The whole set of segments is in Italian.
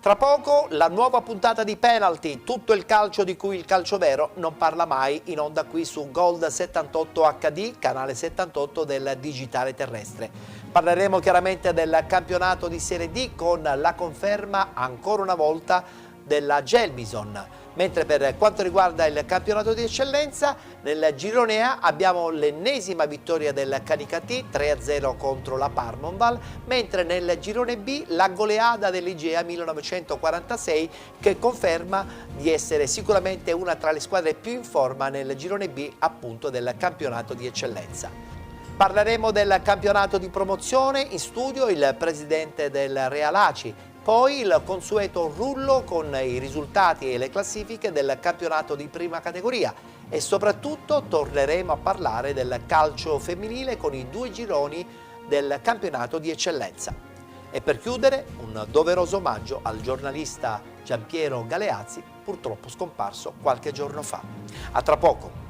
Tra poco la nuova puntata di Penalty, tutto il calcio di cui il calcio vero non parla mai, in onda qui su Gold 78 HD, canale 78 del digitale terrestre. Parleremo chiaramente del campionato di Serie D con la conferma ancora una volta della Gelbison, mentre per quanto riguarda il campionato di eccellenza nel girone A abbiamo l'ennesima vittoria del Canicattì 3-0 contro la Parmonval, mentre nel girone B la goleada dell'Igea 1946 che conferma di essere sicuramente una tra le squadre più in forma nel girone B appunto del campionato di eccellenza. Parleremo del campionato di promozione, in studio il presidente del Real Aci, poi il consueto rullo con i risultati e le classifiche del campionato di prima categoria e soprattutto torneremo a parlare del calcio femminile con i due gironi del campionato di eccellenza. E per chiudere un doveroso omaggio al giornalista Giampiero Galeazzi, purtroppo scomparso qualche giorno fa. A tra poco.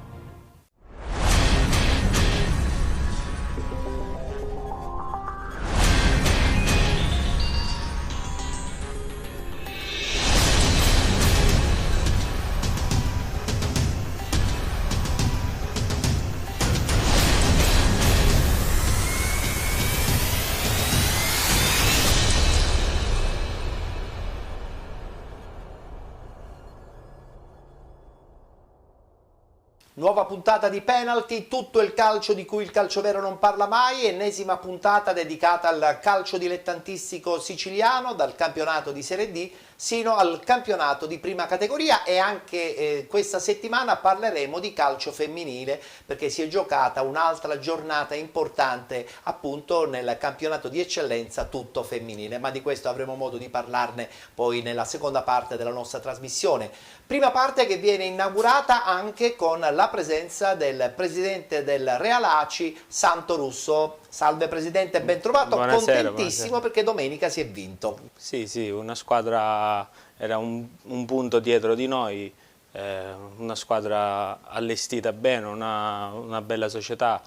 Nuova puntata di Penalty, tutto il calcio di cui il calcio vero non parla mai, ennesima puntata dedicata al calcio dilettantistico siciliano, dal campionato di Serie D sino al campionato di prima categoria e anche questa settimana parleremo di calcio femminile perché si è giocata un'altra giornata importante appunto nel campionato di eccellenza tutto femminile, ma di questo avremo modo di parlarne poi nella seconda parte della nostra trasmissione. Prima parte che viene inaugurata anche con la presenza del presidente del Real Aci, Santo Russo. Salve presidente, ben trovato. Buonasera, contentissimo buonasera. Perché domenica si è vinto. Sì, una squadra era un punto dietro di noi, una squadra allestita bene, una bella società,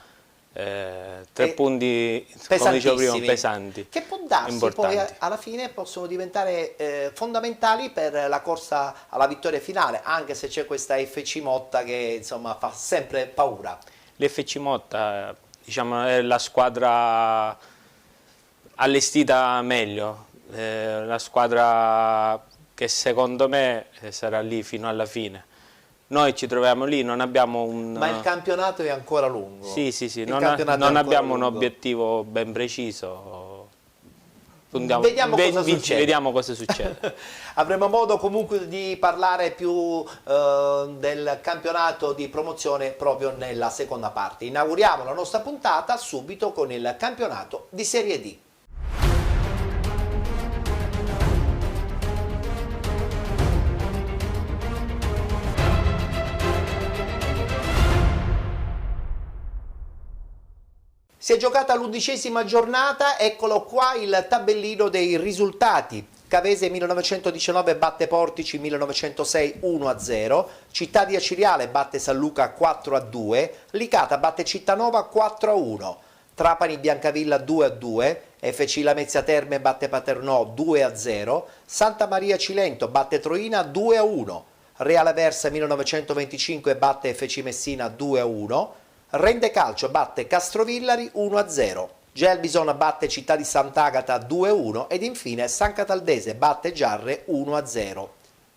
3 punti, come dicevo prima, pesanti. Che può darsi importanti. poi alla fine possono diventare fondamentali per la corsa alla vittoria finale, anche se c'è questa FC Motta che insomma fa sempre paura. L'FC Motta, diciamo, è la squadra allestita meglio, la squadra che secondo me sarà lì fino alla fine. Noi ci troviamo lì, non abbiamo un... Ma il campionato è ancora lungo. Sì, non abbiamo un obiettivo ben preciso. Vediamo cosa succede. Avremo modo comunque di parlare più del campionato di promozione proprio nella seconda parte. Inauguriamo la nostra puntata subito con il campionato di Serie D. Si è giocata l'11ª giornata, eccolo qua il tabellino dei risultati. Cavese 1919 batte Portici 1906 1-0, Città di Aciriale batte San Luca 4-2, Licata batte Cittanova 4-1, Trapani Biancavilla 2-2, FC Lamezia Terme batte Paternò 2-0, Santa Maria Cilento batte Troina 2-1, Reale Aversa 1925 batte FC Messina 2-1, Rende Calcio batte Castrovillari 1-0, Gelbison batte Città di Sant'Agata 2-1 ed infine San Cataldese batte Giarre 1-0.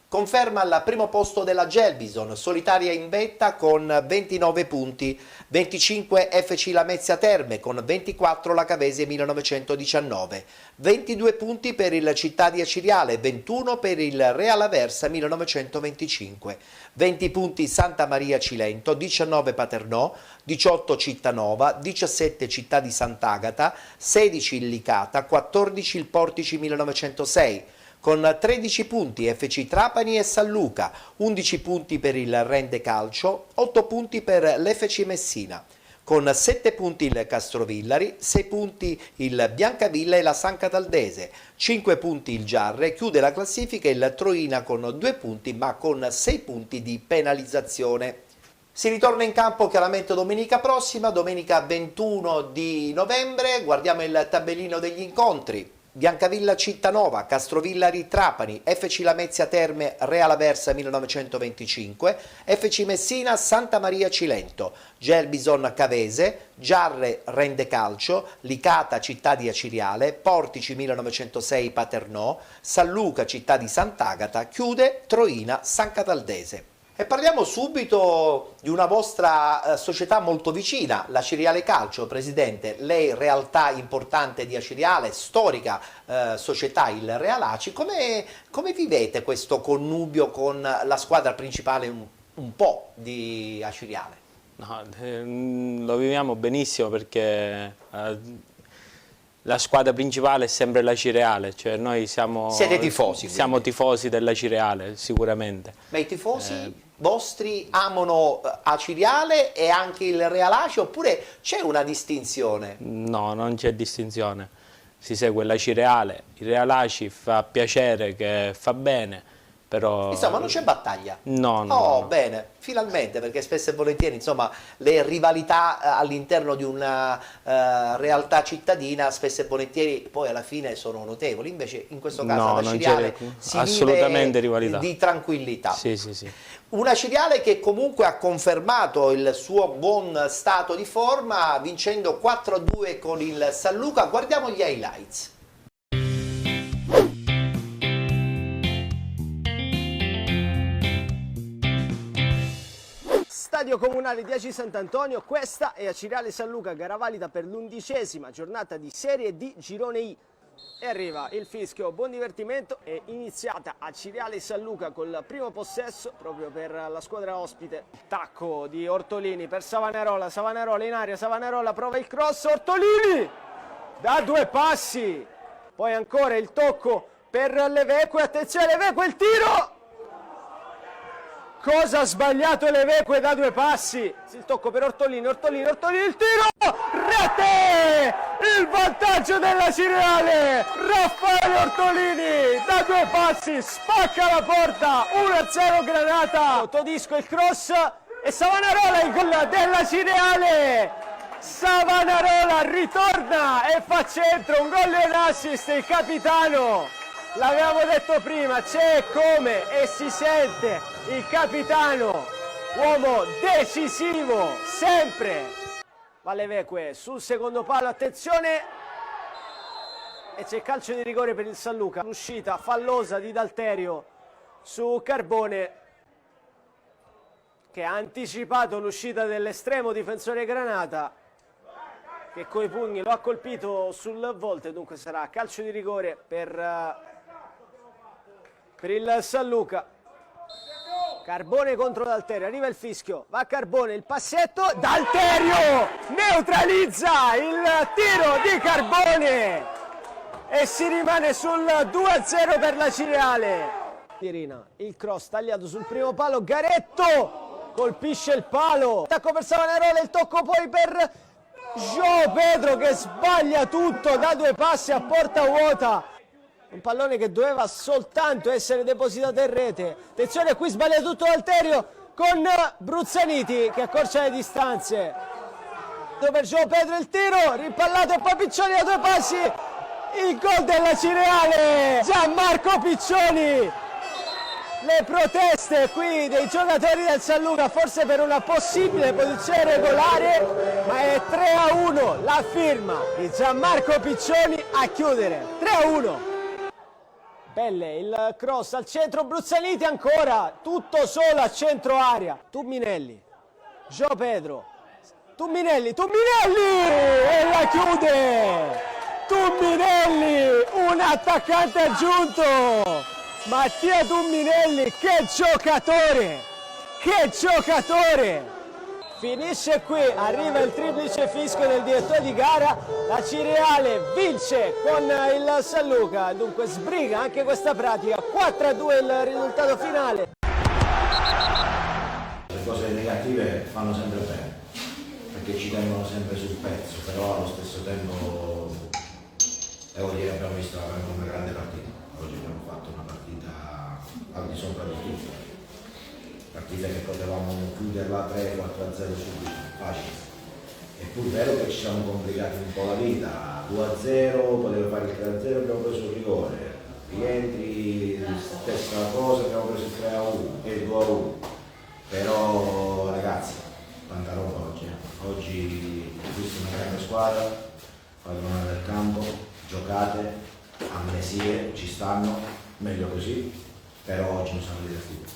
Conferma al primo posto della Gelbison, solitaria in vetta con 29 punti, 25 FC Lamezia Terme con 24 la Cavese 1919, 22 punti per il Città di Aciriale, 21 per il Real Aversa 1925, 20 punti Santa Maria Cilento, 19 Paternò, 18 Cittanova, 17 Città di Sant'Agata, 16 il Licata, 14 il Portici 1906, con 13 punti FC Trapani e San Luca, 11 punti per il Rende Calcio, 8 punti per l'FC Messina, con 7 punti il Castrovillari, 6 punti il Biancavilla e la San Cataldese, 5 punti il Giarre, chiude la classifica il Troina con 2 punti ma con 6 punti di penalizzazione. Si ritorna in campo chiaramente domenica prossima, domenica 21 di novembre, guardiamo il tabellino degli incontri. Biancavilla Cittanova, Castrovillari Trapani, FC Lamezia Terme Real Aversa 1925, FC Messina Santa Maria Cilento, Gelbison Cavese, Giarre Rende Calcio, Licata Città di Aciriale, Portici 1906 Paternò, San Luca Città di Sant'Agata, chiude Troina San Cataldese. E parliamo subito di una vostra società molto vicina, l'Aciriale Calcio, Presidente. Lei, realtà importante di Aciriale, storica società, il Real Aci. Come vivete questo connubio con la squadra principale un po' di Aciriale? No, lo viviamo benissimo perché la squadra principale è sempre l'Acireale, cioè noi Siete tifosi? Siamo tifosi dell'Acireale, sicuramente. Ma i tifosi vostri amano Aciriale e anche il Real Aci, oppure c'è una distinzione? No, non c'è distinzione, si segue l'Acireale, il Real Aci fa piacere, che fa bene, però... Insomma, non c'è battaglia? No, no. Oh, no. bene, finalmente, perché spesso e volentieri, insomma, le rivalità all'interno di una realtà cittadina, spesso e volentieri, poi alla fine sono notevoli. Invece, in questo caso, No, alla non Ciriale c'è si assolutamente vive rivalità. di tranquillità. Sì, sì, sì. Una Ciriale che comunque ha confermato il suo buon stato di forma, vincendo 4-2 con il San Luca. Guardiamo gli highlights. Stadio Comunale di Aci Sant'Antonio, questa è Aciriale San Luca, gara valida per l'11ª giornata di Serie D Girone I. E arriva il fischio, buon divertimento, è iniziata Aciriale San Luca col primo possesso proprio per la squadra ospite. Tacco di Ortolini per Savanerola, Savanerola in aria, Savanerola prova il cross, Ortolini da 2 passi, poi ancora il tocco per Leveque, attenzione Leveque, il tiro! Cosa ha sbagliato Leveque da 2 passi? Il tocco per Ortolini, Ortolini, Ortolini, il tiro! Rete! Il vantaggio della Aciriale! Raffaele Ortolini da 2 passi, spacca la porta, 1-0 Granata! Todisco il cross e Savanarola il gol della Aciriale! Savanarola ritorna e fa centro, un gol e un assist, il capitano! L'avevamo detto prima, c'è come e si sente il capitano, uomo decisivo, sempre. Valeveque sul secondo palo, attenzione, e c'è calcio di rigore per il San Luca. L'uscita fallosa di D'Alterio su Carbone, che ha anticipato l'uscita dell'estremo difensore Granata, che coi pugni lo ha colpito sul volte, dunque sarà calcio di rigore per il San Luca. Carbone contro D'Alterio, arriva il fischio, va Carbone, il passetto, D'Alterio neutralizza il tiro di Carbone e si rimane sul 2-0 per la Aciriale. Tirina, il cross tagliato sul primo palo, Garetto colpisce il palo, attacco per Savanerola, il tocco poi per João Pedro che sbaglia tutto da 2 passi a porta vuota. Un pallone che doveva soltanto essere depositato in rete. Attenzione, qui sbaglia tutto D'Alterio con Bruzzaniti che accorcia le distanze. Per João Pedro il tiro, rimpallato e poi Piccioni da 2 passi. Il gol della Cireale, Gianmarco Piccioni. Le proteste qui dei giocatori del San Luca, forse per una possibile posizione regolare, ma è 3-1 la firma di Gianmarco Piccioni a chiudere. 3-1. Belle, il cross al centro, Bruzzaniti ancora, tutto solo a centro area. Tumminelli, João Pedro, Tumminelli e la chiude! Tumminelli, un attaccante aggiunto! Mattia Tumminelli, che giocatore! Che giocatore! Finisce qui, arriva il triplice fischio del direttore di gara, la Cireale vince con il San Luca, dunque sbriga anche questa pratica, 4-2 il risultato finale. Le cose negative fanno sempre bene, perché ci tengono sempre sul pezzo, però allo stesso tempo devo dire che abbiamo visto una grande partita, oggi abbiamo fatto una partita al di sopra di tutto. Partita che potevamo chiuderla 3-4-0 subito, facile. È pur vero che ci siamo complicati un po' la vita, 2-0, poteva fare il 3-0, abbiamo preso il rigore, rientri, stessa cosa, abbiamo preso il 3-1 e il 2-1, però ragazzi, tanta roba oggi, oggi questa è una grande squadra, padrona del campo, giocate, amnesie ci stanno, meglio così, però oggi non siamo divertiti.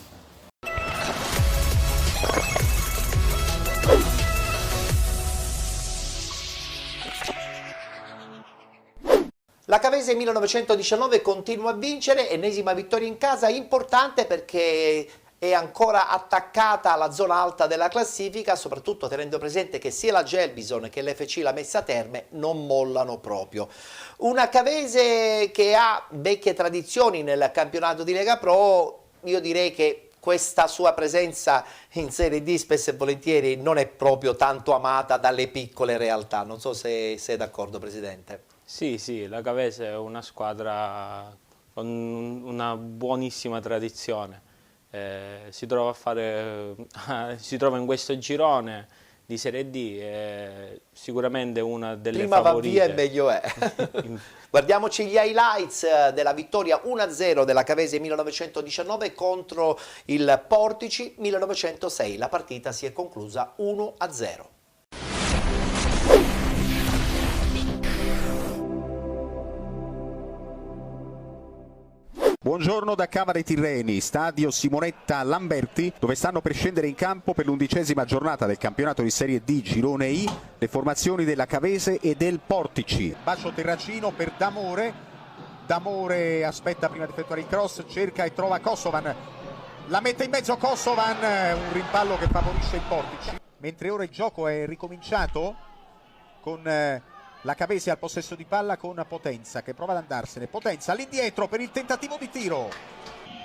La Cavese 1919 continua a vincere, ennesima vittoria in casa, importante perché è ancora attaccata alla zona alta della classifica, soprattutto tenendo presente che sia la Gelbison che l'FC La Messa Terme non mollano proprio. Una Cavese che ha vecchie tradizioni nel campionato di Lega Pro, io direi che questa sua presenza in Serie D spesso e volentieri non è proprio tanto amata dalle piccole realtà, non so se sei d'accordo, Presidente. Sì, la Cavese è una squadra con una buonissima tradizione. Si trova in questo girone di Serie D, sicuramente una delle Prima favorite. va via e meglio è. Guardiamoci gli highlights della vittoria 1-0 della Cavese 1919 contro il Portici 1906. La partita si è conclusa 1-0. Buongiorno da Cava dei Tirreni, stadio Simonetta Lamberti, dove stanno per scendere in campo per l'11ª giornata del campionato di Serie D Girone I le formazioni della Cavese e del Portici. Bacio Terracino per D'Amore, D'Amore aspetta prima di effettuare il cross, cerca e trova Kosovan, la mette in mezzo Kosovan, un rimpallo che favorisce il Portici. Mentre ora il gioco è ricominciato con la Cavese al possesso di palla con Potenza che prova ad andarsene. Potenza all'indietro per il tentativo di tiro.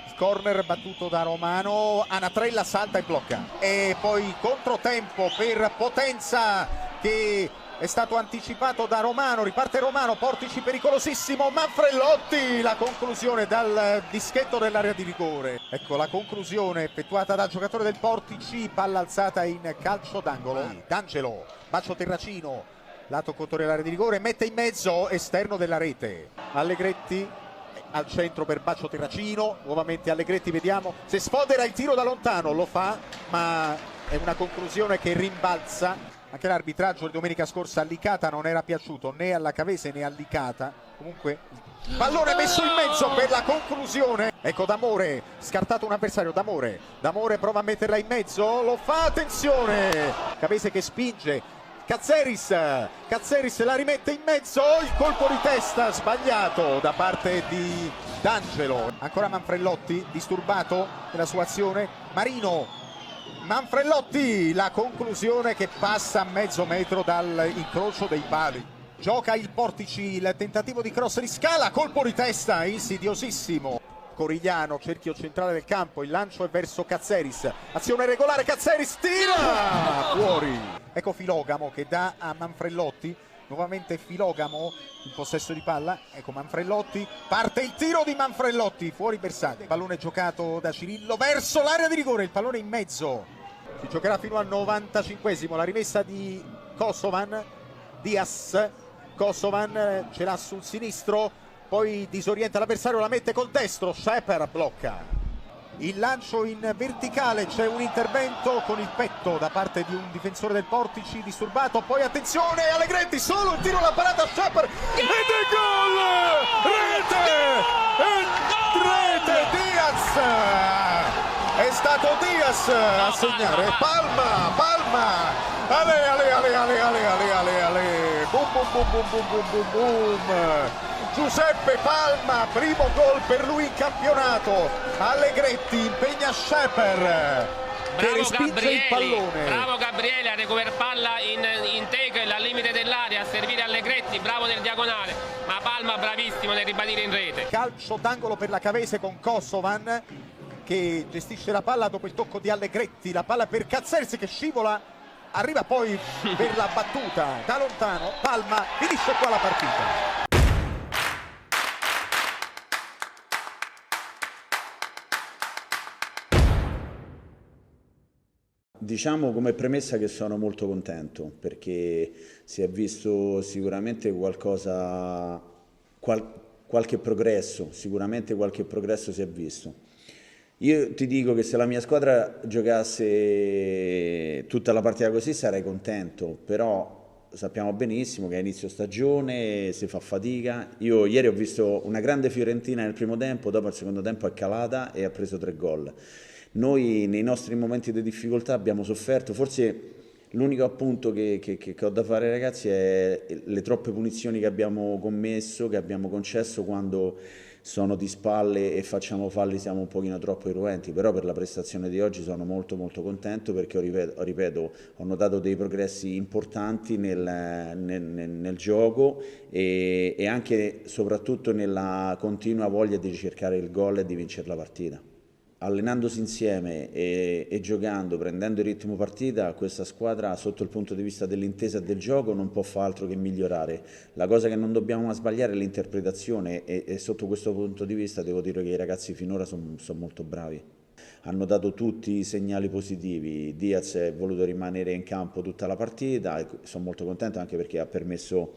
Il corner battuto da Romano. Anatrella salta e blocca. E poi controtempo per Potenza che è stato anticipato da Romano. Riparte Romano. Portici pericolosissimo. Manfrelotti. La conclusione dal dischetto dell'area di rigore. Ecco la conclusione effettuata dal giocatore del Portici. Palla alzata in calcio d'angolo. D'Angelo. Bacio Terracino. Lato contro l'area di rigore, mette in mezzo, esterno della rete. Allegretti al centro per Bacio Terracino, nuovamente Allegretti, vediamo se sfodera il tiro da lontano, lo fa, ma è una conclusione che rimbalza. Anche l'arbitraggio di domenica scorsa a Licata non era piaciuto né alla Cavese né a Licata. Comunque il pallone messo in mezzo per la conclusione. Ecco D'Amore, scartato un avversario, D'Amore prova a metterla in mezzo, lo fa, attenzione! Cavese che spinge. Cazzeris la rimette in mezzo, il colpo di testa sbagliato da parte di D'Angelo. Ancora Manfrelotti, disturbato nella sua azione. Marino, Manfrelotti, la conclusione che passa a mezzo metro dall'incrocio dei pali. Gioca il Portici, il tentativo di cross di Scala, colpo di testa insidiosissimo. Corigliano, cerchio centrale del campo, il lancio è verso Cazzeris, azione regolare, Cazzeris tira fuori. Ecco Filogamo che dà a Manfrelotti, nuovamente Filogamo in possesso di palla, ecco Manfrelotti, parte il tiro di Manfrelotti, fuori bersaglio, pallone giocato da Cirillo verso l'area di rigore, il pallone in mezzo, si giocherà fino al 95esimo, la rimessa di Kosovan, Diaz, Kosovan ce l'ha sul sinistro, poi disorienta l'avversario, la mette col destro, Sheper blocca. Il lancio in verticale, c'è un intervento con il petto da parte di un difensore del Portici disturbato, poi attenzione Allegretti, solo il tiro alla parata Sheper ed è gol! Rete Diaz! È stato Diaz a segnare, Palma! Ale, boom. Giuseppe Palma, primo gol per lui in campionato. Allegretti impegna Sheper che respinge il pallone. Bravo Gabriele a recuperare palla in tackle al limite dell'area, a servire Allegretti, bravo nel diagonale, ma Palma bravissimo nel ribadire in rete. Calcio d'angolo per la Cavese con Kosovan che gestisce la palla dopo il tocco di Allegretti, la palla per Cazzeris che scivola, arriva poi per la battuta da lontano, Palma, finisce qua la partita. diciamo come premessa che sono molto contento perché si è visto sicuramente qualcosa, qualche progresso, sicuramente qualche progresso si è visto. Io ti dico che se la mia squadra giocasse tutta la partita così sarei contento, però sappiamo benissimo che a inizio stagione si fa fatica. Io ieri ho visto una grande Fiorentina nel primo tempo, dopo al secondo tempo è calata e ha preso 3 gol. Noi nei nostri momenti di difficoltà abbiamo sofferto, forse l'unico appunto che ho da fare ragazzi è le troppe punizioni che abbiamo commesso, che abbiamo concesso quando sono di spalle e facciamo falli, siamo un pochino troppo irruenti, però per la prestazione di oggi sono molto contento perché ripeto, ho notato dei progressi importanti nel gioco e anche soprattutto nella continua voglia di ricercare il gol e di vincere la partita. Allenandosi insieme e giocando, prendendo il ritmo partita, questa squadra sotto il punto di vista dell'intesa e del gioco non può fare altro che migliorare. La cosa che non dobbiamo sbagliare è l'interpretazione e sotto questo punto di vista devo dire che i ragazzi finora sono molto bravi. Hanno dato tutti i segnali positivi, Diaz è voluto rimanere in campo tutta la partita e sono molto contento anche perché ha permesso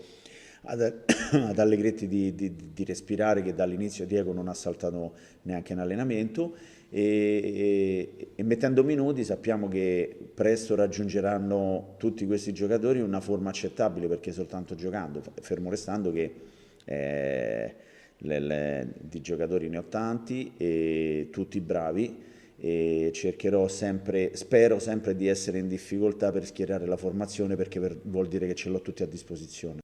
ad Allegretti di respirare, che dall'inizio Diego non ha saltato neanche in allenamento e mettendo minuti sappiamo che presto raggiungeranno tutti questi giocatori una forma accettabile perché soltanto giocando, fermo restando che di giocatori ne ho tanti e tutti bravi e cercherò sempre, spero sempre di essere in difficoltà per schierare la formazione perché vuol dire che ce l'ho tutti a disposizione.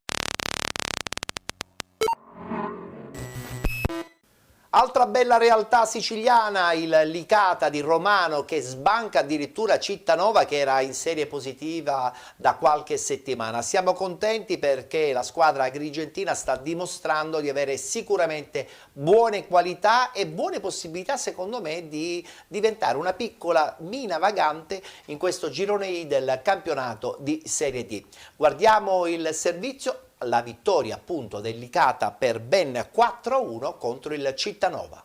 Altra bella realtà siciliana, il Licata di Romano che sbanca addirittura Cittanova che era in serie positiva da qualche settimana. Siamo contenti perché la squadra agrigentina sta dimostrando di avere sicuramente buone qualità e buone possibilità secondo me di diventare una piccola mina vagante in questo girone I del campionato di Serie D. Guardiamo il servizio. La vittoria appunto del Licata per ben 4-1 contro il Cittanova.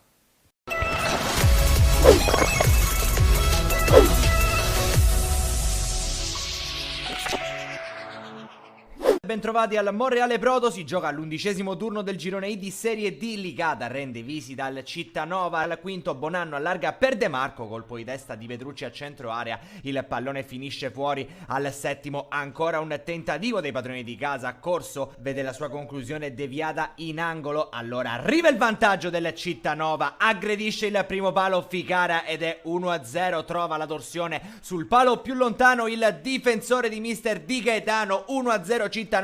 Bentrovati al Monreale Prodo, si gioca all'11° turno del girone I di Serie D. Licata rende visita al Cittanova, al quinto Bonanno allarga per De Marco, colpo di testa di Petrucci a centro area, il pallone finisce fuori. Al settimo ancora un tentativo dei padroni di casa, Corso vede la sua conclusione deviata in angolo, allora arriva il vantaggio del Cittanova, aggredisce il primo palo Ficara ed è 1-0, trova la torsione sul palo più lontano il difensore di mister Di Gaetano, 1-0 Cittanova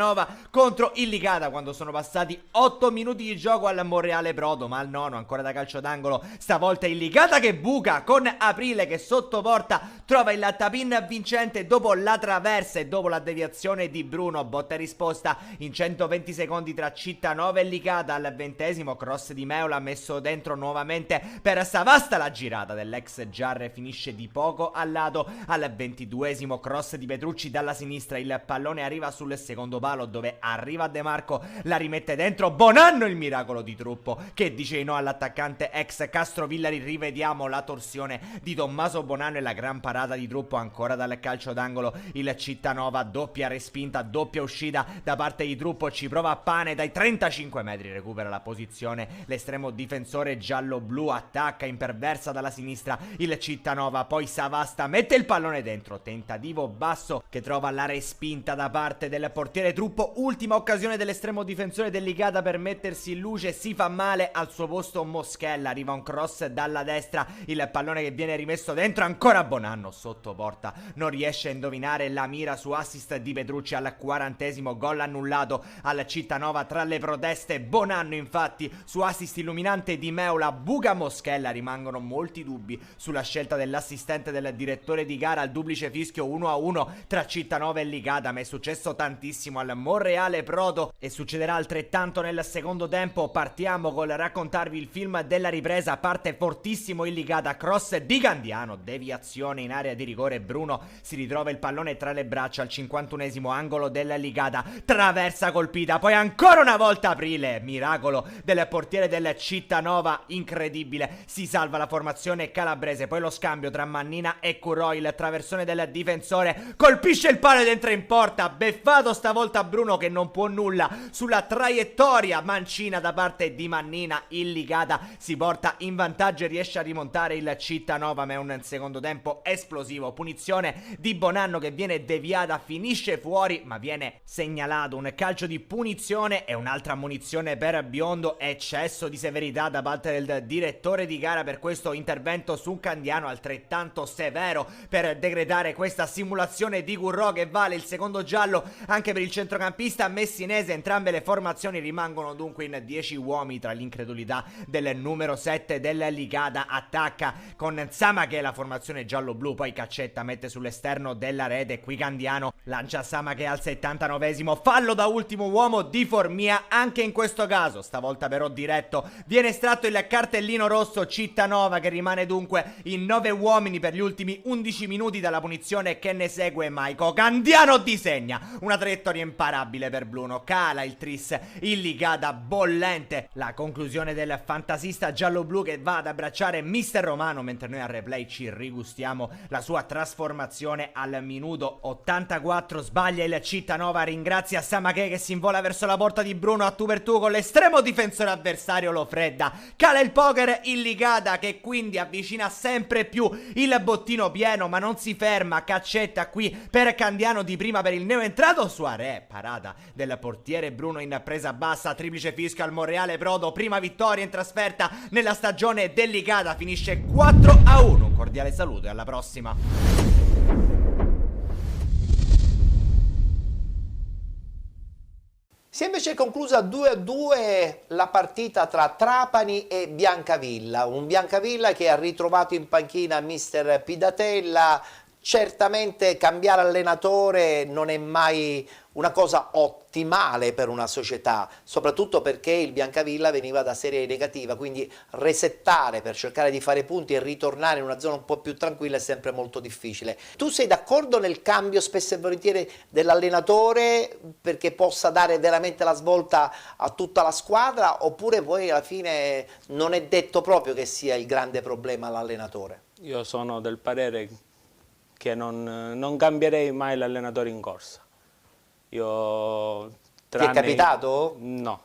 contro il Licata quando sono passati 8 minuti di gioco al Monreale Prodo, ma al nono ancora da calcio d'angolo, stavolta il Licata che buca con Aprile che sotto porta trova il tapin vincente dopo la traversa e dopo la deviazione di Bruno, botta e risposta in 120 secondi tra Cittanova e Licata. Al 20° cross di Meola messo dentro nuovamente per Savasta, la girata dell'ex Giarre finisce di poco al lato. Al 22° cross di Petrucci dalla sinistra, il pallone arriva sul secondo palo dove arriva De Marco, la rimette dentro Bonanno, il miracolo di Truppo che dice no all'attaccante ex Castrovillari. Rivediamo la torsione di Tommaso Bonanno e la gran parata di Truppo ancora dal calcio d'angolo. Il Cittanova doppia respinta, doppia uscita da parte di Truppo, ci prova Pane dai 35 metri, recupera la posizione l'estremo difensore giallo-blu, attacca imperversa dalla sinistra il Cittanova, poi Savasta mette il pallone dentro, tentativo basso che trova la respinta da parte del portiere Truppo. Ultima occasione dell'estremo difensore del Licata per mettersi in luce, si fa male al suo posto Moschella, arriva un cross dalla destra, il pallone che viene rimesso dentro, ancora Bonanno sotto porta, non riesce a indovinare la mira su assist di Petrucci. Al 40° gol annullato al Cittanova tra le proteste, Bonanno infatti su assist illuminante di Meola buca Moschella, rimangono molti dubbi sulla scelta dell'assistente del direttore di gara. Al duplice fischio 1-1 tra Cittanova e Licata, ma è successo tantissimo 61esimo al Monreale Prodo e succederà altrettanto nel secondo tempo. Partiamo col raccontarvi il film della ripresa, parte fortissimo in Licata, cross di Candiano, deviazione in area di rigore, Bruno si ritrova il pallone tra le braccia al 51esimo, angolo della Licata, traversa colpita, poi ancora una volta Aprile, miracolo del portiere del Cittanova, incredibile, si salva la formazione calabrese, poi lo scambio tra Mannina e Curò, il traversone del difensore, colpisce il palo ed entra in porta, beffato stavolta Bruno che non può nulla sulla traiettoria mancina da parte di Mannina, il Licata si porta in vantaggio e riesce a rimontare il Cittanova, ma è un secondo tempo esplosivo, punizione di Bonanno che viene deviata, finisce fuori ma viene segnalato un calcio di punizione e un'altra ammonizione per Biondo, eccesso di severità da parte del direttore di gara per questo intervento su Candiano, altrettanto severo per decretare questa simulazione di Currò che vale il secondo giallo anche per il centrocampista messinese. Entrambe le formazioni rimangono dunque in 10 uomini, tra l'incredulità del numero 7 del Licata, attacca con Samachè la formazione giallo-blu, poi Caccetta mette sull'esterno della rete, qui Candiano lancia Samachè al 79esimo, fallo da ultimo uomo di Formia, anche in questo caso, stavolta però diretto, viene estratto il cartellino rosso, Cittanova che rimane dunque in 9 uomini per gli ultimi 11 minuti dalla punizione che ne segue Maico. Candiano disegna una traiettoria imparabile per Bruno, cala il tris, il Licata bollente, la conclusione del fantasista giallo-blu che va ad abbracciare Mister Romano, mentre noi al replay ci rigustiamo la sua trasformazione al minuto 84, sbaglia il Cittanova, ringrazia Samachè che si invola verso la porta di Bruno a tu per tu con l'estremo difensore avversario, lo fredda, cala il poker, il Licata che quindi avvicina sempre più il bottino pieno ma non si ferma, Caccetta qui per Candiano, di prima per il neoentrato Suaré, parata del portiere Bruno in presa bassa, triplice fischio al Monreale Prodo, prima vittoria in trasferta nella stagione del Licata, finisce 4-1, un cordiale saluto e alla prossima. Si è invece conclusa 2-2 la partita tra Trapani e Biancavilla, un Biancavilla che ha ritrovato in panchina mister Pidatella. Certamente cambiare allenatore non è mai una cosa ottimale per una società, soprattutto perché il Biancavilla veniva da serie negativa, quindi resettare per cercare di fare punti e ritornare in una zona un po' più tranquilla è sempre molto difficile. Tu sei d'accordo nel cambio spesso e volentieri dell'allenatore perché possa dare veramente la svolta a tutta la squadra, oppure poi alla fine non è detto proprio che sia il grande problema l'allenatore? Io sono del parere che non cambierei mai l'allenatore in corsa. Ti è capitato? No.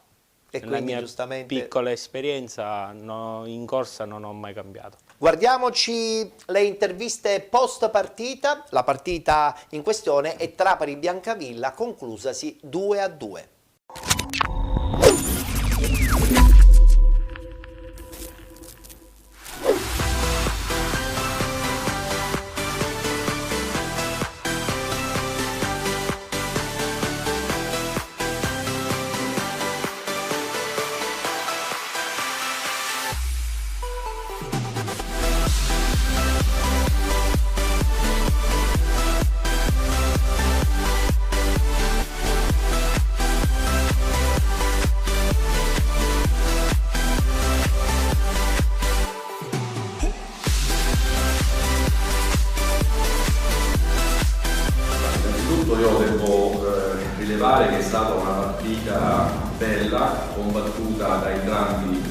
E Nella quindi mia giustamente piccola esperienza in corsa non ho mai cambiato. Guardiamoci le interviste post partita. La partita in questione è Trapani-Biancavilla, conclusasi 2-2. Io devo rilevare che è stata una partita bella, combattuta da entrambi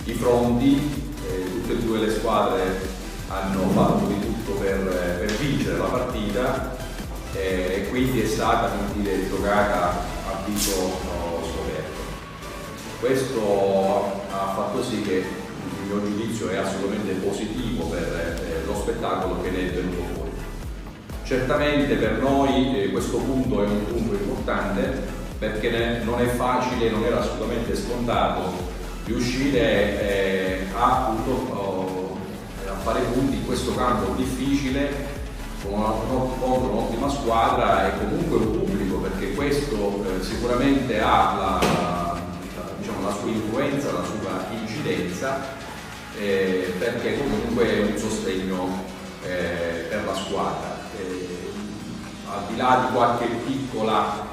i fronti, tutte e due le squadre hanno fatto di tutto per vincere la partita e quindi è stata giocata a viso scoperto. Questo ha fatto sì che il mio giudizio è assolutamente positivo per lo spettacolo che ne è venuto fuori. Certamente per noi questo punto è un punto importante perché non è facile, non era assolutamente scontato riuscire a fare punti in questo campo difficile contro un'ottima squadra e comunque un pubblico, perché questo sicuramente ha la sua influenza, la sua incidenza, perché comunque è un sostegno per la squadra. Al di là di qualche piccola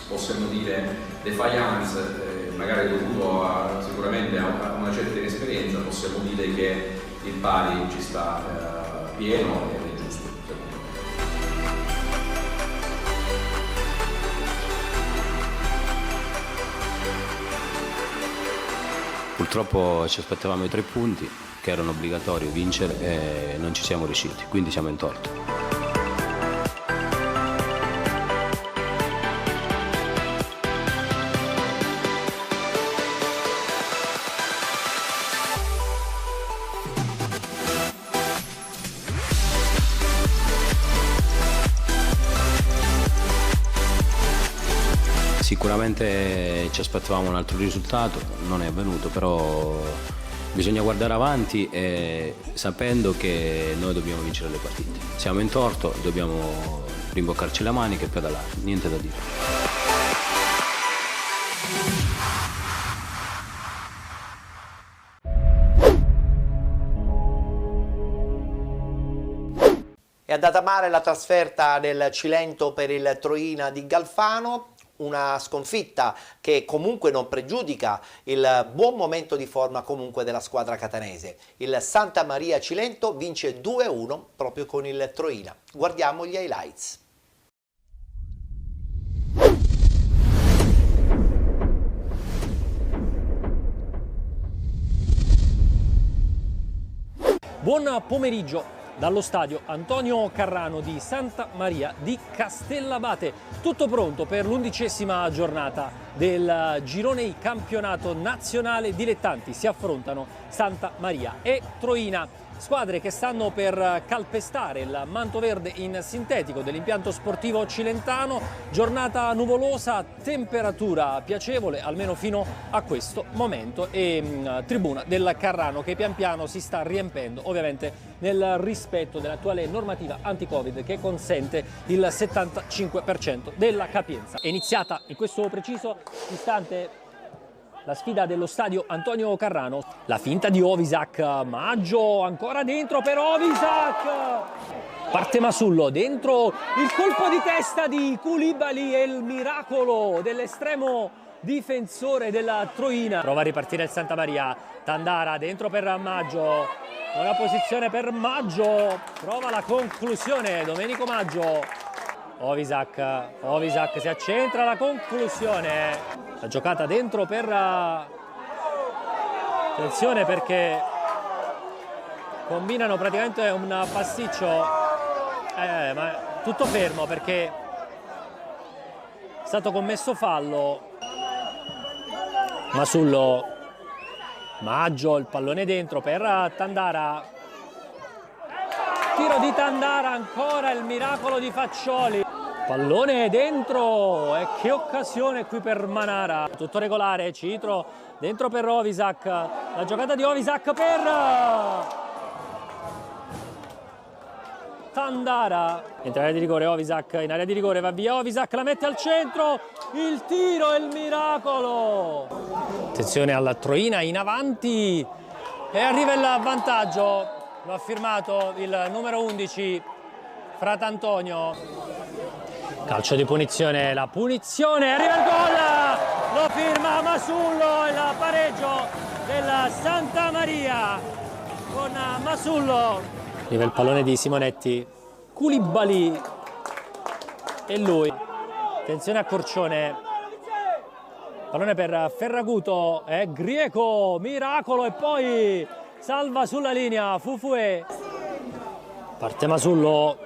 possiamo dire, defiance, magari dovuto sicuramente a una certa inesperienza, possiamo dire che il Bari ci sta pieno ed è giusto, secondo me. Purtroppo ci aspettavamo i 3 punti, che erano obbligatori vincere, e non ci siamo riusciti, quindi siamo in torto. Sicuramente ci aspettavamo un altro risultato, non è avvenuto, però bisogna guardare avanti e sapendo che noi dobbiamo vincere le partite. Siamo in torto, dobbiamo rimboccarci le maniche e pedalare, niente da dire. È andata male la trasferta del Cilento per il Troina di Galfano. Una sconfitta che comunque non pregiudica il buon momento di forma comunque della squadra catanese. Il Santa Maria Cilento vince 2-1 proprio con il Troina. Guardiamo gli highlights. Buon pomeriggio dallo stadio Antonio Carrano di Santa Maria di Castellabate. Tutto pronto per l'11ª giornata del girone I campionato nazionale dilettanti. Si affrontano Santa Maria e Troina, squadre che stanno per calpestare il manto verde in sintetico dell'impianto sportivo cilentano. Giornata nuvolosa, temperatura piacevole almeno fino a questo momento e tribuna del Carrano che pian piano si sta riempendo, ovviamente nel rispetto dell'attuale normativa anti-Covid che consente il 75% della capienza. È iniziata in questo preciso istante la sfida dello stadio Antonio Carrano. La finta di Ovisak, Maggio ancora dentro per Ovisak. Parte Masullo, dentro il colpo di testa di Koulibaly e il miracolo dell'estremo difensore della Troina. Prova a ripartire il Santa Maria, Tandara dentro per Maggio, buona posizione per Maggio, prova la conclusione Domenico Maggio. Ovisak si accentra, la conclusione. La giocata dentro per... attenzione perché combinano praticamente un pasticcio, ma tutto fermo perché è stato commesso fallo. Masullo, Maggio, il pallone dentro per Tandara. Tiro di Tandara, ancora il miracolo di Faccioli. Pallone dentro e che occasione qui per Manara. Tutto regolare, Citro dentro per Ovisak. La giocata di Ovisak per Tandara. Entra in area di rigore Ovisak, in area di rigore va via Ovisak, la mette al centro. Il tiro e il miracolo. Attenzione alla Troina in avanti e arriva il vantaggio. Lo ha firmato il numero 11 Fratantonio. Calcio di punizione, la punizione, arriva il gol, lo firma Masullo, il pareggio della Santa Maria con Masullo. Arriva il pallone di Simonetti, Koulibaly e lui. Attenzione a Corcione, pallone per Ferraguto, è Grieco, miracolo e poi salva sulla linea Fufue. Parte Masullo,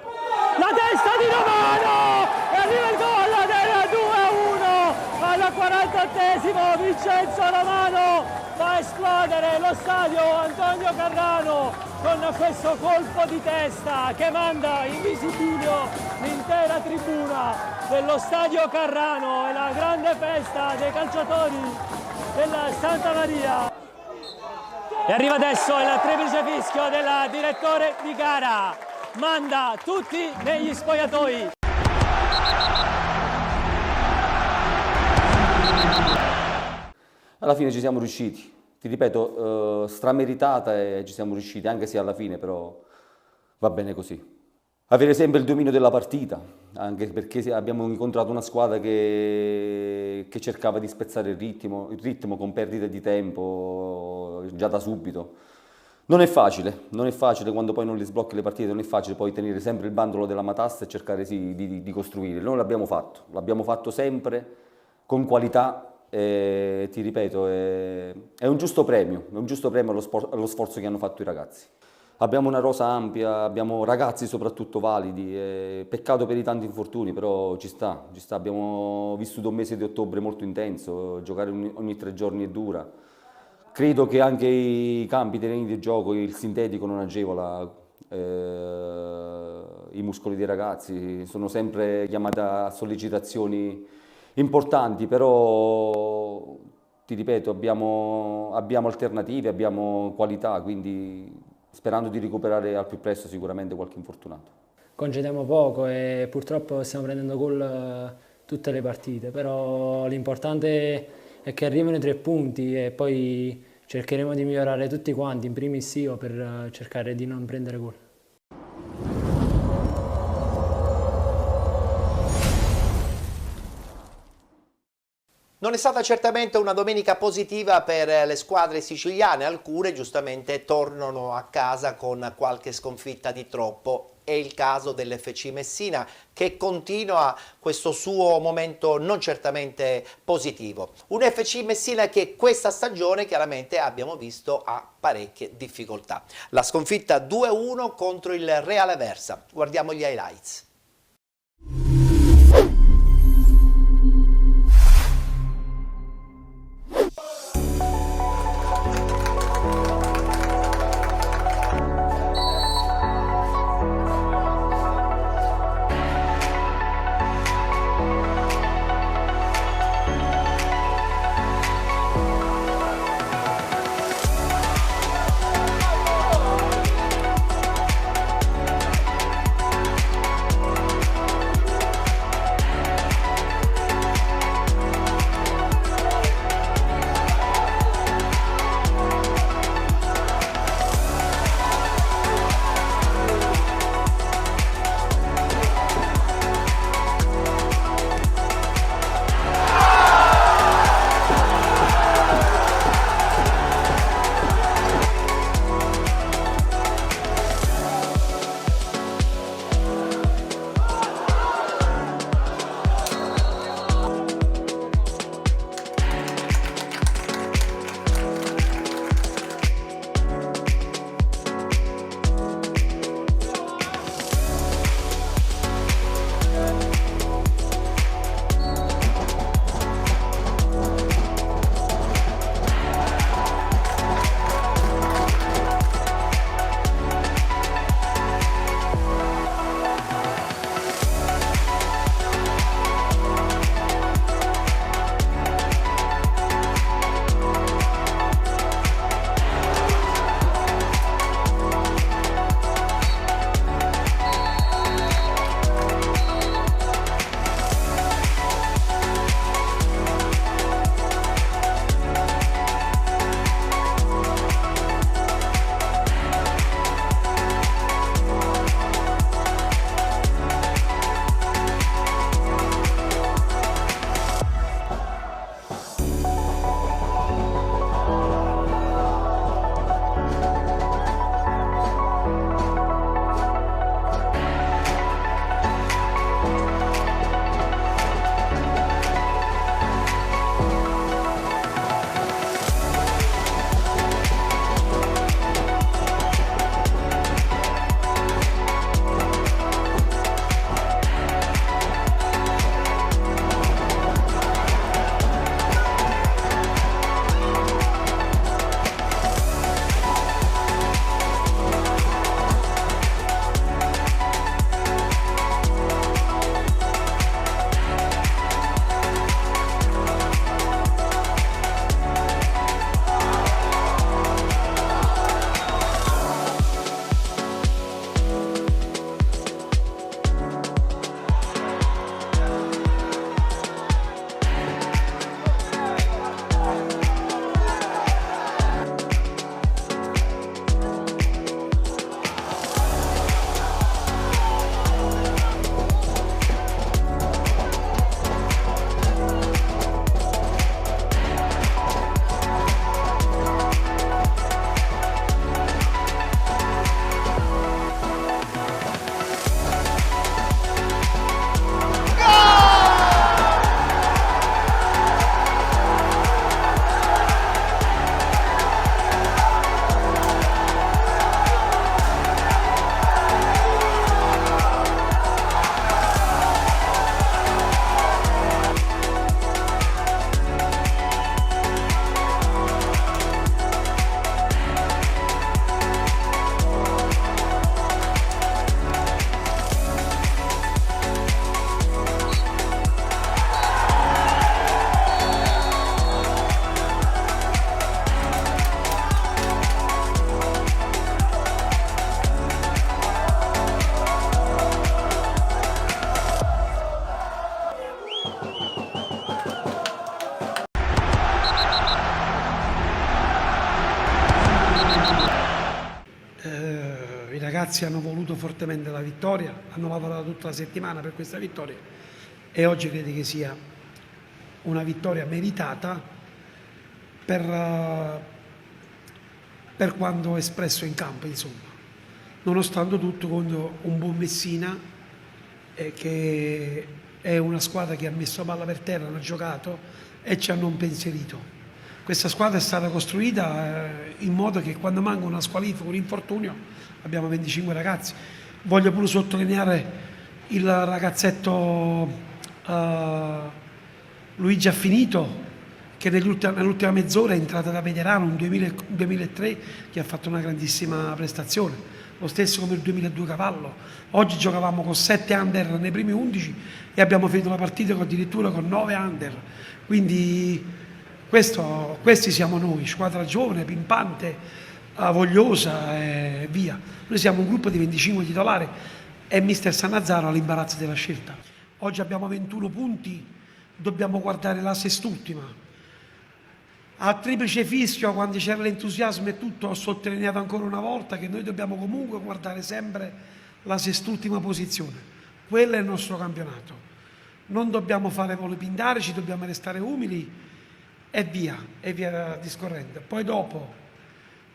la testa di Romano e arriva il gol del 2-1 al 48esimo. Vincenzo Romano fa esplodere lo stadio Antonio Carrano con questo colpo di testa che manda in visibilio l'intera tribuna dello stadio Carrano e la grande festa dei calciatori della Santa Maria. E arriva adesso il triplice fischio del direttore di gara. Manda tutti negli spogliatoi. Alla fine ci siamo riusciti, ti ripeto, strameritata e ci siamo riusciti, anche se alla fine però va bene così. avere sempre il dominio della partita, anche perché abbiamo incontrato una squadra che cercava di spezzare il ritmo con perdite di tempo già da subito. Non è facile quando poi non li sblocchi le partite, non è facile poi tenere sempre il bandolo della matassa e cercare di costruire. Noi l'abbiamo fatto sempre con qualità. Ti ripeto, è un giusto premio allo sforzo che hanno fatto i ragazzi. Abbiamo una rosa ampia, abbiamo ragazzi soprattutto validi, peccato per i tanti infortuni, però ci sta. Abbiamo vissuto un mese di ottobre molto intenso, giocare ogni 3 giorni è dura. Credo che anche i campi, i terreni di gioco, il sintetico non agevola i muscoli dei ragazzi, sono sempre chiamati a sollecitazioni importanti, però ti ripeto, abbiamo alternative, abbiamo qualità, quindi sperando di recuperare al più presto sicuramente qualche infortunato. Concediamo poco e purtroppo stiamo prendendo gol tutte le partite, però l'importante è che arrivino i 3 punti e poi cercheremo di migliorare tutti quanti, in primis io, per cercare di non prendere gol. Non è stata certamente una domenica positiva per le squadre siciliane, alcune giustamente tornano a casa con qualche sconfitta di troppo. È il caso dell'FC Messina che continua questo suo momento non certamente positivo. Un FC Messina che questa stagione chiaramente abbiamo visto ha parecchie difficoltà. La sconfitta 2-1 contro il Real Aversa. Guardiamo gli highlights. ragazzi hanno voluto fortemente la vittoria, hanno lavorato tutta la settimana per questa vittoria e oggi credo che sia una vittoria meritata per quanto espresso in campo, insomma. Nonostante tutto, contro un buon Messina, che è una squadra che ha messo palla per terra, hanno giocato e ci hanno impensierito. Questa squadra è stata costruita in modo che quando manca una squalifica, un infortunio, abbiamo 25 ragazzi. Voglio pure sottolineare il ragazzetto Luigi Affinito, che nell'ultima mezz'ora è entrata da veterano, un 2003, che ha fatto una grandissima prestazione. Lo stesso come il 2002 Cavallo. Oggi giocavamo con 7 under nei primi 11 e abbiamo finito la partita addirittura con 9 under. Quindi questi siamo noi, squadra giovane, pimpante, vogliosa e via. Noi siamo un gruppo di 25 titolari e mister Sannazzaro ha l'imbarazzo della scelta. Oggi abbiamo 21 punti, dobbiamo guardare la sest'ultima. A triplice fischio, quando c'era l'entusiasmo e tutto, ho sottolineato ancora una volta che noi dobbiamo comunque guardare sempre la sest'ultima posizione. Quello è il nostro campionato. Non dobbiamo fare voli pindare, ci dobbiamo restare umili e via discorrendo. Poi dopo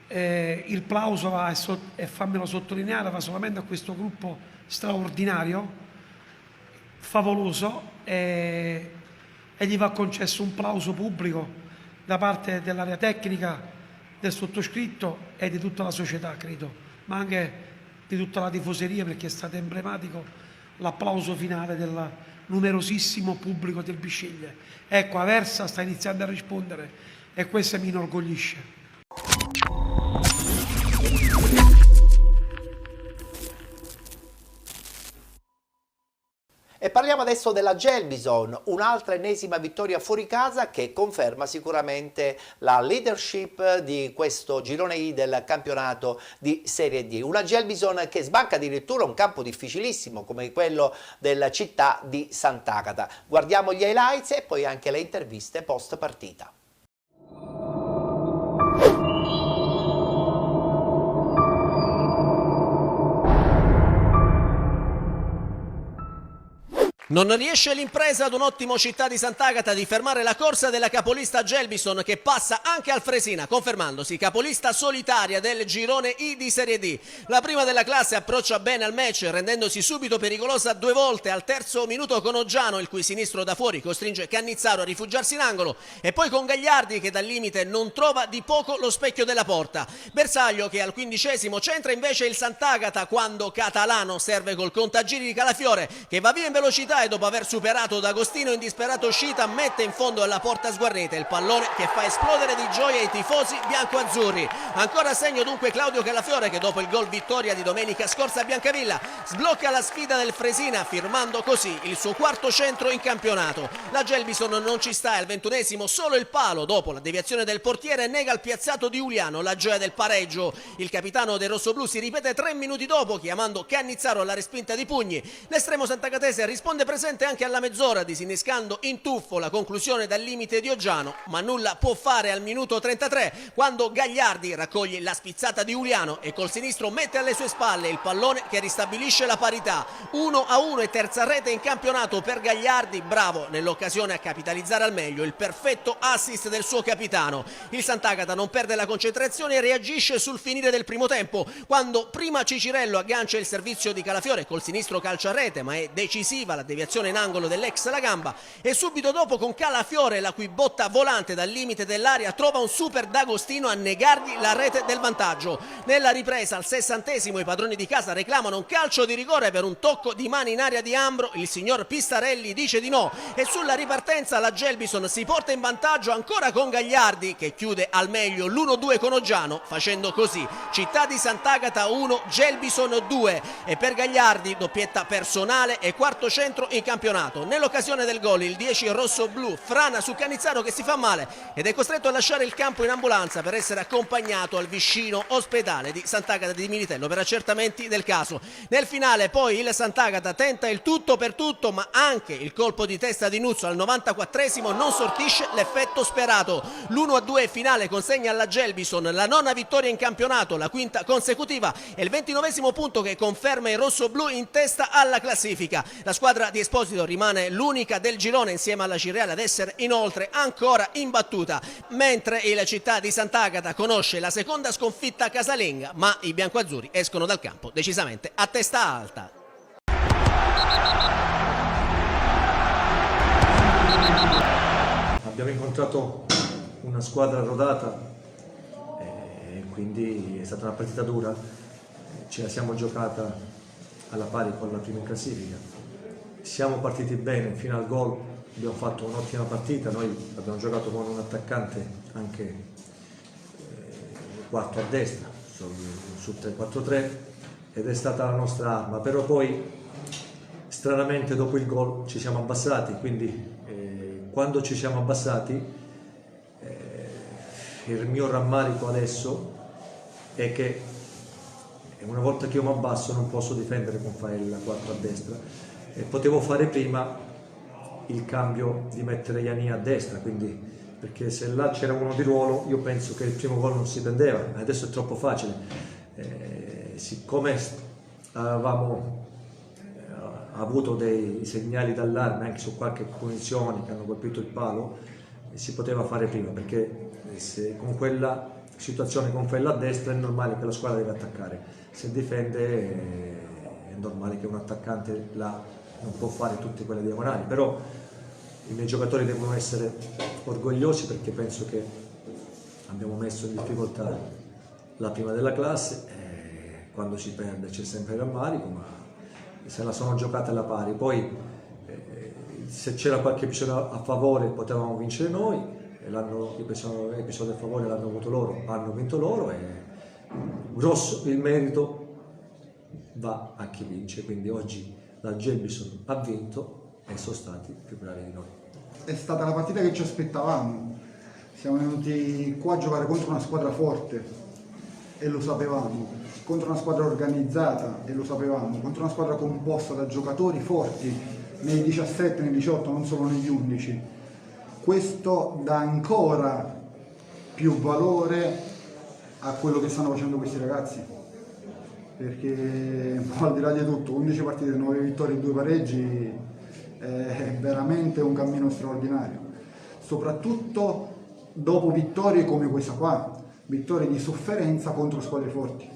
il plauso va, e fammelo sottolineare, va solamente a questo gruppo straordinario, favoloso, e gli va concesso un plauso pubblico da parte dell'area tecnica, del sottoscritto e di tutta la società, credo, ma anche di tutta la tifoseria, perché è stato emblematico l'applauso finale del numerosissimo pubblico del Bisceglie. Ecco, Aversa sta iniziando a rispondere e questo mi inorgoglisce. E parliamo adesso della Gelbison, un'altra ennesima vittoria fuori casa che conferma sicuramente la leadership di questo girone I del campionato di Serie D. Una Gelbison che sbanca addirittura un campo difficilissimo come quello della città di Sant'Agata. Guardiamo gli highlights e poi anche le interviste post partita. Non riesce l'impresa ad un ottimo Città di Sant'Agata di fermare la corsa della capolista Gelbison, che passa anche al Fresina, confermandosi capolista solitaria del girone I di Serie D. La prima della classe approccia bene al match, rendendosi subito pericolosa 2 volte al terzo minuto con Oggiano, il cui sinistro da fuori costringe Cannizzaro a rifugiarsi in angolo, e poi con Gagliardi che dal limite non trova di poco lo specchio della porta. Bersaglio che al 15° centra invece il Sant'Agata quando Catalano serve col contagiri di Calafiore, che va via in velocità e dopo aver superato D'Agostino in disperata uscita mette in fondo alla porta sguarnita il pallone che fa esplodere di gioia i tifosi biancoazzurri. Ancora a segno dunque Claudio Calafiore, che dopo il gol vittoria di domenica scorsa a Biancavilla sblocca la sfida del Fresina, firmando così il suo 4° centro in campionato. La Gelbison non ci sta, al 21° solo il palo dopo la deviazione del portiere nega al piazzato di Giuliano la gioia del pareggio. Il capitano dei rossoblù si ripete 3 minuti dopo, chiamando Cannizzaro alla respinta di pugni. L'estremo santagatese risponde presente anche alla mezz'ora, disinnescando in tuffo la conclusione dal limite di Oggiano, ma nulla può fare al minuto 33 quando Gagliardi raccoglie la spizzata di Giuliano e col sinistro mette alle sue spalle il pallone che ristabilisce la parità. 1-1 e terza rete in campionato per Gagliardi, bravo nell'occasione a capitalizzare al meglio il perfetto assist del suo capitano. Il Sant'Agata non perde la concentrazione e reagisce sul finire del primo tempo, quando prima Cicirello aggancia il servizio di Calafiore col sinistro calcio a rete, ma è decisiva la deviazione in angolo dell'ex La Gamba, e subito dopo con Calafiore, la cui botta volante dal limite dell'area trova un super D'Agostino a negargli la rete del vantaggio. Nella ripresa al 60° i padroni di casa reclamano un calcio di rigore per un tocco di mano in area di Ambro, il signor Pistarelli dice di no e sulla ripartenza la Gelbison si porta in vantaggio ancora con Gagliardi, che chiude al meglio l'1-2 con Oggiano, facendo così Città di Sant'Agata 1, Gelbison 2, e per Gagliardi doppietta personale e 4° centro in campionato. Nell'occasione del gol il 10 rosso-blu frana su Cannizzaro che si fa male ed è costretto a lasciare il campo in ambulanza per essere accompagnato al vicino ospedale di Sant'Agata di Militello per accertamenti del caso. Nel finale poi il Sant'Agata tenta il tutto per tutto, ma anche il colpo di testa di Nuzzo al 94esimo non sortisce l'effetto sperato. L'1-2 finale consegna alla Gelbison la nona vittoria in campionato, la quinta consecutiva e il 29esimo punto che conferma i rossoblù in testa alla classifica. La squadra di Esposito rimane l'unica del girone insieme alla Cirreale ad essere inoltre ancora imbattuta, mentre il Città di Sant'Agata conosce la seconda sconfitta casalinga, ma i biancoazzurri escono dal campo decisamente a testa alta. Abbiamo incontrato una squadra rodata e quindi è stata una partita dura, ce la siamo giocata alla pari con la prima in classifica. Siamo partiti bene fino al gol, abbiamo fatto un'ottima partita, noi abbiamo giocato con un attaccante anche quarto a destra su 3-4-3 ed è stata la nostra arma, però poi stranamente dopo il gol ci siamo abbassati, quindi quando ci siamo abbassati il mio rammarico adesso è che una volta che io mi abbasso non posso difendere con Faella 4 a destra e potevo fare prima il cambio di mettere Iani a destra, quindi, perché se là c'era uno di ruolo io penso che il primo gol non si prendeva, adesso è troppo facile. Siccome avevamo avuto dei segnali d'allarme anche su qualche punizione che hanno colpito il palo, si poteva fare prima, perché se con quella situazione con Faella a destra è normale che la squadra deve attaccare, se difende è normale che un attaccante là non può fare tutte quelle diagonali, però i miei giocatori devono essere orgogliosi perché penso che abbiamo messo in difficoltà la prima della classe, quando si perde c'è sempre il rammarico, ma se la sono giocata alla pari. Poi se c'era qualche episodio a favore potevamo vincere noi, l'episodio a favore l'hanno avuto loro, hanno vinto loro e grosso il merito va a chi vince, quindi oggi la Gelbison ha vinto e sono stati più bravi di noi. È stata la partita che ci aspettavamo, siamo venuti qua a giocare contro una squadra forte e lo sapevamo, contro una squadra organizzata e lo sapevamo, contro una squadra composta da giocatori forti nei 17, nei 18, non solo negli 11. Questo dà ancora più valore a quello che stanno facendo questi ragazzi, perché al di là di tutto 11 partite, 9 vittorie e 2 pareggi è veramente un cammino straordinario, soprattutto dopo vittorie come questa qua, vittorie di sofferenza contro squadre forti.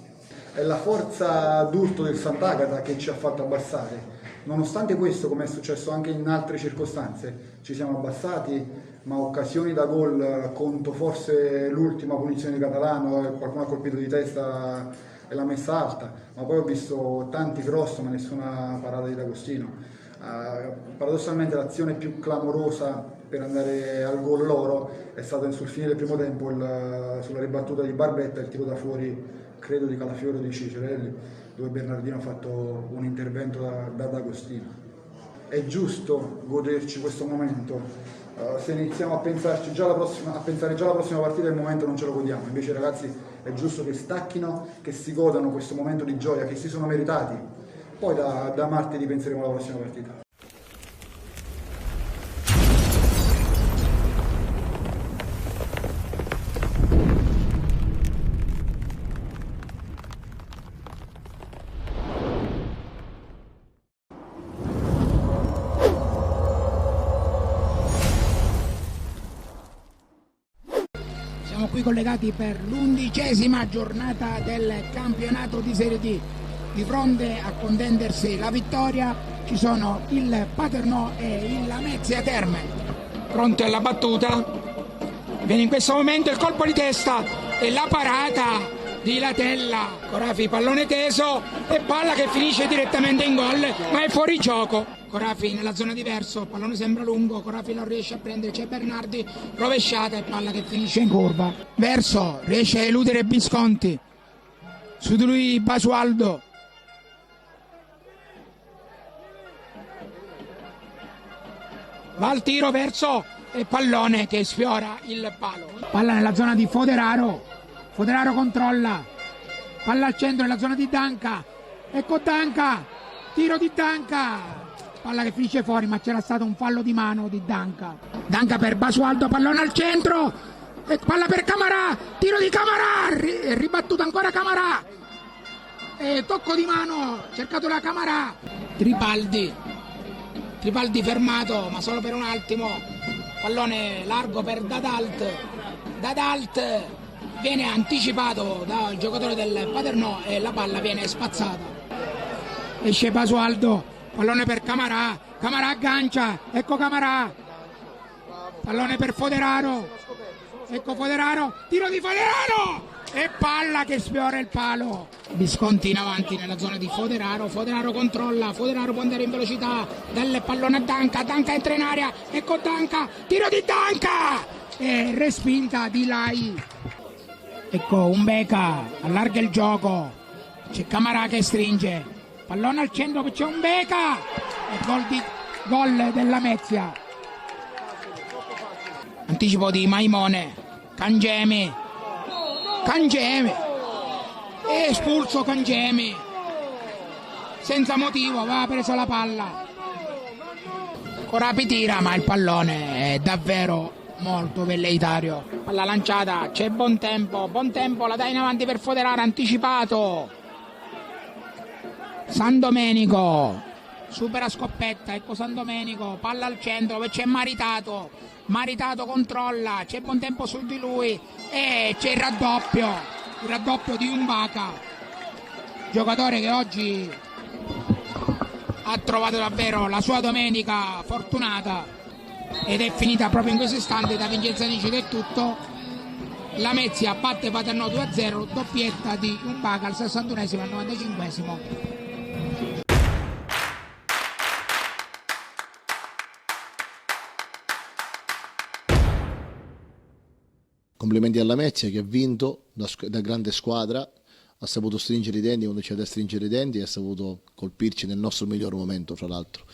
È la forza d'urto del Sant'Agata che ci ha fatto abbassare. Nonostante questo, come è successo anche in altre circostanze, ci siamo abbassati, ma occasioni da gol, conto forse l'ultima punizione di Catalano, qualcuno ha colpito di testa e l'ha messa alta, ma poi ho visto tanti cross ma nessuna parata di D'Agostino. Paradossalmente l'azione più clamorosa per andare al gol loro è stata sul fine del primo tempo sulla ribattuta di Barbetta, il tiro da fuori credo di Calafiore o di Cicerelli, dove Bernardino ha fatto un intervento da D'Agostino. È giusto goderci questo momento, se iniziamo a pensare già alla prossima partita il momento non ce lo godiamo, invece ragazzi è giusto che stacchino, che si godano questo momento di gioia che si sono meritati, poi da martedì penseremo alla prossima partita. Siamo qui collegati per l'11ª giornata del campionato di Serie D. Di fronte a contendersi la vittoria ci sono il Paternò e il Lamezia Terme. Pronto alla battuta. Viene in questo momento il colpo di testa e la parata di Latella. Corafi pallone teso e palla che finisce direttamente in gol, ma è fuori gioco. Corafi nella zona di verso, pallone sembra lungo, Corafi non riesce a prendere, c'è Bernardi, rovesciata e palla che finisce in curva. Verso riesce a eludere Visconti, su di lui Basualdo. va al tiro verso il pallone che sfiora il palo. Palla nella zona di Foderaro, Foderaro controlla, palla al centro nella zona di Danca, ecco Danca, tiro di Danca, palla che finisce fuori, ma c'era stato un fallo di mano di Danca. Danca per Basualdo, pallone al centro, e palla per Camarà, tiro di Camarà, ribattuto ancora Camarà, e tocco di mano, cercato da Camarà. Tripaldi fermato, ma solo per un attimo, pallone largo per Dadalt, Dadalt viene anticipato dal giocatore del Paternò e la palla viene spazzata. Esce Basualdo, pallone per Camarà, Camarà aggancia, ecco Camarà, pallone per Foderaro, ecco Foderaro, tiro di Foderaro e palla che sfiora il palo. Visconti in avanti nella zona di Foderaro, Foderaro controlla, Foderaro può andare in velocità, dal pallone a Danca, Danca entra in area, ecco Danca, tiro di Danca e respinta di Lai. Ecco Umbeka, allarga il gioco, c'è Camarà che stringe, pallone al centro, c'è Umbeka e gol della Mezia. Anticipo di Maimone, Cangemi, è espulso Cangemi, senza motivo, aveva preso la palla. Corapi tira, ma il pallone è davvero molto velleitario. Palla lanciata, c'è buon tempo, la dà in avanti per Foderaro, anticipato. San Domenico supera Scoppetta, ecco San Domenico, palla al centro dove c'è Maritato controlla, c'è buon tempo su di lui e c'è il raddoppio di Umbaka, giocatore che oggi ha trovato davvero la sua domenica fortunata ed è finita proprio in questo istante. Da Vincenzo Anici è tutto, la Mezia batte Paternò 2-0, doppietta di Umbaka al 61esimo e al 95esimo. Complimenti alla Mezia che ha vinto da grande squadra, ha saputo stringere i denti quando c'è da stringere i denti e ha saputo colpirci nel nostro miglior momento, fra l'altro.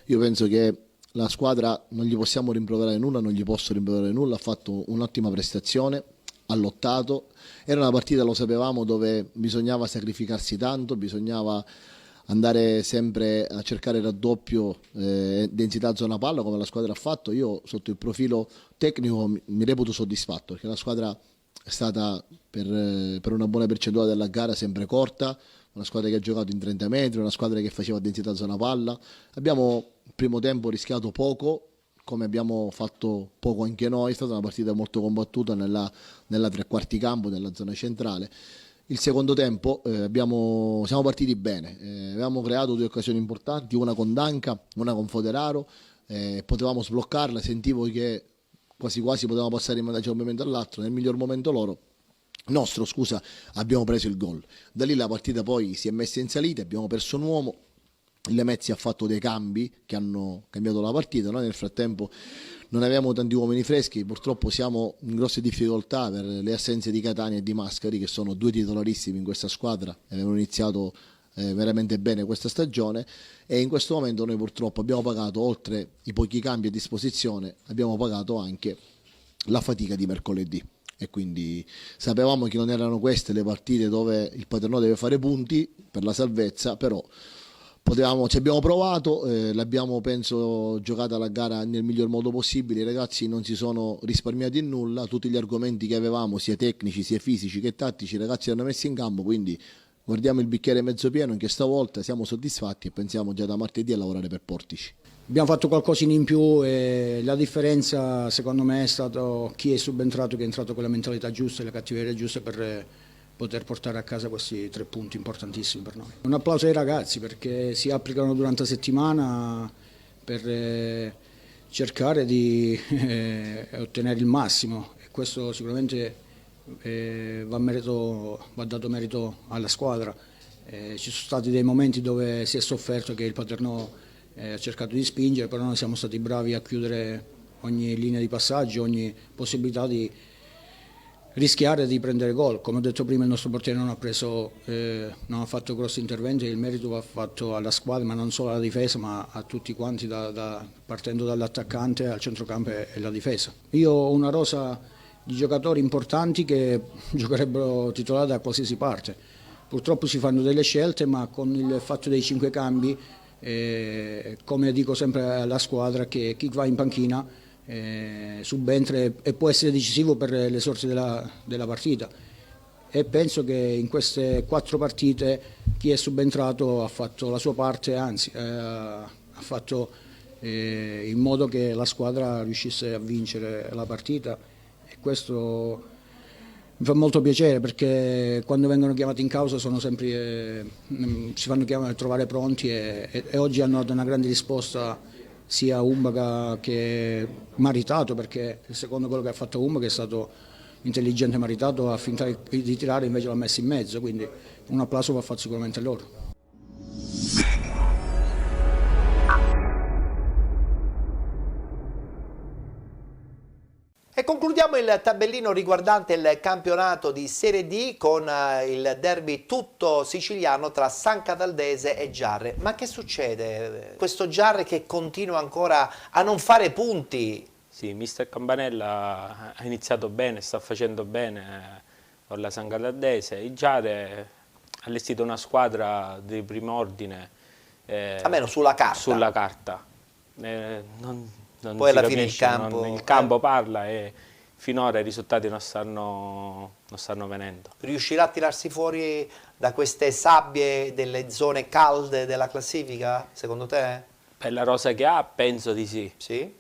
Io penso che la squadra non gli possiamo rimproverare nulla, non gli posso rimproverare nulla, ha fatto un'ottima prestazione, ha lottato, era una partita, lo sapevamo, dove bisognava sacrificarsi tanto, bisognava andare sempre a cercare il raddoppio, densità zona palla come la squadra ha fatto. Io sotto il profilo tecnico mi reputo soddisfatto perché la squadra è stata per una buona percentuale della gara sempre corta, una squadra che ha giocato in 30 metri, una squadra che faceva densità zona palla. Abbiamo il primo tempo rischiato poco, come abbiamo fatto poco anche noi, è stata una partita molto combattuta nella tre quarti campo, nella zona centrale. Il secondo tempo siamo partiti bene, avevamo creato due occasioni importanti, una con Danca, una con Foderaro, potevamo sbloccarla, sentivo che quasi quasi potevamo passare in vantaggio da un momento all'altro, nel miglior momento nostro, abbiamo preso il gol. Da lì la partita poi si è messa in salita, abbiamo perso un uomo, il Mezia ha fatto dei cambi che hanno cambiato la partita, noi nel frattempo non avevamo tanti uomini freschi, purtroppo siamo in grosse difficoltà per le assenze di Catania e di Mascari, che sono due titolarissimi in questa squadra e avevano iniziato veramente bene questa stagione, e in questo momento noi purtroppo abbiamo pagato, oltre i pochi cambi a disposizione, abbiamo pagato anche la fatica di mercoledì, e quindi sapevamo che non erano queste le partite dove il Paternò deve fare punti per la salvezza, però ci abbiamo provato, l'abbiamo penso giocata la gara nel miglior modo possibile, i ragazzi non si sono risparmiati in nulla, tutti gli argomenti che avevamo sia tecnici sia fisici che tattici i ragazzi li hanno messi in campo, quindi guardiamo il bicchiere mezzo pieno, anche stavolta siamo soddisfatti e pensiamo già da martedì a lavorare per Portici. Abbiamo fatto qualcosina in più e la differenza secondo me è stato chi è subentrato, che è entrato con la mentalità giusta e la cattiveria giusta per poter portare a casa questi 3 punti importantissimi per noi. Un applauso ai ragazzi perché si applicano durante la settimana per cercare di ottenere il massimo, e questo sicuramente va dato merito alla squadra. Ci sono stati dei momenti dove si è sofferto, che il Paternò ha cercato di spingere, però noi siamo stati bravi a chiudere ogni linea di passaggio, ogni possibilità di rischiare di prendere gol. Come ho detto prima, il nostro portiere non ha fatto grossi interventi, il merito va fatto alla squadra, ma non solo alla difesa, ma a tutti quanti, partendo dall'attaccante al centrocampo e la difesa. Io ho una rosa di giocatori importanti che giocherebbero titolari da qualsiasi parte. Purtroppo si fanno delle scelte, ma con il fatto dei 5 cambi, come dico sempre alla squadra, che chi va in panchina subentra e può essere decisivo per le sorti della partita, e penso che in queste 4 partite chi è subentrato ha fatto la sua parte, anzi ha fatto in modo che la squadra riuscisse a vincere la partita, e questo mi fa molto piacere, perché quando vengono chiamati in causa sono sempre, si fanno trovare pronti, e oggi hanno dato una grande risposta sia Umbaga che Maritato, perché il secondo quello che ha fatto Umbaga è stato intelligente, Maritato ha fintato di tirare, invece l'ha messo in mezzo, quindi un applauso va fatto sicuramente a loro. E concludiamo il tabellino riguardante il campionato di Serie D con il derby tutto siciliano tra San Cataldese e Giarre. Ma che succede? Questo Giarre che continua ancora a non fare punti. Sì, mister Campanella ha iniziato bene, sta facendo bene con la San Cataldese. Il Giarre ha allestito una squadra di primo ordine. Almeno sulla carta. Sulla carta. Non poi alla fine il campo parla, e finora i risultati non stanno venendo. Riuscirà a tirarsi fuori da queste sabbie delle zone calde della classifica, secondo te? Per la rosa che ha, penso di sì. Sì?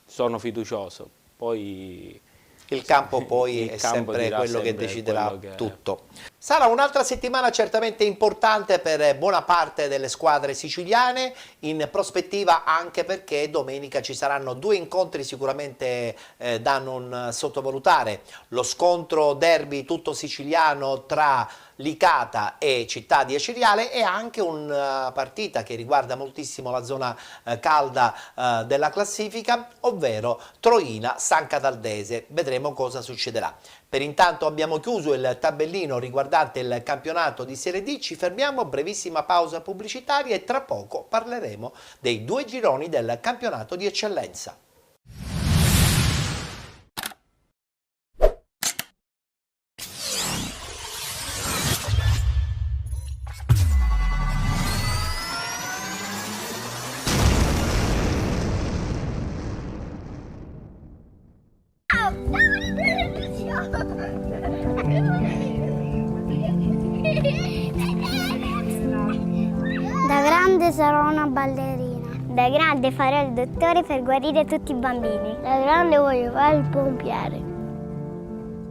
Sono fiducioso. Poi il campo poi è sempre quello che deciderà tutto. Sarà un'altra settimana certamente importante per buona parte delle squadre siciliane, in prospettiva anche perché domenica ci saranno 2 incontri sicuramente da non sottovalutare. Lo scontro derby tutto siciliano tra Licata e Città di Aciriale, e anche una partita che riguarda moltissimo la zona calda della classifica, ovvero Troina-San Cataldese. Vedremo cosa succederà. Per intanto abbiamo chiuso il tabellino riguardante il campionato di Serie D, ci fermiamo, brevissima pausa pubblicitaria e tra poco parleremo dei 2 gironi del campionato di eccellenza. Da grande sarò una ballerina. Da grande farò il dottore per guarire tutti i bambini. Da grande voglio fare il pompiere.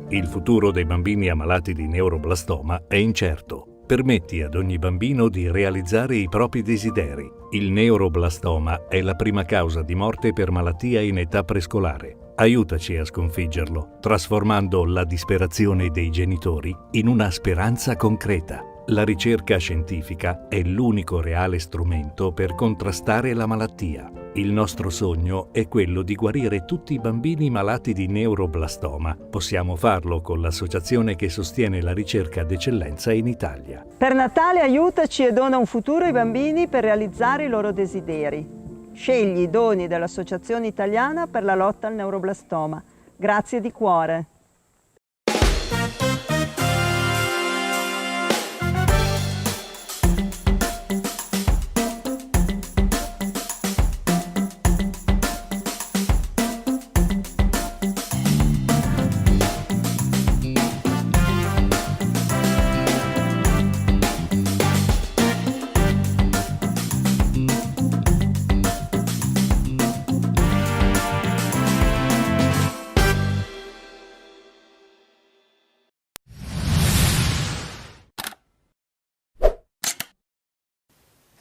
Il futuro dei bambini ammalati di neuroblastoma è incerto. Permetti ad ogni bambino di realizzare i propri desideri. Il neuroblastoma è la prima causa di morte per malattia in età prescolare. Aiutaci a sconfiggerlo, trasformando la disperazione dei genitori in una speranza concreta. La ricerca scientifica è l'unico reale strumento per contrastare la malattia. Il nostro sogno è quello di guarire tutti i bambini malati di neuroblastoma. Possiamo farlo con l'associazione che sostiene la ricerca d'eccellenza in Italia. Per Natale aiutaci e dona un futuro ai bambini per realizzare i loro desideri. Scegli i doni dell'Associazione Italiana per la lotta al neuroblastoma. Grazie di cuore.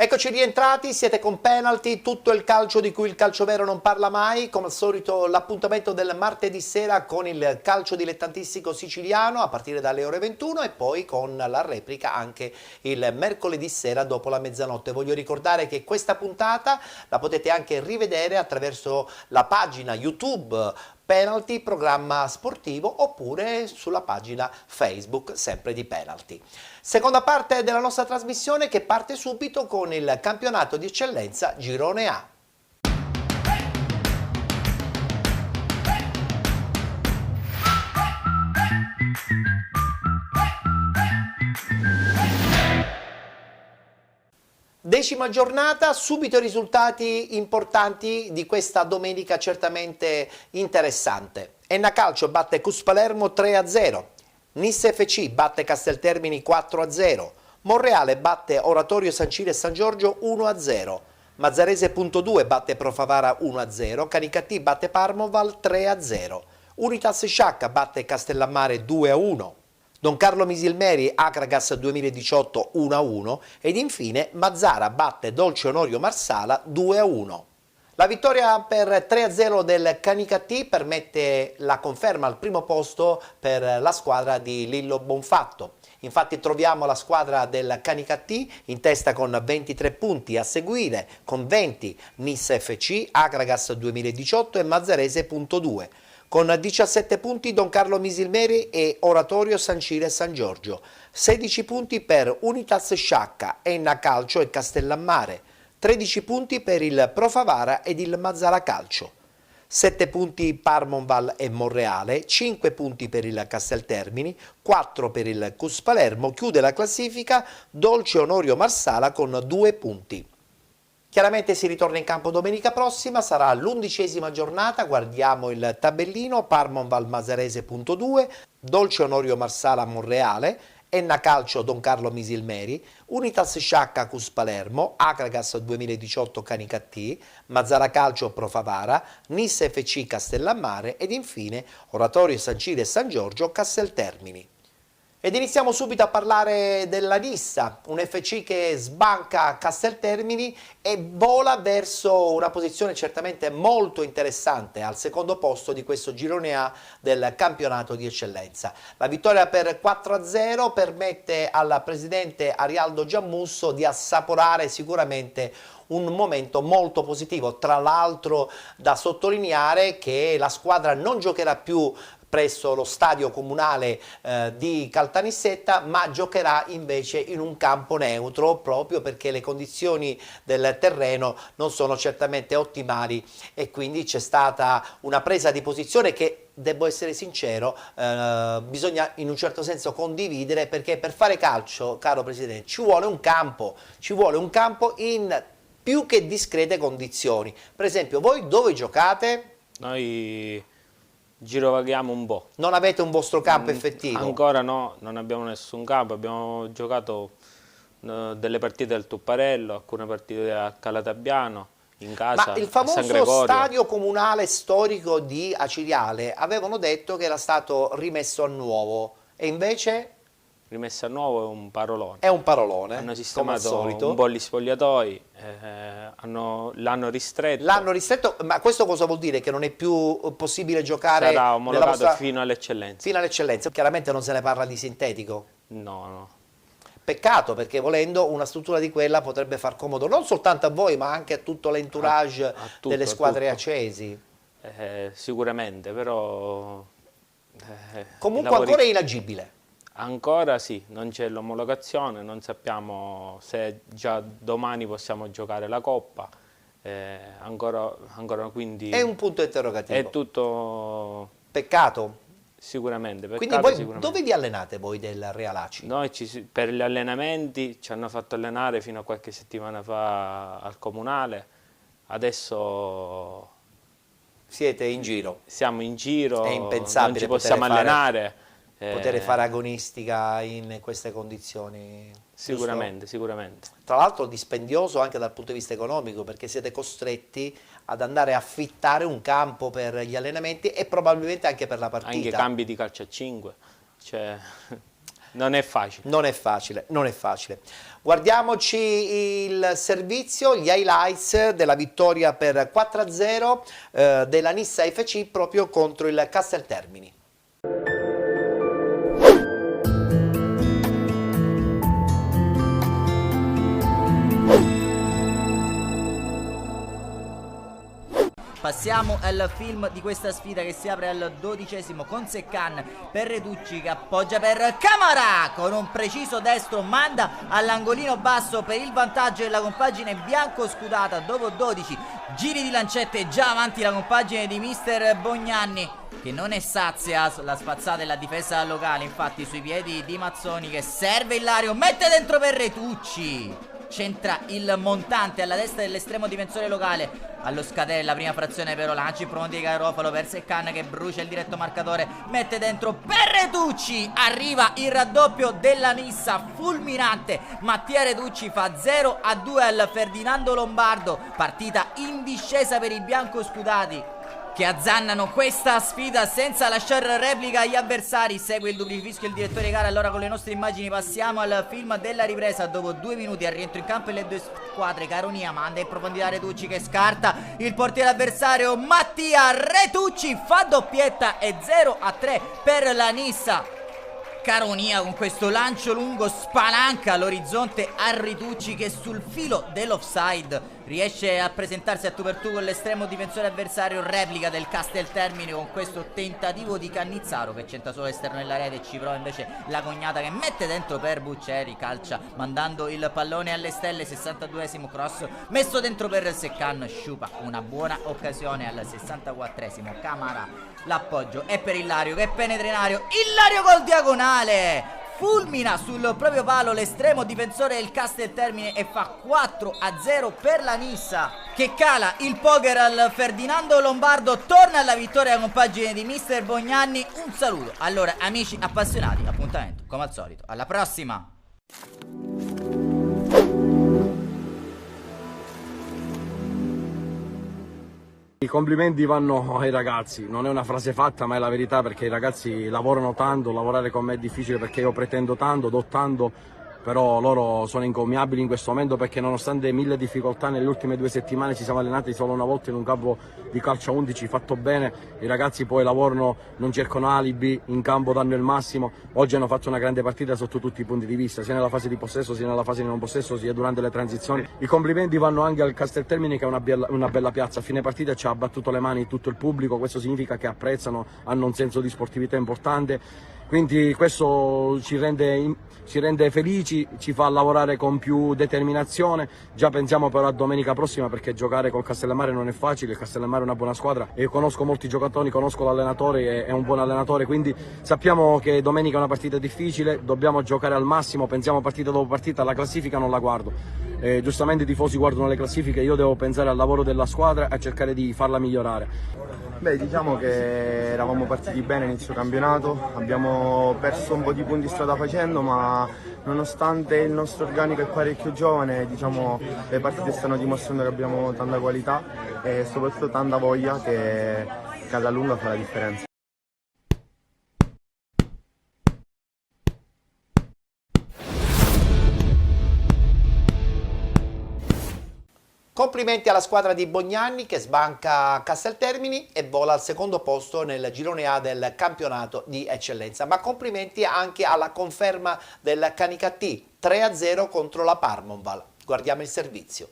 Eccoci rientrati, siete con Penalty, tutto il calcio di cui il calcio vero non parla mai, come al solito l'appuntamento del martedì sera con il calcio dilettantistico siciliano a partire dalle ore 21 e poi con la replica anche il mercoledì sera dopo la mezzanotte. Voglio ricordare che questa puntata la potete anche rivedere attraverso la pagina YouTube Penalty, programma sportivo, oppure sulla pagina Facebook sempre di Penalty. Seconda parte della nostra trasmissione che parte subito con il campionato di eccellenza Girone A. Decima giornata, subito i risultati importanti di questa domenica certamente interessante. Enna Calcio batte Cus Palermo 3-0, Nisse FC batte Casteltermini 4-0, Monreale batte Oratorio San Ciro e San Giorgio 1-0, Mazzarese.2 batte Profavara 1-0, Canicattì batte Parmoval 3-0, Unitas Sciacca batte Castellammare 2-1, Don Carlo Misilmeri Acragas 2018 1-1 ed infine Mazzara batte Dolce Onorio Marsala 2-1. La vittoria per 3-0 del Canicattì permette la conferma al primo posto per la squadra di Lillo Bonfatto. Infatti troviamo la squadra del Canicattì in testa con 23 punti, a seguire con 20 Nissa FC, Acragas 2018 e Mazzarese.2. Con 17 punti Don Carlo Misilmeri e Oratorio San Ciro e San Giorgio, 16 punti per Unitas Sciacca, Enna Calcio e Castellammare, 13 punti per il Profavara ed il Mazzara Calcio, 7 punti Parmonval e Monreale, 5 punti per il Casteltermini, 4 per il Cus Palermo, chiude la classifica Dolce Onorio Marsala con 2 punti. Chiaramente si ritorna in campo domenica prossima, sarà l'11ª giornata, guardiamo il tabellino, Parmonval Mazzarese.2, Dolce Onorio Marsala Monreale, Enna Calcio Don Carlo Misilmeri, Unitas Sciacca Cus Palermo, Acragas 2018 Canicattì, Mazzara Calcio Profavara, Nisse FC Castellammare ed infine Oratorio San Ciro e San Giorgio Casteltermini. Ed iniziamo subito a parlare della Nissa, un FC che sbanca Casteltermini e vola verso una posizione certamente molto interessante al secondo posto di questo girone A del campionato di eccellenza. La vittoria per 4-0 permette al presidente Arialdo Giammusso di assaporare sicuramente un momento molto positivo. Tra l'altro da sottolineare che la squadra non giocherà più presso lo stadio comunale di Caltanissetta, ma giocherà invece in un campo neutro proprio perché le condizioni del terreno non sono certamente ottimali e quindi c'è stata una presa di posizione che, devo essere sincero, bisogna in un certo senso condividere, perché per fare calcio, caro Presidente, ci vuole un campo in più che discrete condizioni. Per esempio, voi dove giocate? Noi girovaghiamo un po'. Non avete un vostro campo effettivo? Ancora no, non abbiamo nessun campo, abbiamo giocato delle partite al Tupparello, alcune partite a Calatabbiano, in casa. Ma il a San famoso Gregorio. stadio comunale storico di Aciriale avevano detto che era stato rimesso a nuovo e invece? Rimesso a nuovo è un parolone. È un parolone, hanno come al sistemato solito. un po' gli spogliatoi, l'hanno ristretto. L'hanno ristretto, ma questo cosa vuol dire? Che non è più possibile giocare? Sarà omologato vostra... fino all'eccellenza. Fino all'eccellenza, chiaramente non se ne parla di sintetico. No. Peccato, perché volendo una struttura di quella potrebbe far comodo non soltanto a voi ma anche a tutto l'entourage delle squadre acesi. Sicuramente, però comunque ancora è inagibile. Ancora sì, non c'è l'omologazione, non sappiamo se già domani possiamo giocare la Coppa, ancora quindi... È un punto interrogativo. È tutto... Peccato. Sicuramente. Quindi voi dove vi allenate voi del Real Aci? Noi per gli allenamenti ci hanno fatto allenare fino a qualche settimana fa al Comunale, adesso... Siete in giro? Siamo in giro, è impensabile, non ci possiamo allenare. Poter fare agonistica in queste condizioni. Sicuramente, giusto? sicuramente. Tra l'altro dispendioso anche dal punto di vista economico, perché siete costretti ad andare a affittare un campo per gli allenamenti e probabilmente anche per la partita. Anche cambi di calcio a 5, cioè non è facile. Non è facile, non è facile. Guardiamoci il servizio, gli highlights della vittoria per 4-0 della Nissa FC proprio contro il Casteltermini. Passiamo al film di questa sfida che si apre al 12esimo con Seccan per Retucci che appoggia per Camara con un preciso destro, manda all'angolino basso per il vantaggio della compagine bianco-scudata. Dopo 12 giri di lancette già avanti la compagine di mister Bognanni, che non è sazia la spazzata e la difesa locale, infatti sui piedi di Mazzoni che serve Ilario, mette dentro per Retucci, centra il montante alla destra dell'estremo difensore locale. Allo scadere la prima frazione però lanci in pronti di Garofalo per Seccan che brucia il diretto marcatore, mette dentro per Retucci, arriva il raddoppio della Nissa fulminante. Mattia Retucci fa 0-2 al Ferdinando Lombardo, partita in discesa per i biancoscudati che azzannano questa sfida senza lasciare replica agli avversari. Segue il doppio fischio il direttore di gara. Allora con le nostre immagini passiamo al film della ripresa. Dopo 2 minuti al rientro in campo le due squadre, Caronia manda in profondità Retucci che scarta il portiere avversario Mattia. Retucci fa doppietta e 0-3 per la Nissa. Caronia con questo lancio lungo spalanca all'orizzonte a Retucci che sul filo dell'offside riesce a presentarsi a tu per tu con l'estremo difensore avversario. Replica del Casteltermine con questo tentativo di Cannizzaro che centra solo l'esterno della rete e ci prova invece la Cognata che mette dentro per Buccieri, calcia mandando il pallone alle stelle. 62esimo cross messo dentro per Seccan, sciupa una buona occasione al 64esimo. Camara l'appoggio è per Ilario che penetra in aria, Ilario col diagonale fulmina sul proprio palo l'estremo difensore del Casteltermine e fa 4-0 per la Nissa, che cala il poker al Ferdinando Lombardo. Torna alla vittoria la compagine di mister Bognanni. Un saluto allora amici appassionati, appuntamento come al solito alla prossima. I complimenti vanno ai ragazzi, non è una frase fatta ma è la verità, perché i ragazzi lavorano tanto, lavorare con me è difficile perché io pretendo tanto, do tanto, però loro sono incommiabili in questo momento perché nonostante 1000 difficoltà nelle ultime 2 settimane ci siamo allenati solo una volta in un campo di calcio a 11 fatto bene. I ragazzi poi lavorano, non cercano alibi, in campo danno il massimo. Oggi hanno fatto una grande partita sotto tutti i punti di vista, sia nella fase di possesso sia nella fase di non possesso sia durante le transizioni. I complimenti vanno anche al Casteltermine che è una bella piazza, a fine partita ci ha battuto le mani tutto il pubblico, questo significa che apprezzano, hanno un senso di sportività importante, quindi questo ci rende felici, ci fa lavorare con più determinazione. Già pensiamo però a domenica prossima perché giocare col Castellammare non è facile, il Castellammare è una buona squadra e io conosco molti giocatori, conosco l'allenatore, è un buon allenatore, quindi sappiamo che domenica è una partita difficile, dobbiamo giocare al massimo, pensiamo partita dopo partita, la classifica non la guardo, giustamente i tifosi guardano le classifiche, io devo pensare al lavoro della squadra e a cercare di farla migliorare. Beh, diciamo che eravamo partiti bene inizio campionato, abbiamo perso un po' di punti strada facendo, ma nonostante il nostro organico è parecchio giovane, diciamo, le partite stanno dimostrando che abbiamo tanta qualità e soprattutto tanta voglia che alla lunga fa la differenza. Complimenti alla squadra di Bognanni che sbanca Casteltermini e vola al secondo posto nel girone A del campionato di eccellenza. Ma complimenti anche alla conferma del Canicattì, 3-0 contro la Parmonval. Guardiamo il servizio.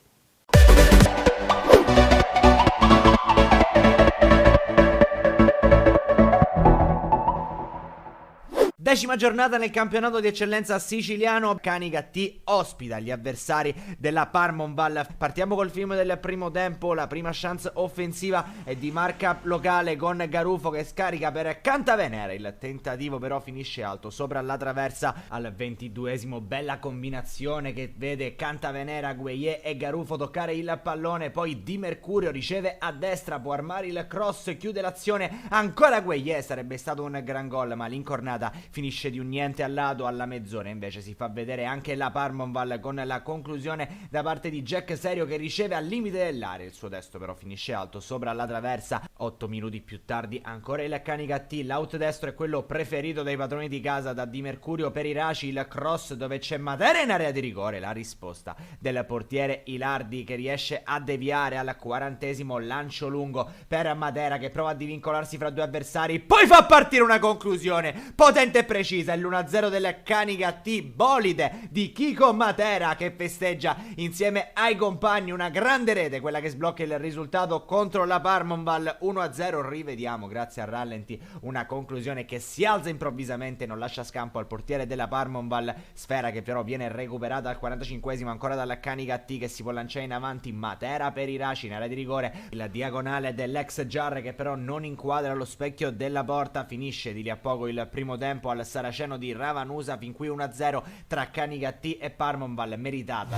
Decima giornata nel campionato di eccellenza siciliano. Canicattì ospita gli avversari della Parmonval. Partiamo col film del primo tempo. La prima chance offensiva è di marca locale con Garufo che scarica per Cantavenera. Il tentativo però finisce alto sopra la traversa al 22esimo. Bella combinazione che vede Cantavenera, Gueye e Garufo toccare il pallone. Poi Di Mercurio riceve a destra, può armare il cross, chiude l'azione. Ancora Gueye, sarebbe stato un gran gol ma l'incornata finisce di un niente al lato alla mezz'ora. Invece si fa vedere anche la Parmonval con la conclusione da parte di Jack Serio che riceve al limite dell'area. Il suo destro però finisce alto sopra la traversa. 8 minuti più tardi ancora il Canicattì. L'out destro è quello preferito dai padroni di casa da Di Mercurio per Iraci. Il cross dove c'è Matera in area di rigore. La risposta del portiere Ilardi che riesce a deviare al 40esimo. Lancio lungo per Matera che prova a divincolarsi fra due avversari. Poi fa partire una conclusione potente precisa, è l'1-0 del Canicattì, bolide di Chico Matera che festeggia insieme ai compagni una grande rete, quella che sblocca il risultato contro la Parmonval 1-0. Rivediamo, grazie al rallenti, una conclusione che si alza improvvisamente, non lascia scampo al portiere della Parmonval, sfera che però viene recuperata al 45esimo ancora dal Canicattì che si può lanciare in avanti. Matera per Iraci in area di rigore, la diagonale dell'ex Giarre che però non inquadra lo specchio della porta. Finisce di lì a poco il primo tempo al Saraceno di Ravanusa, fin qui 1-0 tra Canicattì e Parmonval, meritata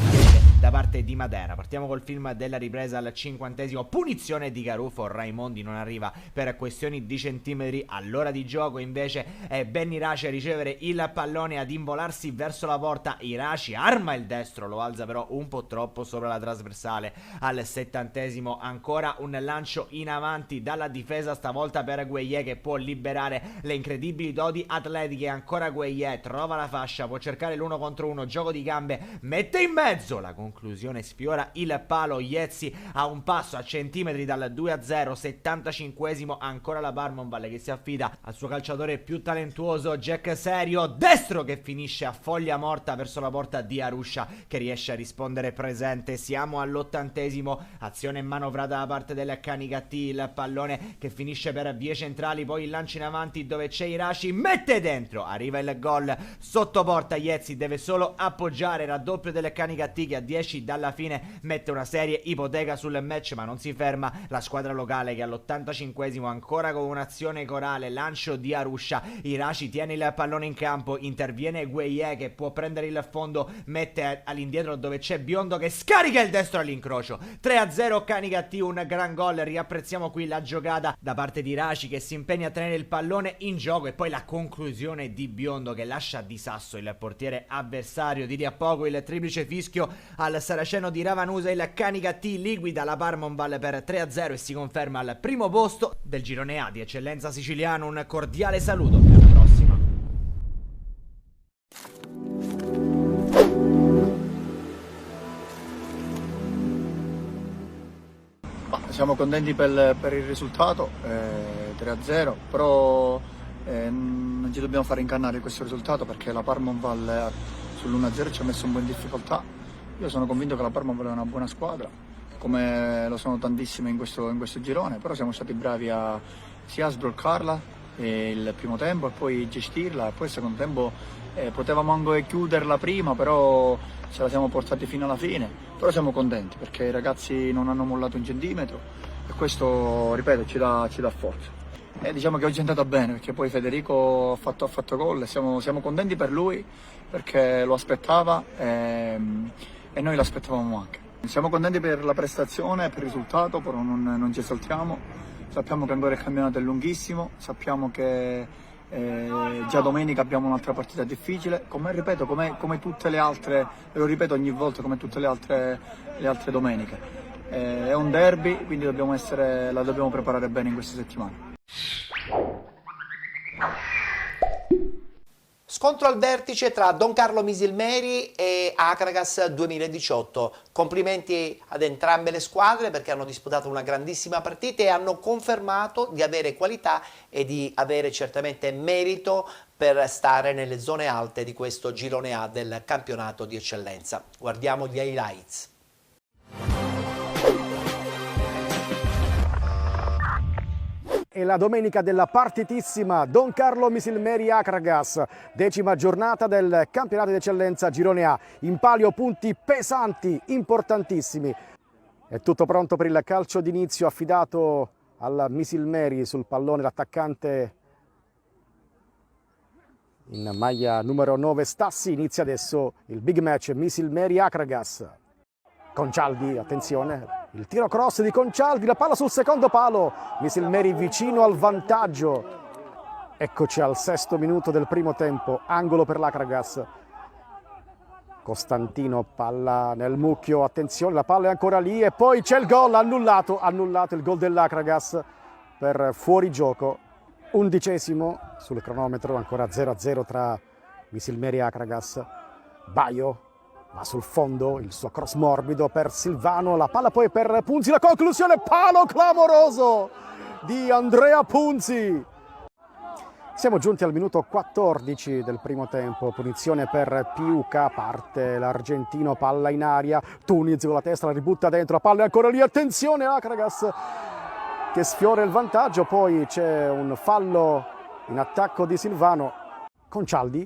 da parte di Matera. Partiamo col film della ripresa al 50esimo, punizione di Garufo, Raimondi non arriva per questioni di centimetri. All'ora di gioco invece è Ben Iraci a ricevere il pallone, ad involarsi verso la porta. Iraci arma il destro, lo alza però un po' troppo sopra la trasversale. Al 70esimo ancora un lancio in avanti dalla difesa, stavolta per Gueye che può liberare le incredibili doti atletiche. Ancora Gueye trova la fascia, può cercare l'1 contro 1, gioco di gambe, mette in mezzo, la conclusione sfiora il palo. Iezzi a un passo, a centimetri dal 2-0. 75esimo ancora la Parmonval che si affida al suo calciatore più talentuoso, Jack Serio, destro che finisce a foglia morta verso la porta di Arusha che riesce a rispondere presente. Siamo all'80esimo, azione manovrata da parte del Canicattì, il pallone che finisce per vie centrali, poi il lancio in avanti dove c'è Iraci, mette dentro, arriva il gol sotto porta. Iezzi deve solo appoggiare, raddoppio del Canicattì che a 10 dalla fine mette una serie ipoteca sul match, ma non si ferma la squadra locale che all'85esimo ancora con un'azione corale, lancio di Arusha, Iraci tiene il pallone in campo, interviene Gueye che può prendere il fondo, mette all'indietro dove c'è Biondo che scarica il destro all'incrocio. 3-0 Canicattì, un gran gol. Riapprezziamo qui la giocata da parte di Iraci che si impegna a tenere il pallone in gioco e poi la conclusione di Biondo che lascia di sasso il portiere avversario. Di lì a poco il triplice fischio al Saraceno di Ravanusa, il Canicattì liquida la Parmonval per 3-0 e si conferma al primo posto del girone A di eccellenza siciliano. Un cordiale saluto e alla prossima. Siamo contenti per il risultato, 3-0, però non ci dobbiamo fare ingannare questo risultato perché la Parmonval sull'1-0 ci ha messo un po' in difficoltà. Io sono convinto che la Parmonval è una buona squadra, come lo sono tantissime in questo girone, però siamo stati bravi sia a sbloccarla il primo tempo e poi gestirla, e poi il secondo tempo potevamo anche chiuderla prima, però ce la siamo portati fino alla fine. Però siamo contenti perché i ragazzi non hanno mollato un centimetro e questo, ripeto, ci dà forza. E diciamo che oggi è andata bene perché poi Federico ha fatto gol e siamo contenti per lui perché lo aspettava e noi l'aspettavamo anche. Siamo contenti per la prestazione, per il risultato, però non ci esaltiamo. Sappiamo che ancora il campionato è lunghissimo, sappiamo che già domenica abbiamo un'altra partita difficile, come tutte le altre, e lo ripeto ogni volta, come tutte le altre domeniche. È un derby, quindi la dobbiamo preparare bene in queste settimane. Scontro al vertice tra Don Carlo Misilmeri e Akragas 2018. Complimenti ad entrambe le squadre perché hanno disputato una grandissima partita e hanno confermato di avere qualità e di avere certamente merito per stare nelle zone alte di questo girone A del campionato di eccellenza. Guardiamo gli highlights. E la domenica della partitissima Don Carlo Misilmeri Akragas, 10ª giornata del campionato di eccellenza girone A. In palio punti pesanti, importantissimi. È tutto pronto per il calcio d'inizio affidato al Misilmeri. Sul pallone l'attaccante in maglia numero 9 Stassi. Inizia adesso il big match Misilmeri Akragas. Concialdi, attenzione, il tiro cross di Concialdi, la palla sul secondo palo, Misilmeri vicino al vantaggio. Eccoci al 6° minuto del primo tempo, angolo per l'Akragas. Costantino, palla nel mucchio, attenzione, la palla è ancora lì e poi c'è il gol, annullato il gol dell'Akragas per fuorigioco. 11° sul cronometro, ancora 0-0 tra Misilmeri e Akragas. Baio va sul fondo, il suo cross morbido per Silvano, la palla poi per Punzi, la conclusione, palo clamoroso di Andrea Punzi. Siamo giunti al minuto 14 del primo tempo, punizione per Piuca, parte l'argentino, palla in aria, Tuniz con la testa la ributta dentro, la palla è ancora lì, attenzione Akragas che sfiora il vantaggio, poi c'è un fallo in attacco di Silvano, Concialdi,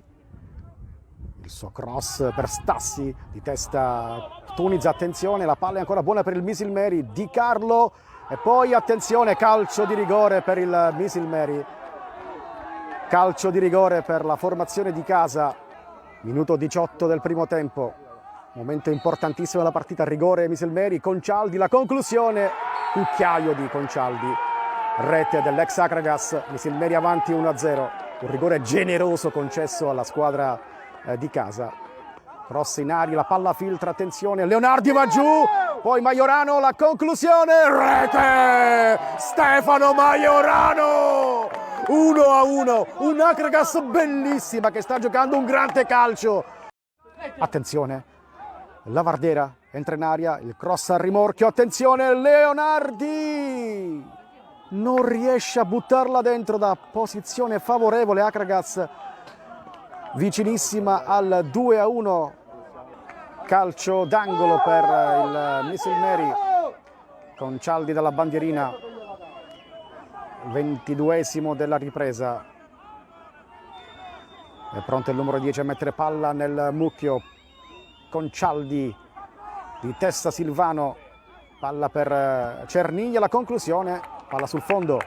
il suo cross per Stassi, di testa Tuniz, attenzione, la palla è ancora buona per il Misilmeri, Di Carlo e poi attenzione, calcio di rigore per il Misilmeri. Calcio di rigore per la formazione di casa, minuto 18 del primo tempo, momento importantissimo della partita, rigore Misilmeri, Concialdi, la conclusione, cucchiaio di Concialdi, rete dell'ex Akragas, Misilmeri avanti 1-0, un rigore generoso concesso alla squadra di casa, cross in aria, la palla filtra, attenzione, Leonardi va giù, poi Majorano, la conclusione, rete, Stefano Majorano! 1-1, un Akragas bellissima che sta giocando un grande calcio. Attenzione, Lavardera entra in aria, il cross al rimorchio, attenzione, Leonardi! Non riesce a buttarla dentro da posizione favorevole, Akragas vicinissima al 2-1. Calcio d'angolo per il Misilmeri, Concialdi dalla bandierina. 22esimo della ripresa, è pronto il numero 10 a mettere palla nel mucchio, Concialdi di testa Silvano, palla per Cerniglia, la conclusione, palla sul fondo.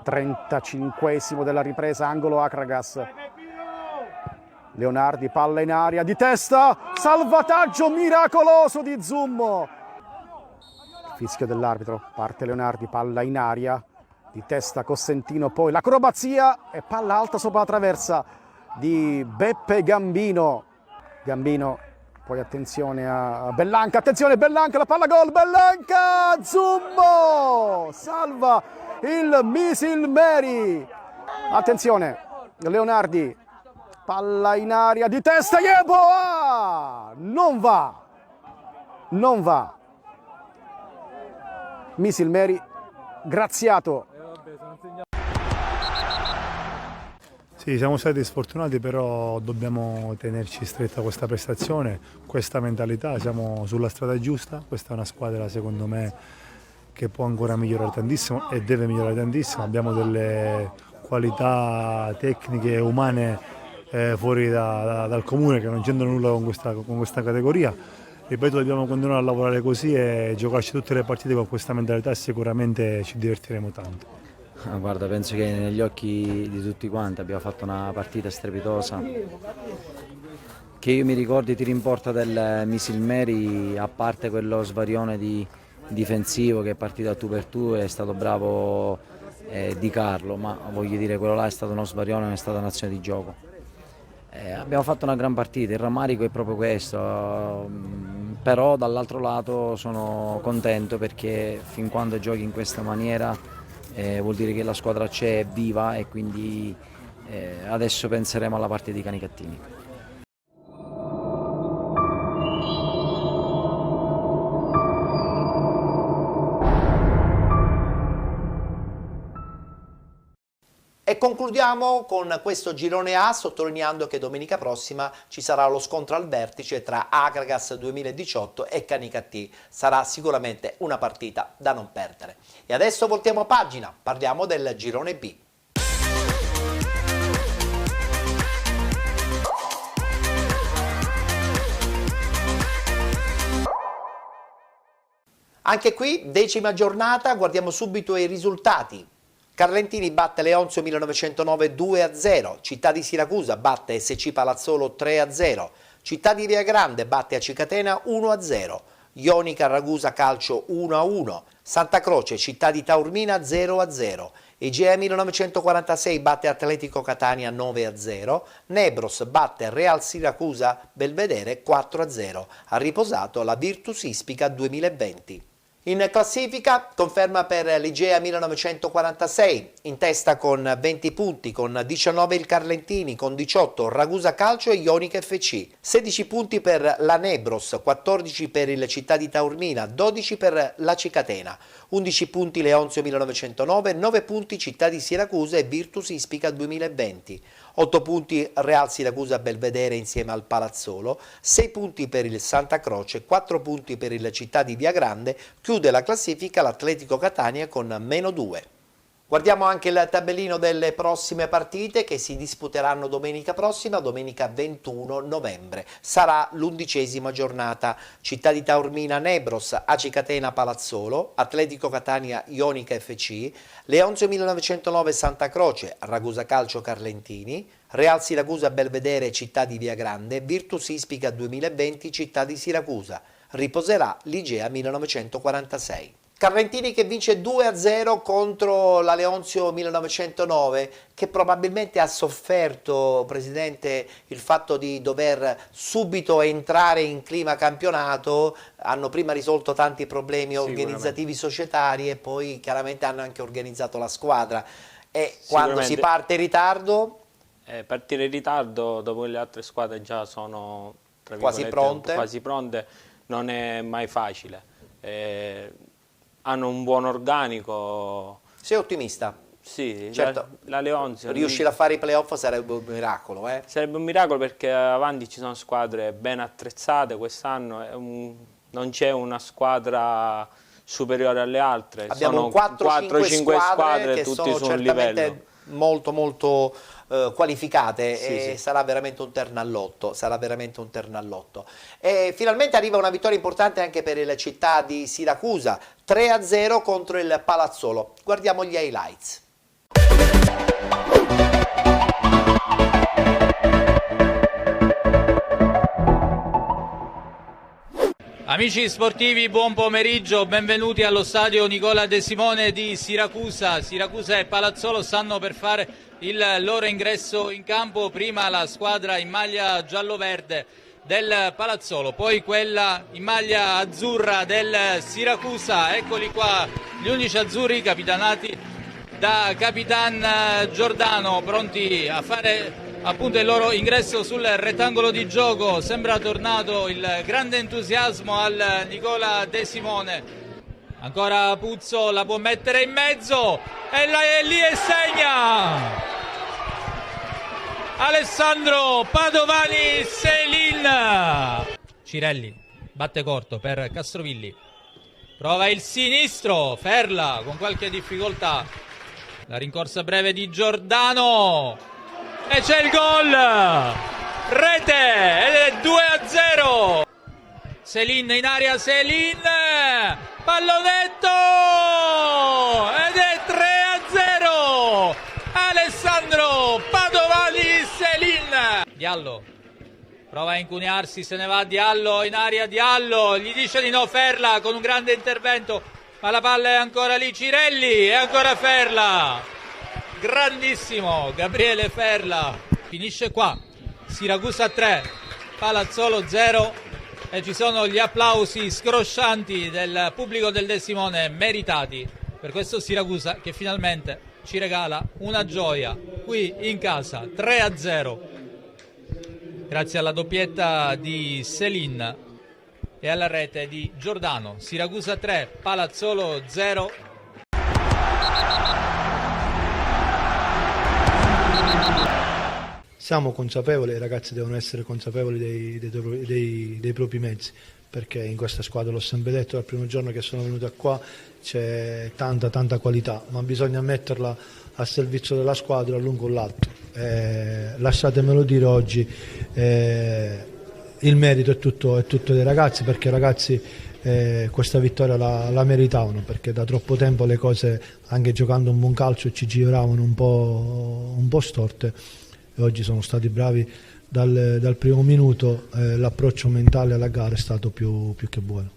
35esimo della ripresa, angolo Akragas, Leonardi, palla in aria, di testa, salvataggio miracoloso di Zummo. Fischio dell'arbitro, parte Leonardi, palla in aria, di testa Cossentino, poi l'acrobazia e palla alta sopra la traversa di Beppe Gambino. Gambino, poi attenzione a Bellanca, attenzione Bellanca, la palla gol, Bellanca, Zummo, salva il Misilmeri. Attenzione, Leonardi, palla in aria, di testa Yeboah, non va. Misilmeri graziato. Sì, siamo stati sfortunati, però dobbiamo tenerci stretta questa prestazione, questa mentalità, siamo sulla strada giusta, questa è una squadra secondo me che può ancora migliorare tantissimo e deve migliorare tantissimo, abbiamo delle qualità tecniche e umane fuori dal comune che non c'entrano nulla con questa categoria. Ripeto, dobbiamo continuare a lavorare così e giocarci tutte le partite con questa mentalità e sicuramente ci divertiremo tanto. Guarda, penso che negli occhi di tutti quanti abbiamo fatto una partita strepitosa. Che io mi ricordi tiro in porta del Misilmeri, a parte quello svarione difensivo che è partito a tu per tu, è stato bravo Di Carlo, ma voglio dire, quello là è stato uno svarione, non è stata un'azione di gioco. Abbiamo fatto una gran partita, il rammarico è proprio questo, però dall'altro lato sono contento perché fin quando giochi in questa maniera vuol dire che la squadra c'è, è viva e quindi adesso penseremo alla partita di Canicattini. E concludiamo con questo girone A sottolineando che domenica prossima ci sarà lo scontro al vertice tra Akragas 2018 e Canicattì. Sarà sicuramente una partita da non perdere. E adesso voltiamo pagina, parliamo del girone B. Anche qui, 10ª giornata, guardiamo subito i risultati. Carlentini batte Leonzio 1909 2-0, Città di Siracusa batte SC Palazzolo 3-0, Città di Viagrande batte Acicatena 1-0, Ionica Ragusa Calcio 1-1, Santa Croce Città di Taormina 0-0, Egea 1946 batte Atletico Catania 9-0, Nebros batte Real Siracusa Belvedere 4-0, ha riposato la Virtus Ispica 2020. In classifica conferma per l'Igea 1946, in testa con 20 punti, con 19 il Carlentini, con 18 Ragusa Calcio e Ionica FC, 16 punti per la Nebros, 14 per il Città di Taormina, 12 per la Cicatena, 11 punti Leonzio 1909, 9 punti Città di Siracusa e Virtus Ispica 2020. 8 punti Real Siracusa Belvedere insieme al Palazzolo, 6 punti per il Santa Croce, 4 punti per il Città di Via Grande, chiude la classifica l'Atletico Catania con -2. Guardiamo anche il tabellino delle prossime partite che si disputeranno domenica prossima, domenica 21 novembre. Sarà l'11ª giornata. Città di Taormina Nebros, AC Catena Palazzolo, Atletico Catania Ionica FC, Leonzio 1909 Santa Croce, Ragusa Calcio Carlentini, Real Siracusa Belvedere Città di Via Grande, Virtus Ispica 2020 Città di Siracusa. Riposerà l'Igea 1946. Carlentini che vince 2-0 contro la Leonzio 1909, che probabilmente ha sofferto, Presidente, il fatto di dover subito entrare in clima campionato. Hanno prima risolto tanti problemi organizzativi societari e poi chiaramente hanno anche organizzato la squadra. E quando si parte in ritardo? Partire in ritardo dopo che le altre squadre già sono quasi pronte non è mai facile. Hanno un buon organico. Sei ottimista? Sì, certo. La Leonzio. Riuscire a fare i playoff sarebbe un miracolo. Sarebbe un miracolo perché avanti ci sono squadre ben attrezzate. Quest'anno non c'è una squadra superiore alle altre. Abbiamo sono 4-5 squadre che tutti sono su un certamente livello molto qualificate e sì. sarà veramente un ternallotto, E finalmente arriva una vittoria importante anche per il Città di Siracusa, 3-0 contro il Palazzolo. Guardiamo gli highlights. Amici sportivi, buon pomeriggio, benvenuti allo stadio Nicola De Simone di Siracusa. Siracusa e Palazzolo stanno per fare il loro ingresso in campo, prima la squadra in maglia giallo-verde del Palazzolo, poi quella in maglia azzurra del Siracusa. Eccoli qua gli 11 azzurri capitanati da Capitan Giordano, pronti a fare appunto il loro ingresso sul rettangolo di gioco. Sembra tornato il grande entusiasmo al Nicola De Simone. Ancora Puzzo, la può mettere in mezzo e lì e segna Alessandro Padovani Selin. Cirelli batte corto per Castrovilli, prova il sinistro, Ferla con qualche difficoltà, la rincorsa breve di Giordano e c'è il gol, rete, ed è 2-0. Selin in aria, Selin, pallonetto ed è 3-0. Alessandro Padovani Selin. Diallo prova a incunearsi, se ne va Diallo in aria, Diallo gli dice di no Ferla con un grande intervento, ma la palla è ancora lì, Cirelli e ancora Ferla. Grandissimo Gabriele Ferla. Finisce qua, Siracusa 3, Palazzolo 0 e ci sono gli applausi scroscianti del pubblico del De Simone, meritati per questo Siracusa che finalmente ci regala una gioia qui in casa, 3-0, grazie alla doppietta di Selin e alla rete di Giordano. Siracusa 3, Palazzolo 0. Siamo consapevoli, i ragazzi devono essere consapevoli dei propri mezzi, perché in questa squadra, l'ho sempre detto dal primo giorno che sono venuto qua, c'è tanta qualità, ma bisogna metterla a servizio della squadra l'un con l'altro. Lasciatemelo dire oggi, il merito è tutto dei ragazzi, perché i ragazzi questa vittoria la meritavano, perché da troppo tempo le cose, anche giocando un buon calcio, ci giravano un po' storte. E oggi sono stati bravi dal primo minuto, l'approccio mentale alla gara è stato più che buono.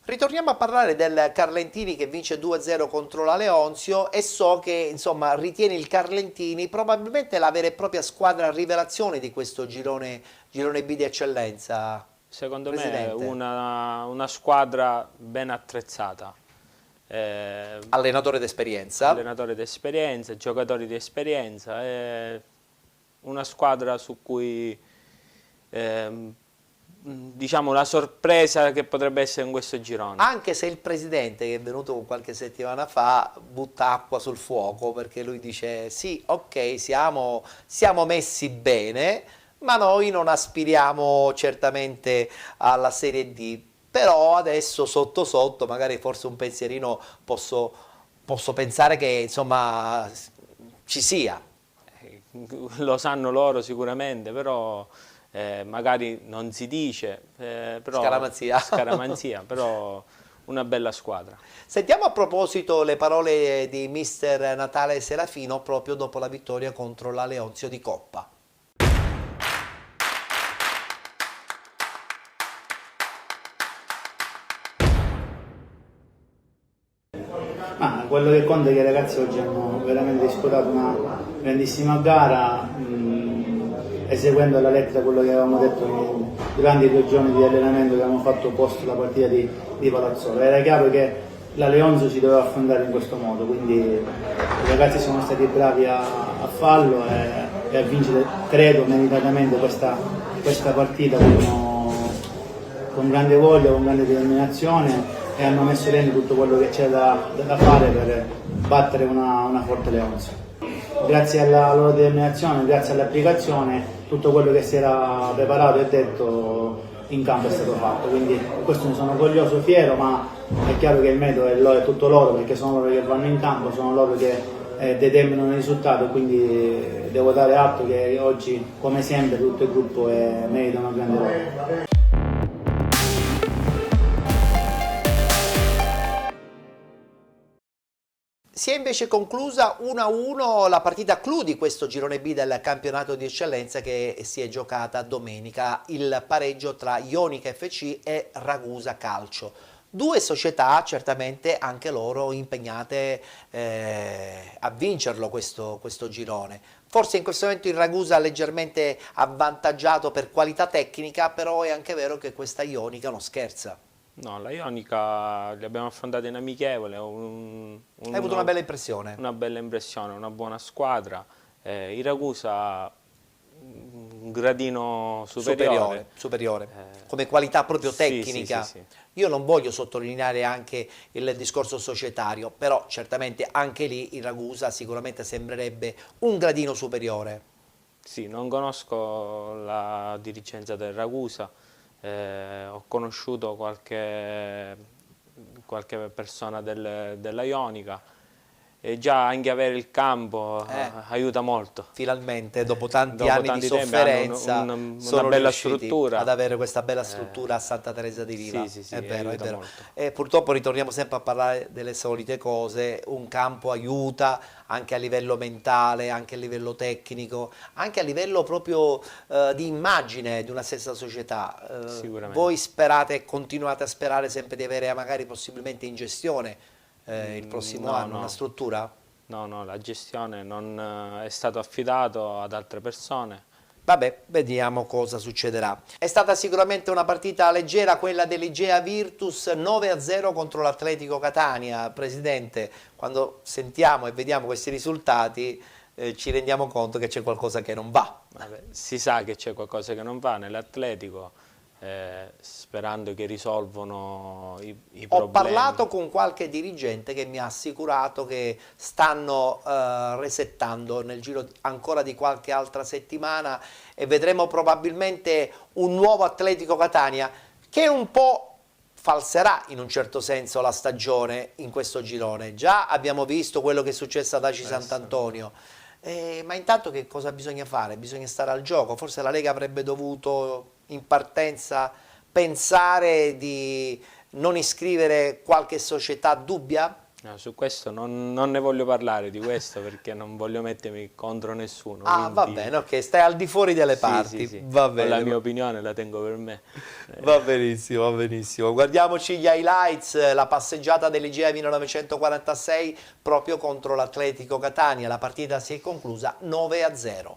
Ritorniamo a parlare del Carlentini che vince 2-0 contro la Leonzio, e so che insomma ritiene il Carlentini probabilmente la vera e propria squadra rivelazione di questo girone B di eccellenza. Secondo Presidente. me una squadra ben attrezzata. Allenatore d'esperienza. Allenatore d'esperienza, giocatori di esperienza. Una squadra su cui diciamo la sorpresa che potrebbe essere in questo girone. Anche se il presidente, che è venuto qualche settimana fa, butta acqua sul fuoco, perché lui dice sì, ok, siamo messi bene, ma noi non aspiriamo certamente alla Serie D. Però adesso sotto sotto magari forse un pensierino posso pensare che insomma ci sia. Lo sanno loro sicuramente, però magari non si dice, però, scaramanzia, però una bella squadra. Sentiamo a proposito le parole di mister Natale Serafino proprio dopo la vittoria contro la Leonzio di Coppa. Ma quello che conta è che i ragazzi oggi hanno veramente disputato una grandissima gara, eseguendo alla lettera quello che avevamo detto durante i 2 giorni di allenamento che abbiamo fatto post la partita di Palazzolo. Era chiaro che la Leonzio si doveva affrontare in questo modo, quindi i ragazzi sono stati bravi a farlo e a vincere, credo, meritatamente questa partita con grande voglia, con grande determinazione, e hanno messo dentro tutto quello che c'è da fare per battere una forte Leonzio. Grazie alla loro determinazione, grazie all'applicazione, tutto quello che si era preparato e detto in campo è stato fatto, quindi questo ne sono orgoglioso, fiero, ma è chiaro che il metodo è tutto loro, perché sono loro che vanno in campo, sono loro che determinano il risultato, quindi devo dare atto che oggi, come sempre, tutto il gruppo merita una grande loro. Si è invece conclusa 1-1 la partita clou di questo girone B del campionato di eccellenza, che si è giocata domenica, il pareggio tra Ionica FC e Ragusa Calcio. 2 società certamente anche loro impegnate a vincerlo questo girone. Forse in questo momento il Ragusa leggermente avvantaggiato per qualità tecnica, però è anche vero che questa Ionica non scherza. No, la Ionica li abbiamo affrontati in amichevole. Hai avuto una bella impressione? Una bella impressione, una buona squadra. Il Ragusa un gradino superiore. Come qualità proprio tecnica. Sì. Io non voglio sottolineare anche il discorso societario, però certamente anche lì il Ragusa sicuramente sembrerebbe un gradino superiore. Sì, non conosco la dirigenza del Ragusa. Ho conosciuto qualche persona della Ionica, e già anche avere il campo aiuta molto. Finalmente, dopo tanti anni di sofferenza, sono bella riusciti struttura ad avere questa bella struttura a Santa Teresa di Riva. Sì, è vero, è aiuta vero. molto. E purtroppo ritorniamo sempre a parlare delle solite cose. Un campo aiuta anche a livello mentale, anche a livello tecnico, anche a livello proprio di immagine di una stessa società. Sicuramente. Voi sperate, continuate a sperare sempre di avere magari possibilmente in gestione il prossimo anno una struttura? No, la gestione non è stato affidato ad altre persone. Vabbè, vediamo cosa succederà. È stata sicuramente una partita leggera quella dell'Igea Virtus, 9-0 contro l'Atletico Catania. Presidente, quando sentiamo e vediamo questi risultati ci rendiamo conto che c'è qualcosa che non va. Vabbè, si sa che c'è qualcosa che non va nell'Atletico, sperando che risolvono i problemi. Ho parlato con qualche dirigente che mi ha assicurato che stanno resettando nel giro ancora di qualche altra settimana, e vedremo probabilmente un nuovo Atletico Catania che un po' falserà in un certo senso la stagione in questo girone. Già abbiamo visto quello che è successo ad Aci Sant'Antonio. Ma intanto che cosa bisogna fare? Bisogna stare al gioco. Forse la Lega avrebbe dovuto in partenza pensare di non iscrivere qualche società dubbia? No, su questo non ne voglio parlare di questo perché non voglio mettermi contro nessuno. Ah, va bene, ok, stai al di fuori delle parti. Sì. Va bene. La mia opinione la tengo per me. Va benissimo, va benissimo. Guardiamoci gli highlights, la passeggiata dell'Igea 1946 proprio contro l'Atletico Catania. La partita si è conclusa 9-0.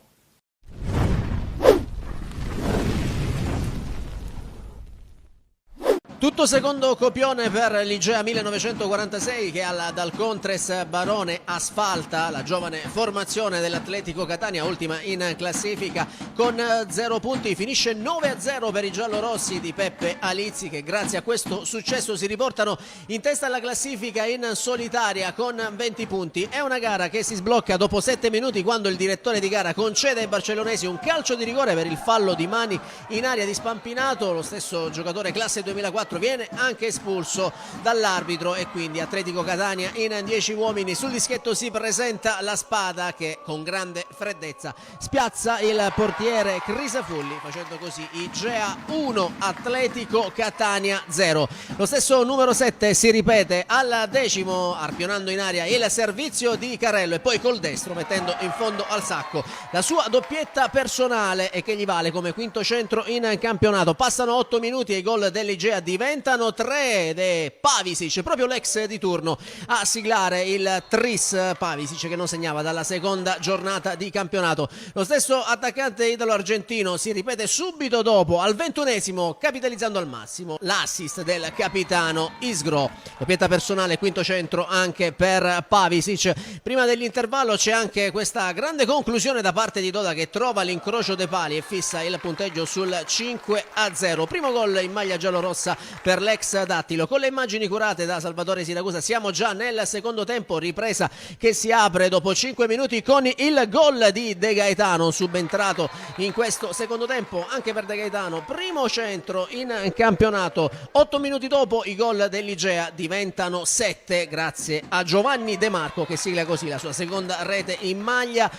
Tutto secondo copione per l'Igea 1946 che dal Contres Barone asfalta la giovane formazione dell'Atletico Catania, ultima in classifica con 0 punti. Finisce 9-0 per i giallorossi di Peppe Alizzi, che grazie a questo successo si riportano in testa alla classifica in solitaria con 20 punti. È una gara che si sblocca dopo 7 minuti quando il direttore di gara concede ai barcellonesi un calcio di rigore per il fallo di mani in area di Spampinato. Lo stesso giocatore classe 2004 viene anche espulso dall'arbitro e quindi Atletico Catania in 10 uomini. Sul dischetto si presenta la Spada che con grande freddezza spiazza il portiere Crisafulli, facendo così Igea 1 Atletico Catania 0. Lo stesso numero 7 si ripete al 10º arpionando in aria il servizio di Carello e poi col destro mettendo in fondo al sacco la sua doppietta personale e che gli vale come quinto centro in campionato. Passano 8 minuti e i gol dell'Igea diventano 3 ed è Pavisic, proprio l'ex di turno, a siglare il tris. Pavisic che non segnava dalla seconda giornata di campionato. Lo stesso attaccante italo-argentino si ripete subito dopo al 21esimo, capitalizzando al massimo l'assist del capitano Isgro. Doppietta personale, quinto centro anche per Pavisic. Prima dell'intervallo c'è anche questa grande conclusione da parte di Doda che trova l'incrocio dei pali e fissa il punteggio sul 5-0. Primo gol in maglia giallorossa per l'ex Dattilo. Con le immagini curate da Salvatore Siracusa siamo già nel secondo tempo, ripresa che si apre dopo 5 minuti con il gol di De Gaetano, subentrato in questo secondo tempo anche per De Gaetano, primo centro in campionato. 8 minuti dopo i gol dell'Igea diventano 7 grazie a Giovanni De Marco che sigla così la sua seconda rete in maglia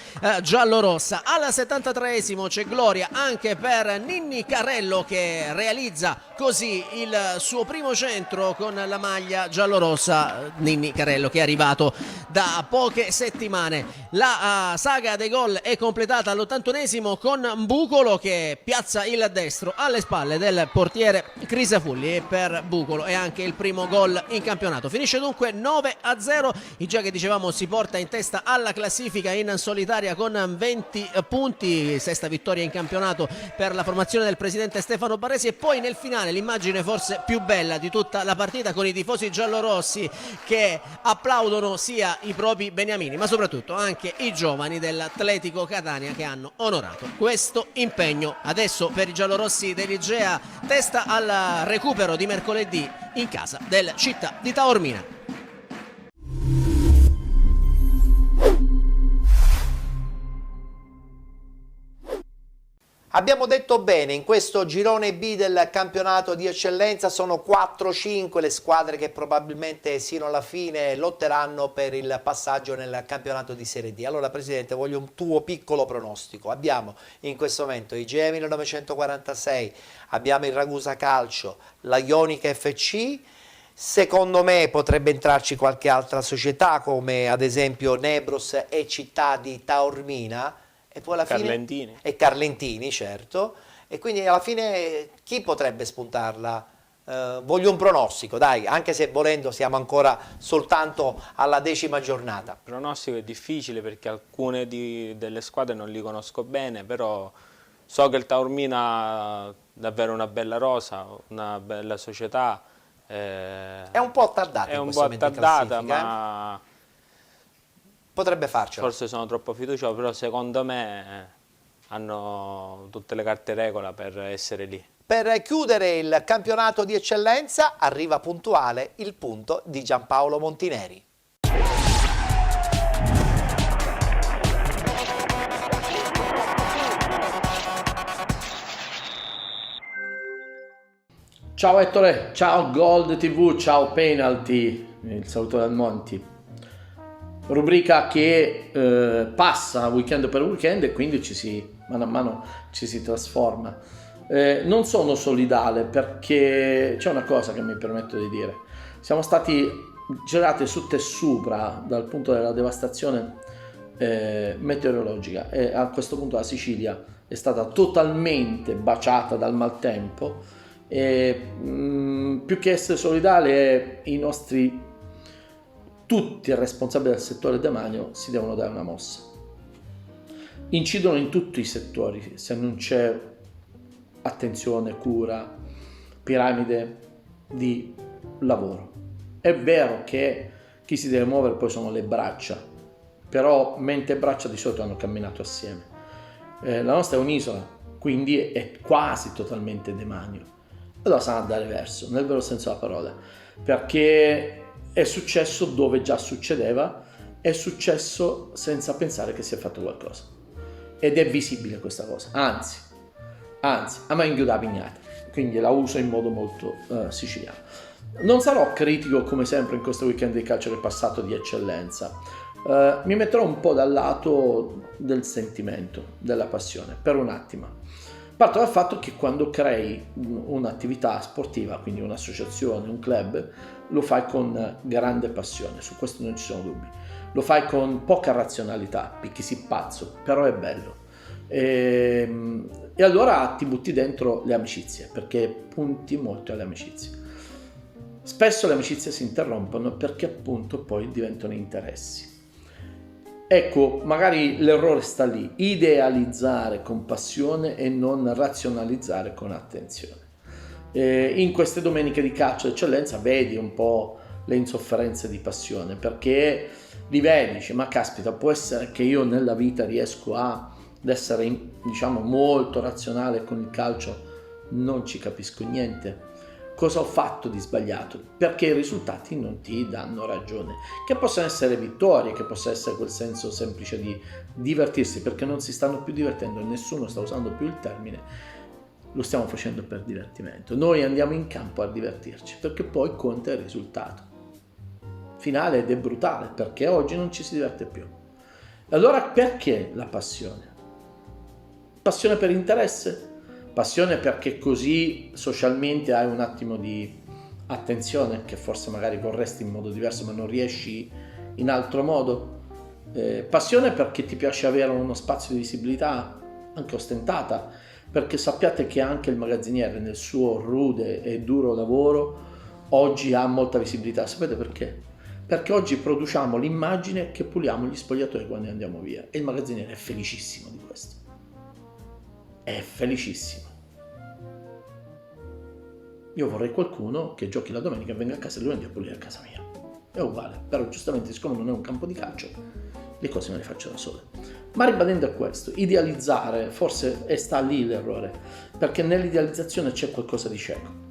giallorossa. Al 73esimo c'è gloria anche per Ninni Carello che realizza così il suo primo centro con la maglia giallorossa. Ninni Carello che è arrivato da poche settimane. La saga dei gol è completata all'81esimo con Bucolo che piazza il destro alle spalle del portiere Crisafulli e per Bucolo è anche il primo gol in campionato. Finisce dunque 9-0. Igea che dicevamo si porta in testa alla classifica in solitaria con 20 punti, sesta vittoria in campionato per la formazione del presidente Stefano Barresi. E poi nel finale l'immagine forse più bella di tutta la partita con i tifosi giallorossi che applaudono sia i propri beniamini ma soprattutto anche i giovani dell'Atletico Catania che hanno onorato questo impegno. Adesso per i giallorossi dell'Igea testa al recupero di mercoledì in casa del Città di Taormina. Abbiamo detto bene, in questo girone B del campionato di eccellenza sono 4-5 le squadre che probabilmente sino alla fine lotteranno per il passaggio nel campionato di Serie D. Allora Presidente, voglio un tuo piccolo pronostico. Abbiamo in questo momento Igea 1946, abbiamo il Ragusa Calcio, la Ionica FC. Secondo me potrebbe entrarci qualche altra società come ad esempio Nebros e Città di Taormina. E poi alla Carlentini. fine e Carlentini, certo, e quindi alla fine chi potrebbe spuntarla? Voglio un pronostico, dai, anche se volendo siamo ancora soltanto alla 10ª giornata. Il pronostico è difficile perché alcune delle squadre non li conosco bene, però so che il Taormina ha davvero una bella rosa, una bella società. È un po' attardata in questo momento in classifica, ma potrebbe farcela. Forse sono troppo fiducioso, però secondo me hanno tutte le carte regola per essere lì. Per chiudere il campionato di eccellenza arriva puntuale il punto di Giampaolo Montineri. Ciao Ettore, ciao Gold TV, ciao Penalty, il saluto dal Monti. Rubrica che passa weekend per weekend e quindi mano a mano ci si trasforma. Non sono solidale perché c'è una cosa che mi permetto di dire. Siamo stati girate sotto e sopra dal punto della devastazione meteorologica, e a questo punto la Sicilia è stata totalmente baciata dal maltempo, e più che essere solidale, i nostri tutti i responsabili del settore demanio si devono dare una mossa. Incidono in tutti i settori, se non c'è attenzione, cura, piramide di lavoro. È vero che chi si deve muovere poi sono le braccia, però mente e braccia di solito hanno camminato assieme. La nostra è un'isola, quindi è quasi totalmente demanio. Allora sa andare verso, nel vero senso della parola, perché è successo dove già succedeva, è successo senza pensare che si è fatto qualcosa. Ed è visibile questa cosa, anzi, a me inghiuda la pignata, quindi la uso in modo molto siciliano. Non sarò critico come sempre in questo weekend di calcio che è passato di eccellenza. Mi metterò un po' dal lato del sentimento, della passione, per un attimo. Parto dal fatto che quando crei un'attività sportiva, quindi un'associazione, un club, lo fai con grande passione, su questo non ci sono dubbi. Lo fai con poca razionalità, perché sei pazzo, però è bello. E allora ti butti dentro le amicizie, perché punti molto alle amicizie. Spesso le amicizie si interrompono perché appunto poi diventano interessi. Ecco, magari l'errore sta lì, idealizzare con passione e non razionalizzare con attenzione. In queste domeniche di calcio d'eccellenza vedi un po' le insofferenze di passione, perché li vedi, dici, ma caspita, può essere che io nella vita riesco ad essere, diciamo, molto razionale con il calcio, non ci capisco niente. Cosa ho fatto di sbagliato? Perché i risultati non ti danno ragione, che possono essere vittorie, che possa essere quel senso semplice di divertirsi, perché non si stanno più divertendo e nessuno sta usando più il termine, lo stiamo facendo per divertimento. Noi andiamo in campo a divertirci, perché poi conta il risultato finale ed è brutale, perché oggi non ci si diverte più. Allora perché la passione? Passione per interesse? Passione perché così socialmente hai un attimo di attenzione che forse magari vorresti in modo diverso ma non riesci in altro modo? Passione perché ti piace avere uno spazio di visibilità anche ostentata, perché sappiate che anche il magazziniere nel suo rude e duro lavoro oggi ha molta visibilità. Sapete perché? Perché oggi produciamo l'immagine che puliamo gli spogliatoi quando andiamo via, e il magazziniere è felicissimo di questo. È felicissimo. Io vorrei qualcuno che giochi la domenica e venga a casa il lunedì a pulire a casa mia. È uguale, però giustamente siccome non è un campo di calcio, le cose me le faccio da sole. Ma ribadendo a questo, idealizzare forse sta lì l'errore, perché nell'idealizzazione c'è qualcosa di cieco.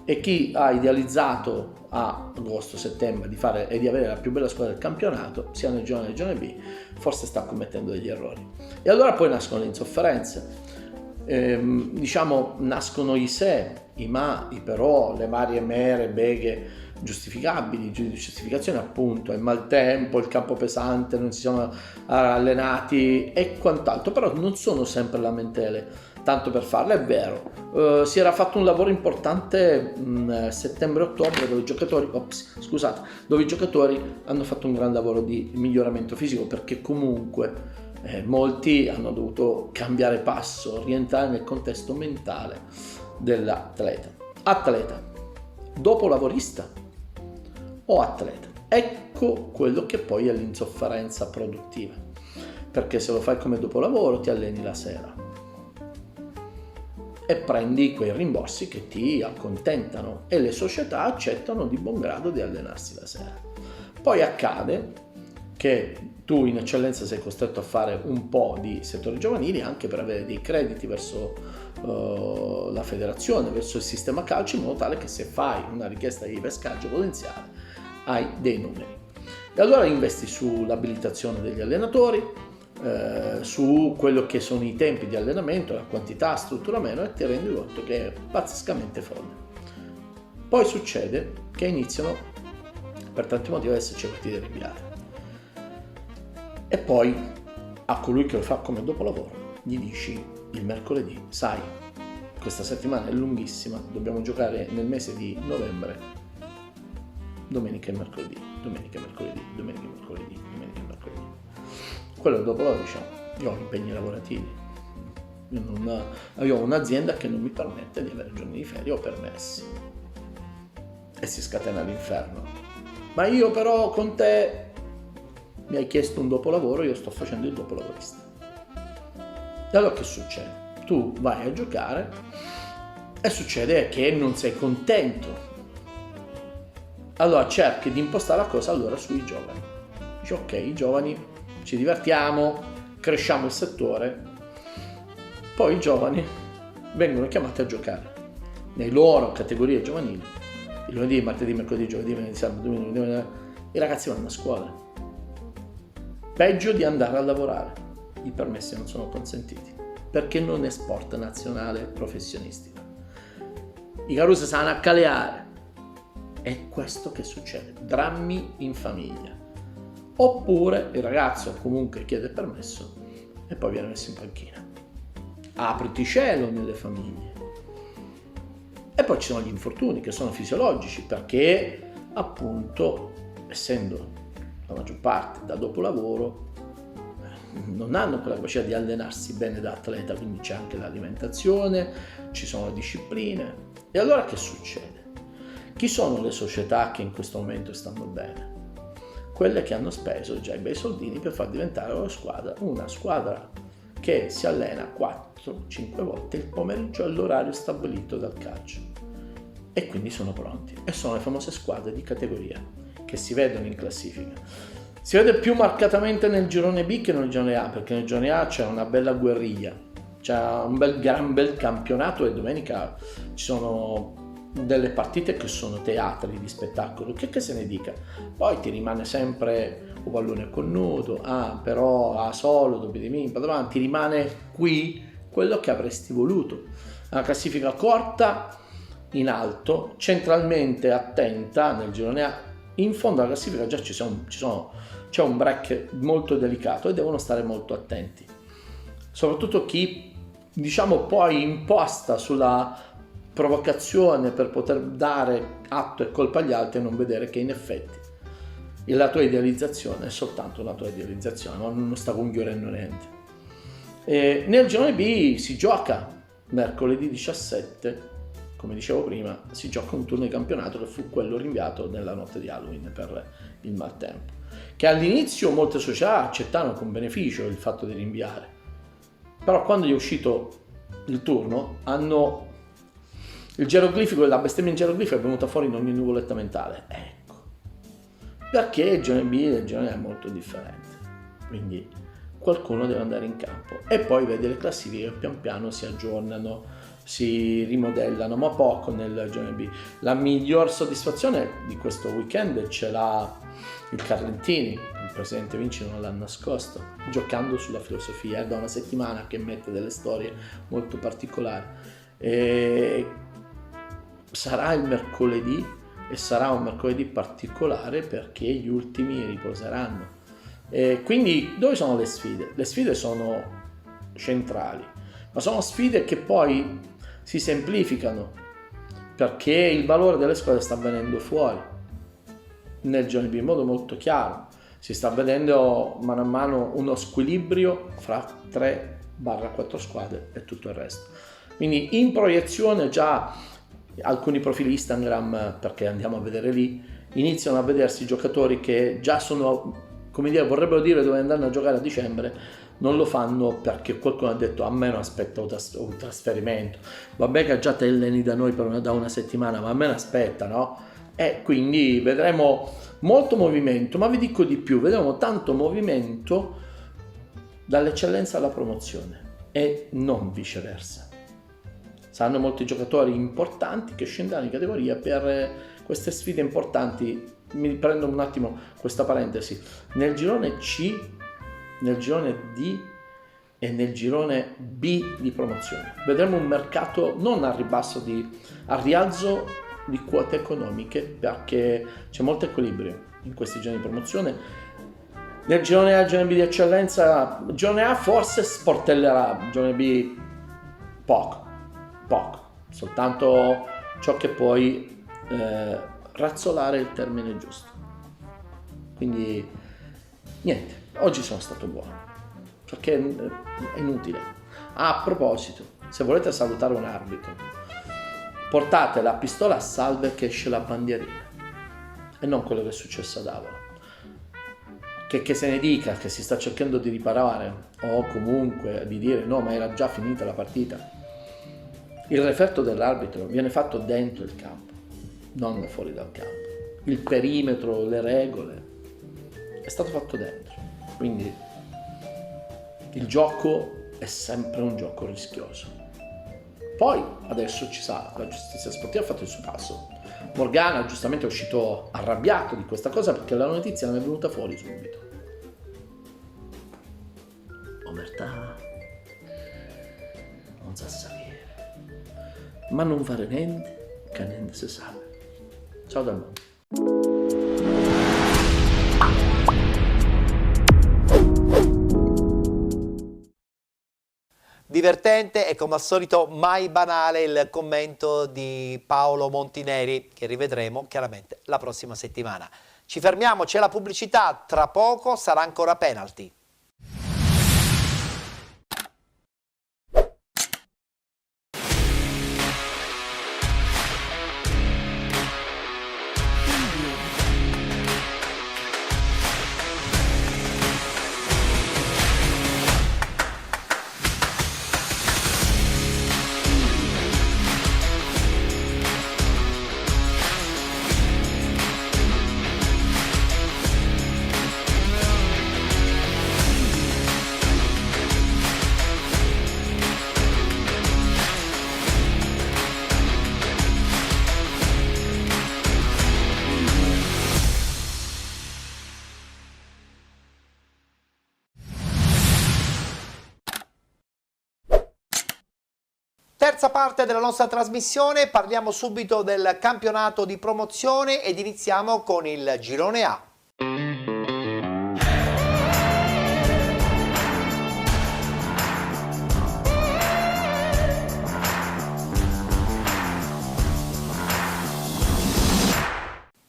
E chi ha idealizzato a agosto-settembre di fare e di avere la più bella squadra del campionato, sia nel girone che nel girone B, forse sta commettendo degli errori. E allora poi nascono le insofferenze. Diciamo, nascono i se, i ma, i però, le varie mere, beghe giustificabili, giustificazione appunto, il maltempo, il campo pesante, non si sono allenati e quant'altro, però non sono sempre lamentele, tanto per farlo. È vero, si era fatto un lavoro importante settembre-ottobre dove i giocatori hanno fatto un gran lavoro di miglioramento fisico, perché comunque molti hanno dovuto cambiare passo, rientrare nel contesto mentale dell'atleta. Atleta, dopo lavorista o atleta? Ecco quello che poi è l'insofferenza produttiva, perché se lo fai come dopo lavoro ti alleni la sera e prendi quei rimborsi che ti accontentano e le società accettano di buon grado di allenarsi la sera. Poi accade che tu in eccellenza sei costretto a fare un po' di settori giovanili anche per avere dei crediti verso la federazione, verso il sistema calcio, in modo tale che se fai una richiesta di pescaggio potenziale hai dei numeri. E allora investi sull'abilitazione degli allenatori, su quello che sono i tempi di allenamento, la quantità, struttura meno, e ti rendi conto che è pazzescamente folle. Poi succede che iniziano per tanti motivi ad esserci partite rinviate. E poi a colui che lo fa come dopolavoro gli dici il mercoledì: sai, questa settimana è lunghissima, dobbiamo giocare nel mese di novembre, domenica e mercoledì, domenica e mercoledì, domenica e mercoledì, domenica e mercoledì. Quello dopo lo diciamo, io ho impegni lavorativi, io ho un'azienda che non mi permette di avere giorni di ferie o permessi e si scatena l'inferno. Ma io però con te mi hai chiesto un dopolavoro, io sto facendo il dopolavorista. E allora che succede? Tu vai a giocare e succede che non sei contento. Allora cerchi di impostare la cosa allora sui giovani. Dici ok, i giovani ci divertiamo, cresciamo il settore, poi i giovani vengono chiamati a giocare nei loro categorie giovanili. Il lunedì, martedì, mercoledì, giovedì, venerdì, sabato, domenica, i ragazzi vanno a scuola. Peggio di andare a lavorare. I permessi non sono consentiti perché non è sport nazionale professionistico. I Carusi sanno a caleare. È questo che succede. Drammi in famiglia. Oppure il ragazzo comunque chiede permesso e poi viene messo in panchina. Apriti cielo nelle famiglie. E poi ci sono gli infortuni che sono fisiologici perché appunto essendo la maggior parte da dopolavoro non hanno quella capacità di allenarsi bene da atleta, quindi c'è anche l'alimentazione, ci sono le discipline. E allora che succede? Chi sono le società che in questo momento stanno bene? Quelle che hanno speso già i bei soldini per far diventare la loro squadra una squadra che si allena 4-5 volte il pomeriggio all'orario stabilito dal calcio. E quindi sono pronti. E sono le famose squadre di categoria che si vedono in classifica. Si vede più marcatamente nel girone B che nel girone A, perché nel girone A c'è una bella guerriglia, c'è un gran bel campionato e domenica ci sono delle partite che sono teatri di spettacolo, che se ne dica. Poi ti rimane sempre un pallone con nudo, però a solo, dopo di me, ti rimane qui quello che avresti voluto. Una classifica corta, in alto, centralmente attenta nel girone A. In fondo alla classifica già c'è un break molto delicato e devono stare molto attenti. Soprattutto chi, diciamo, poi imposta sulla provocazione per poter dare atto e colpa agli altri e non vedere che in effetti la tua idealizzazione è soltanto una tua idealizzazione, ma non sta conchiudendo niente. E nel girone B si gioca mercoledì 17, come dicevo prima, si gioca un turno di campionato che fu quello rinviato nella notte di Halloween per il maltempo, che all'inizio molte società accettarono con beneficio il fatto di rinviare, però quando gli è uscito il turno hanno il geroglifico, la bestemmia in geroglifico è venuta fuori in ogni nuvoletta mentale, ecco, perché il girone B e il girone A è molto differente, quindi qualcuno deve andare in campo e poi vede le classifiche che pian piano si aggiornano, si rimodellano, ma poco nel girone B. La miglior soddisfazione di questo weekend ce l'ha il Carlentini, il presidente Vinci non l'ha nascosto, giocando sulla filosofia, è da una settimana che mette delle storie molto particolari. E sarà il mercoledì e sarà un mercoledì particolare perché gli ultimi riposeranno. E quindi dove sono le sfide? Le sfide sono centrali, ma sono sfide che poi si semplificano perché il valore delle squadre sta venendo fuori nel girone B in modo molto chiaro. Si sta vedendo mano a mano uno squilibrio fra 3-4 squadre e tutto il resto. Quindi in proiezione già alcuni profili Instagram, perché andiamo a vedere lì, iniziano a vedersi giocatori che già sono, come dire, vorrebbero dire dove andare a giocare a dicembre, non lo fanno perché qualcuno ha detto a me non aspetta un trasferimento, vabbè che già te alleni da noi da una settimana, ma a me non aspetta, no? E quindi vedremo molto movimento, ma vi dico di più, vedremo tanto movimento dall'eccellenza alla promozione e non viceversa. Saranno molti giocatori importanti che scenderanno in categoria per queste sfide importanti. Mi prendo un attimo questa parentesi. Nel girone C, nel girone D e nel girone B di promozione vedremo un mercato non a ribasso, a rialzo di quote economiche, perché c'è molto equilibrio in questi gironi di promozione. Nel girone A, girone B di eccellenza, girone A forse sportellerà, girone B poco, soltanto ciò che poi razzolare è il termine giusto. Quindi niente, oggi sono stato buono, perché è inutile. Ah, a proposito, se volete salutare un arbitro, portate la pistola a salve che esce la bandierina, e non quello che è successo ad Avola. Che se ne dica che si sta cercando di riparare, o comunque di dire no, ma era già finita la partita. Il referto dell'arbitro viene fatto dentro il campo, non fuori dal campo. Il perimetro, le regole, è stato fatto dentro. Quindi il gioco è sempre un gioco rischioso. Poi adesso ci sa, la giustizia sportiva ha fatto il suo passo. Morgana giustamente è uscito arrabbiato di questa cosa perché la notizia non è venuta fuori subito. Omertà non sa sapere, ma non fare niente che niente si sa. Ciao dal mondo. Divertente e come al solito mai banale il commento di Paolo Montineri, che rivedremo chiaramente la prossima settimana. Ci fermiamo, c'è la pubblicità, tra poco sarà ancora penalty. Terza parte della nostra trasmissione, parliamo subito del campionato di promozione ed iniziamo con il girone A.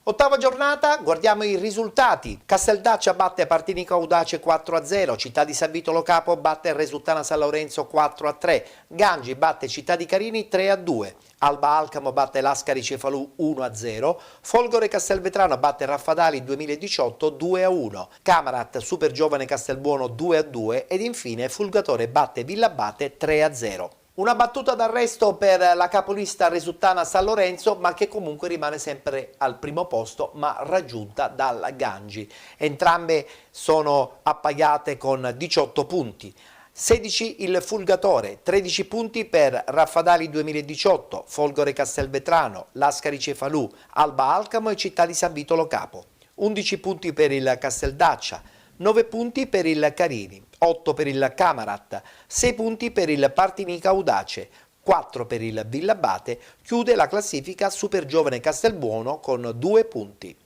Ottava giornata, guardiamo i risultati. Casteldaccia batte Partinica Audace 4-0, Città di San Vito Lo Capo batte Resultana San Lorenzo 4-3, Gangi batte Città di Carini 3-2, Alba Alcamo batte Lascari Cefalù 1-0, Folgore Castelvetrano batte Raffadali 2018 2-1, Camarat Super Giovane Castelbuono 2-2 ed infine Fulgatore batte Villabate 3-0. Una battuta d'arresto per la capolista Resultana San Lorenzo, ma che comunque rimane sempre al primo posto, ma raggiunta dal Gangi. Entrambe sono appaiate con 18 punti. 16 il Fulgatore, 13 punti per Raffadali 2018, Folgore Castelvetrano, Lascari Cefalù, Alba Alcamo e Città di San Vito Lo Capo. 11 punti per il Casteldaccia, 9 punti per il Carini, 8 per il Camarat, 6 punti per il Partinica Audace, 4 per il Villabate, chiude la classifica Super Giovane Castelbuono con 2 punti.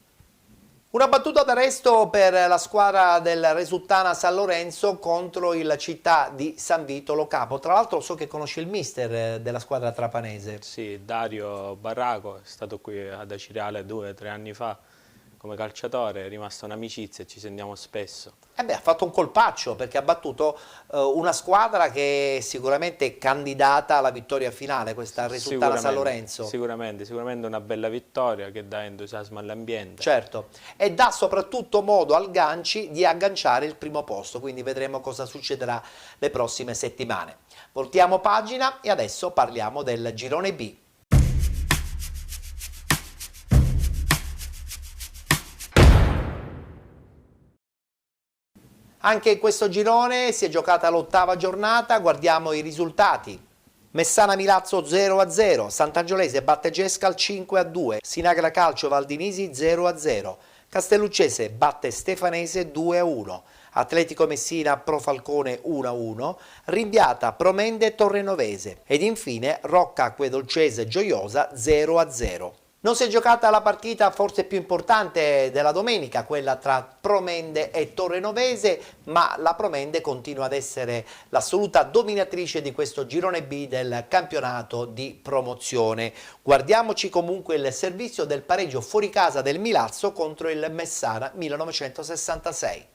Una battuta d'arresto per la squadra del Resultana San Lorenzo contro il Città di San Vito Lo Capo. Tra l'altro so che conosci il mister della squadra trapanese. Sì, Dario Barraco, è stato qui ad Acireale 2 o 3 anni fa come calciatore, è rimasta un'amicizia e ci sentiamo spesso. Ha fatto un colpaccio perché ha battuto una squadra che è sicuramente candidata alla vittoria finale, questa Resultana San Lorenzo. Sicuramente una bella vittoria che dà entusiasmo all'ambiente. Certo, e dà soprattutto modo al Ganci di agganciare il primo posto, quindi vedremo cosa succederà le prossime settimane. Voltiamo pagina e adesso parliamo del girone B. Anche in questo girone si è giocata l'ottava giornata, guardiamo i risultati. Messana Milazzo 0-0, Sant'Angiolese batte Gescal 5-2, Sinagra Calcio Valdinisi 0-0, Castelluccese batte Stefanese 2-1, Atletico Messina Pro Falcone 1-1, Rimbiata Promende Torrenovese ed infine Rocca Acquedolcese Gioiosa 0-0. Non si è giocata la partita forse più importante della domenica, quella tra Promende e Torrenovese, ma la Promende continua ad essere l'assoluta dominatrice di questo girone B del campionato di promozione. Guardiamoci comunque il servizio del pareggio fuori casa del Milazzo contro il Messana 1966.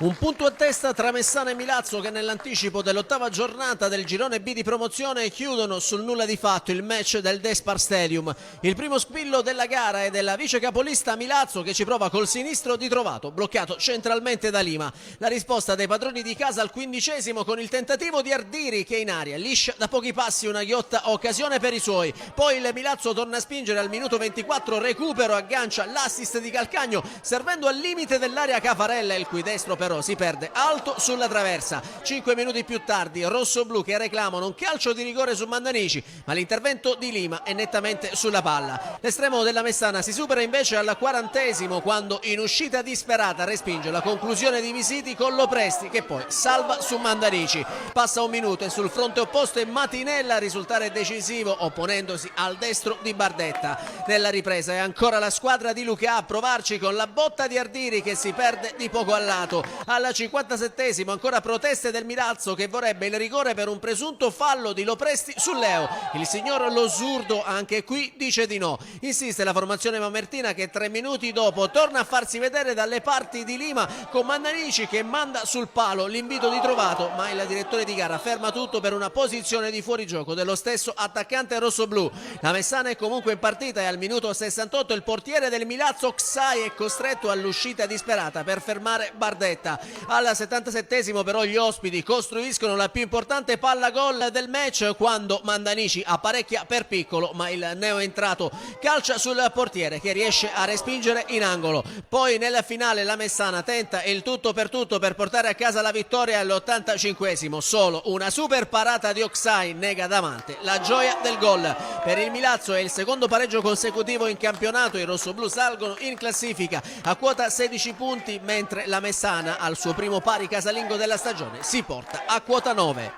Un punto a testa tra Messana e Milazzo che nell'anticipo dell'8ª giornata del girone B di promozione chiudono sul nulla di fatto il match del Despar Stadium. Il primo spillo della gara è della vice capolista Milazzo che ci prova col sinistro di Trovato, bloccato centralmente da Lima. La risposta dei padroni di casa al 15° con il tentativo di Ardiri che in aria liscia da pochi passi una ghiotta occasione per i suoi. Poi il Milazzo torna a spingere al minuto 24, recupero, aggancia l'assist di Calcagno servendo al limite dell'area Cafarella, il cui destro però si perde alto sulla traversa. 5 minuti più tardi rossoblu che reclamano un calcio di rigore su Mandanici, ma l'intervento di Lima è nettamente sulla palla. L'estremo della Messana si supera invece al 40° quando in uscita disperata respinge la conclusione di Visiti con Lopresti che poi salva su Mandanici. Passa un minuto e sul fronte opposto è Matinella a risultare decisivo opponendosi al destro di Bardetta. Nella ripresa è ancora la squadra di Luca a provarci con la botta di Ardiri che si perde di poco a lato. Al 57° ancora proteste del Milazzo che vorrebbe il rigore per un presunto fallo di Lopresti su Leo. Il signor Losurdo anche qui dice di no. Insiste la formazione mamertina che 3 minuti dopo torna a farsi vedere dalle parti di Lima con Mandanici che manda sul palo l'invito di Trovato, ma il direttore di gara ferma tutto per una posizione di fuorigioco dello stesso attaccante rossoblu. La Messana è comunque in partita e al minuto 68 il portiere del Milazzo Xai è costretto all'uscita disperata per fermare Bardetta. Al 77° però gli ospiti costruiscono la più importante palla gol del match quando Mandanici apparecchia per piccolo, ma il neoentrato calcia sul portiere che riesce a respingere in angolo. Poi nella finale la Messana tenta il tutto per portare a casa la vittoria all'85°. Solo una super parata di Oxai nega davanti la gioia del gol. Per il Milazzo è il secondo pareggio consecutivo in campionato, i rossoblu salgono in classifica a quota 16 punti mentre la Messana al suo primo pari casalingo della stagione si porta a quota 9.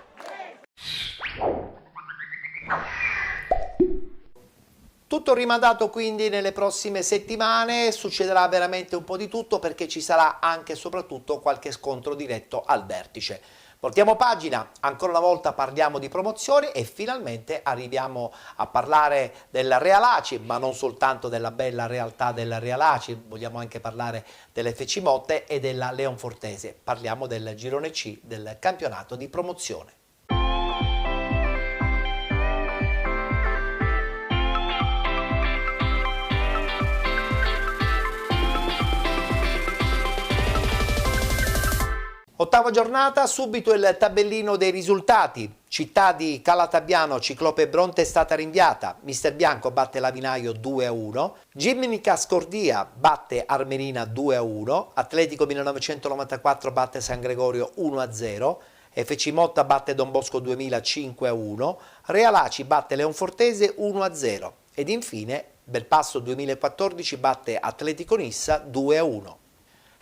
Tutto rimandato quindi nelle prossime settimane, succederà veramente un po' di tutto perché ci sarà anche e soprattutto qualche scontro diretto al vertice. Voltiamo pagina, ancora una volta parliamo di promozione e finalmente arriviamo a parlare del Real Aci, ma non soltanto della bella realtà del Real Aci, vogliamo anche parlare dell'FC Motte e della Leonfortese. Parliamo del girone C del campionato di promozione. Ottava giornata, subito il tabellino dei risultati. Città di Calatabbiano, Ciclope Bronte è stata rinviata. Mister Bianco batte Lavinaio 2-1. Gimnica Scordia batte Armerina 2-1. Atletico 1994 batte San Gregorio 1-0. FC Motta batte Don Bosco 2000 5-1. Real Aci batte Leonfortese 1-0. Ed infine Belpasso 2014 batte Atletico Nissa 2-1.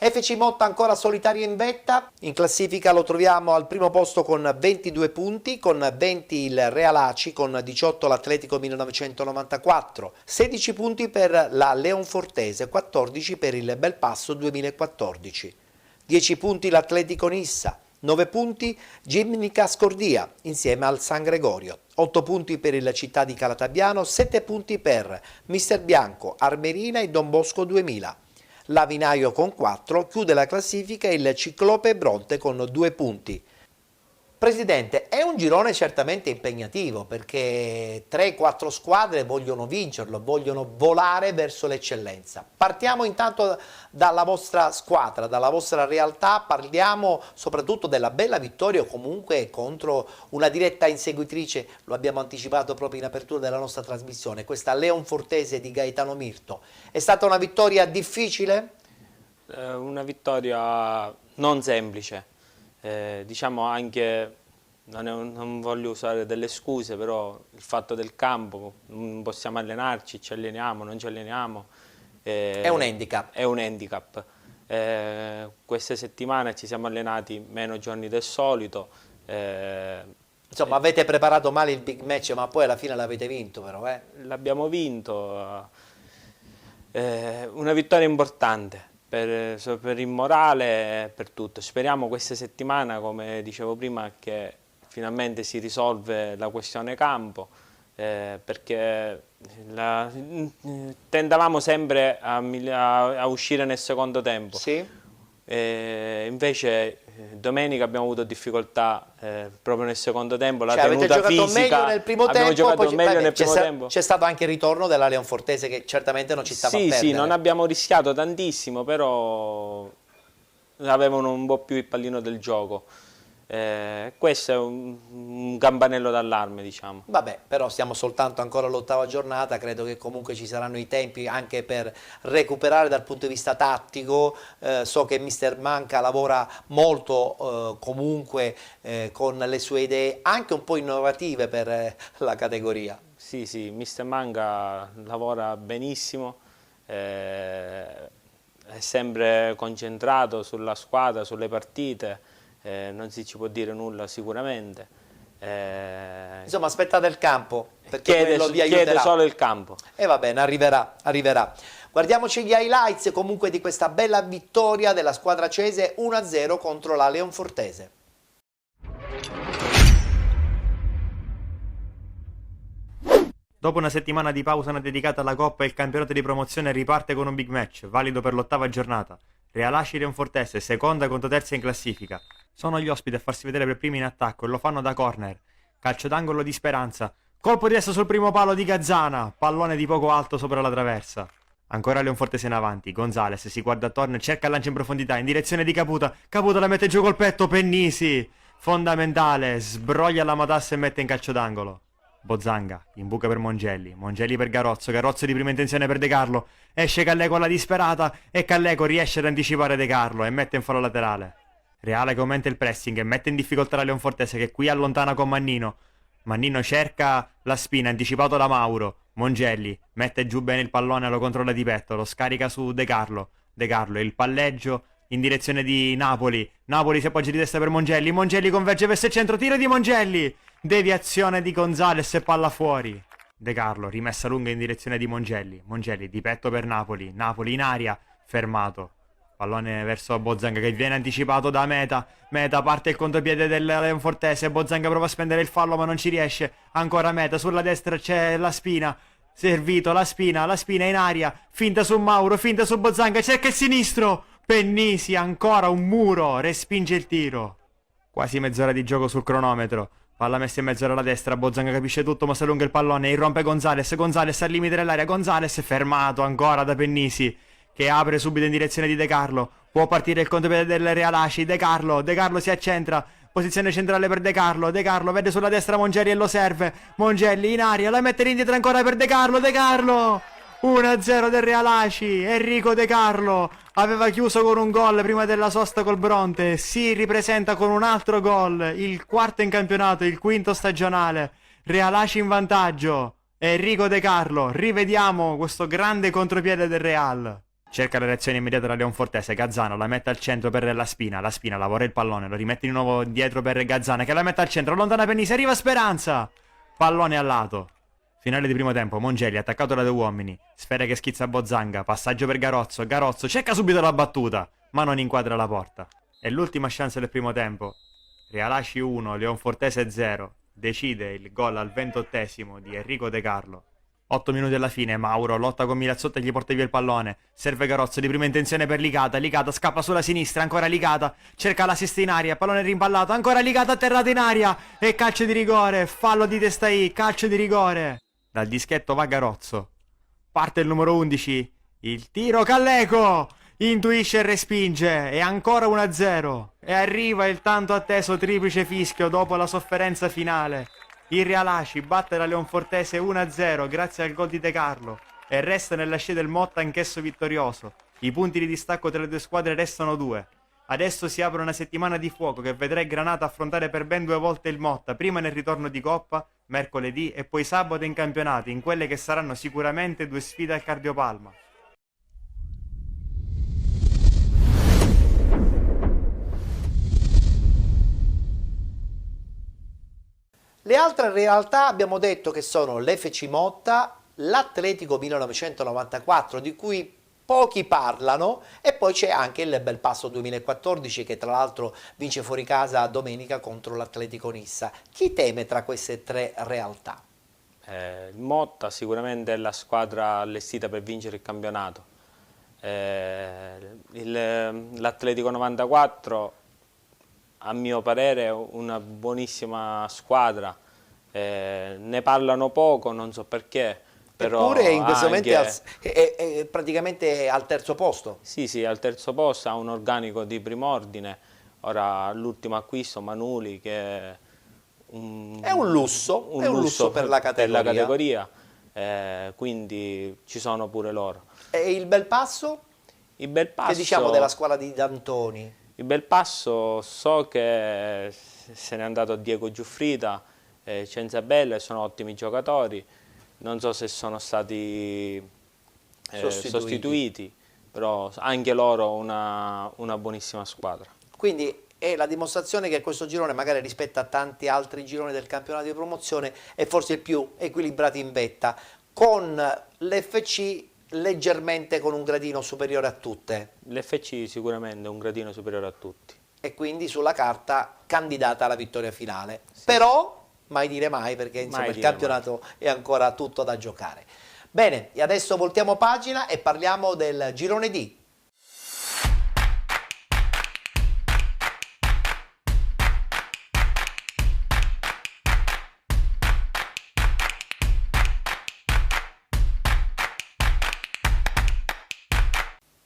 FC Motta ancora solitario in vetta, in classifica lo troviamo al primo posto con 22 punti, con 20 il Real Aci, con 18 l'Atletico 1994, 16 punti per la Leonfortese, 14 per il Belpasso 2014, 10 punti l'Atletico Nissa, 9 punti Gimnica Scordia insieme al San Gregorio, 8 punti per il Città di Calatabbiano, 7 punti per Mister Bianco, Armerina e Don Bosco 2000. Lavinaio con 4, chiude la classifica il Ciclope Bronte con 2 punti. Presidente, è un girone certamente impegnativo perché 3-4 squadre vogliono vincerlo, vogliono volare verso l'eccellenza. Partiamo intanto dalla vostra squadra, dalla vostra realtà, parliamo soprattutto della bella vittoria comunque contro una diretta inseguitrice, lo abbiamo anticipato proprio in apertura della nostra trasmissione, questa Leonfortese di Gaetano Mirto. È stata una vittoria difficile? Una vittoria non semplice. Diciamo anche, non voglio usare delle scuse, però il fatto del campo, non possiamo allenarci, ci alleniamo, non ci alleniamo. È un handicap. È un handicap. Queste settimane ci siamo allenati meno giorni del solito, Insomma, avete preparato male il big match, ma poi alla fine l'avete vinto però, eh? L'abbiamo vinto, una vittoria importante per il morale e per tutto. Speriamo questa settimana, come dicevo prima, che finalmente si risolve la questione campo, perché tendavamo sempre a uscire nel secondo tempo. Sì. Invece domenica abbiamo avuto difficoltà proprio nel secondo tempo, la Cioè, tenuta avete giocato fisica, meglio nel primo abbiamo tempo, giocato poi meglio nel primo tempo. c'è stato anche il ritorno della Leonfortese che certamente non ci stava a perdere. Sì, non abbiamo rischiato tantissimo, però avevano un po' più il pallino del gioco. Questo è un campanello d'allarme, diciamo. Vabbè, però siamo soltanto ancora all'8ª giornata, credo che comunque ci saranno i tempi anche per recuperare dal punto di vista tattico. So che Mister Manca lavora molto comunque con le sue idee anche un po' innovative per la categoria. Sì, Mister Manca lavora benissimo, è sempre concentrato sulla squadra, sulle partite. Non si ci può dire nulla sicuramente. Insomma, aspettate il campo, perché quello vi aiuterà. Chiede solo il campo. E va bene, arriverà. Guardiamoci gli highlights comunque di questa bella vittoria della squadra cese 1-0 contro la Leonfortese. Dopo una settimana di pausa dedicata alla Coppa, il campionato di promozione riparte con un big match, valido per l'8ª giornata. Realasci Leonfortese, seconda contro terza in classifica. Sono gli ospiti a farsi vedere per primi in attacco e lo fanno da corner. Calcio d'angolo di Speranza. Colpo di testa sul primo palo di Gazzana. Pallone di poco alto sopra la traversa. Ancora Leonfortese in avanti. Gonzales si guarda attorno e cerca il lancio in profondità in direzione di Caputa. Caputa la mette giù col petto. Pennisi. Fondamentale. Sbroglia la matassa e mette in calcio d'angolo. Bozzanga, in buca per Mongelli per Garozzo di prima intenzione per De Carlo, esce Calleco alla disperata e Calleco riesce ad anticipare De Carlo e mette in fallo laterale. Reale che aumenta il pressing e mette in difficoltà la Leonfortese che qui allontana con Mannino. Mannino cerca la spina, anticipato da Mauro. Mongelli mette giù bene il pallone, lo controlla di petto, lo scarica su De Carlo, il palleggio in direzione di Napoli si appoggia di testa per Mongelli converge verso il centro, tiro di Mongelli, deviazione di Gonzales e palla fuori. De Carlo, rimessa lunga in direzione di Mongelli di petto per Napoli in aria, fermato, pallone verso Bozzanga che viene anticipato da Meta, parte il contropiede del Leonfortese, Bozzanga prova a spendere il fallo ma non ci riesce, ancora Meta, sulla destra c'è la Spina, servito, la Spina in aria, finta su Mauro, finta su Bozzanga, cerca il sinistro, Pennisi, ancora un muro, respinge il tiro. Quasi mezz'ora di gioco sul cronometro. Palla messa in mezzo alla destra, Bozzanga capisce tutto ma si allunga il pallone, irrompe Gonzales al limite dell'area, Gonzales fermato ancora da Pennisi che apre subito in direzione di De Carlo, può partire il contropiede del Realasci, De Carlo si accentra, posizione centrale per De Carlo vede sulla destra Mongelli e lo serve, Mongelli in aria, la mette indietro ancora per De Carlo 1-0 del Realasci, Enrico De Carlo aveva chiuso con un gol prima della sosta col Bronte, si ripresenta con un altro gol, il quarto in campionato, il quinto stagionale, Realasci in vantaggio, Enrico De Carlo, rivediamo questo grande contropiede del Real. Cerca la reazione immediata da Leonfortese, Gazzana la mette al centro per la Spina lavora il pallone, lo rimette di nuovo dietro per Gazzana che la mette al centro, allontana Pennisi, arriva Speranza, pallone al lato. Finale di primo tempo, Mongelli attaccato da 2 uomini, sfera che schizza a Bozzanga, passaggio per Garozzo cerca subito la battuta, ma non inquadra la porta. È l'ultima chance del primo tempo, Realasci 1, Leonfortese 0, decide il gol al 28esimo di Enrico De Carlo. 8 minuti alla fine, Mauro lotta con Milazzotta e gli porta via il pallone, serve Garozzo di prima intenzione per Licata scappa sulla sinistra, ancora Licata, cerca l'assist in aria, pallone rimpallato, ancora Licata atterrato in aria e calcio di rigore, fallo di Testaì, calcio di rigore. Dal dischetto va Garozzo, parte il numero 11, il tiro Calleco, intuisce e respinge, e ancora 1-0, e arriva il tanto atteso triplice fischio dopo la sofferenza finale. Il Realasci batte la Leonfortese 1-0 grazie al gol di De Carlo e resta nella scia del Motta anch'esso vittorioso. I punti di distacco tra le due squadre restano 2. Adesso si apre una settimana di fuoco che vedrà il Granata affrontare per ben 2 volte il Motta, prima nel ritorno di Coppa, mercoledì, e poi sabato in campionato, in quelle che saranno sicuramente 2 sfide al cardiopalma. Le altre realtà abbiamo detto che sono l'FC Motta, l'Atletico 1994, di cui pochi parlano, e poi c'è anche il Belpasso 2014 che tra l'altro vince fuori casa domenica contro l'Atletico Nissa. Chi teme tra queste tre realtà? Il Motta sicuramente è la squadra allestita per vincere il campionato. L'Atletico 94 a mio parere è una buonissima squadra, ne parlano poco, non so perché, però eppure in questo anche... momento è praticamente al terzo posto. Sì, al terzo posto, ha un organico di prim'ordine. Ora l'ultimo acquisto, Manuli, che è un lusso per la categoria. Quindi ci sono pure loro. E il Belpasso? Il Belpasso, che diciamo della squadra di D'Antoni? Il Belpasso, so che se n'è andato Diego Giuffrida, Cenzabella, sono ottimi giocatori, non so se sono stati sostituiti, però anche loro una buonissima squadra. Quindi è la dimostrazione che questo girone, magari rispetto a tanti altri gironi del campionato di promozione, è forse il più equilibrato in vetta, con l'FC leggermente con un gradino superiore a tutte. L'FC sicuramente è un gradino superiore a tutti. E quindi sulla carta candidata alla vittoria finale. Sì. Però mai dire mai, perché insomma il campionato è ancora tutto da giocare. Bene, e adesso voltiamo pagina e parliamo del girone D.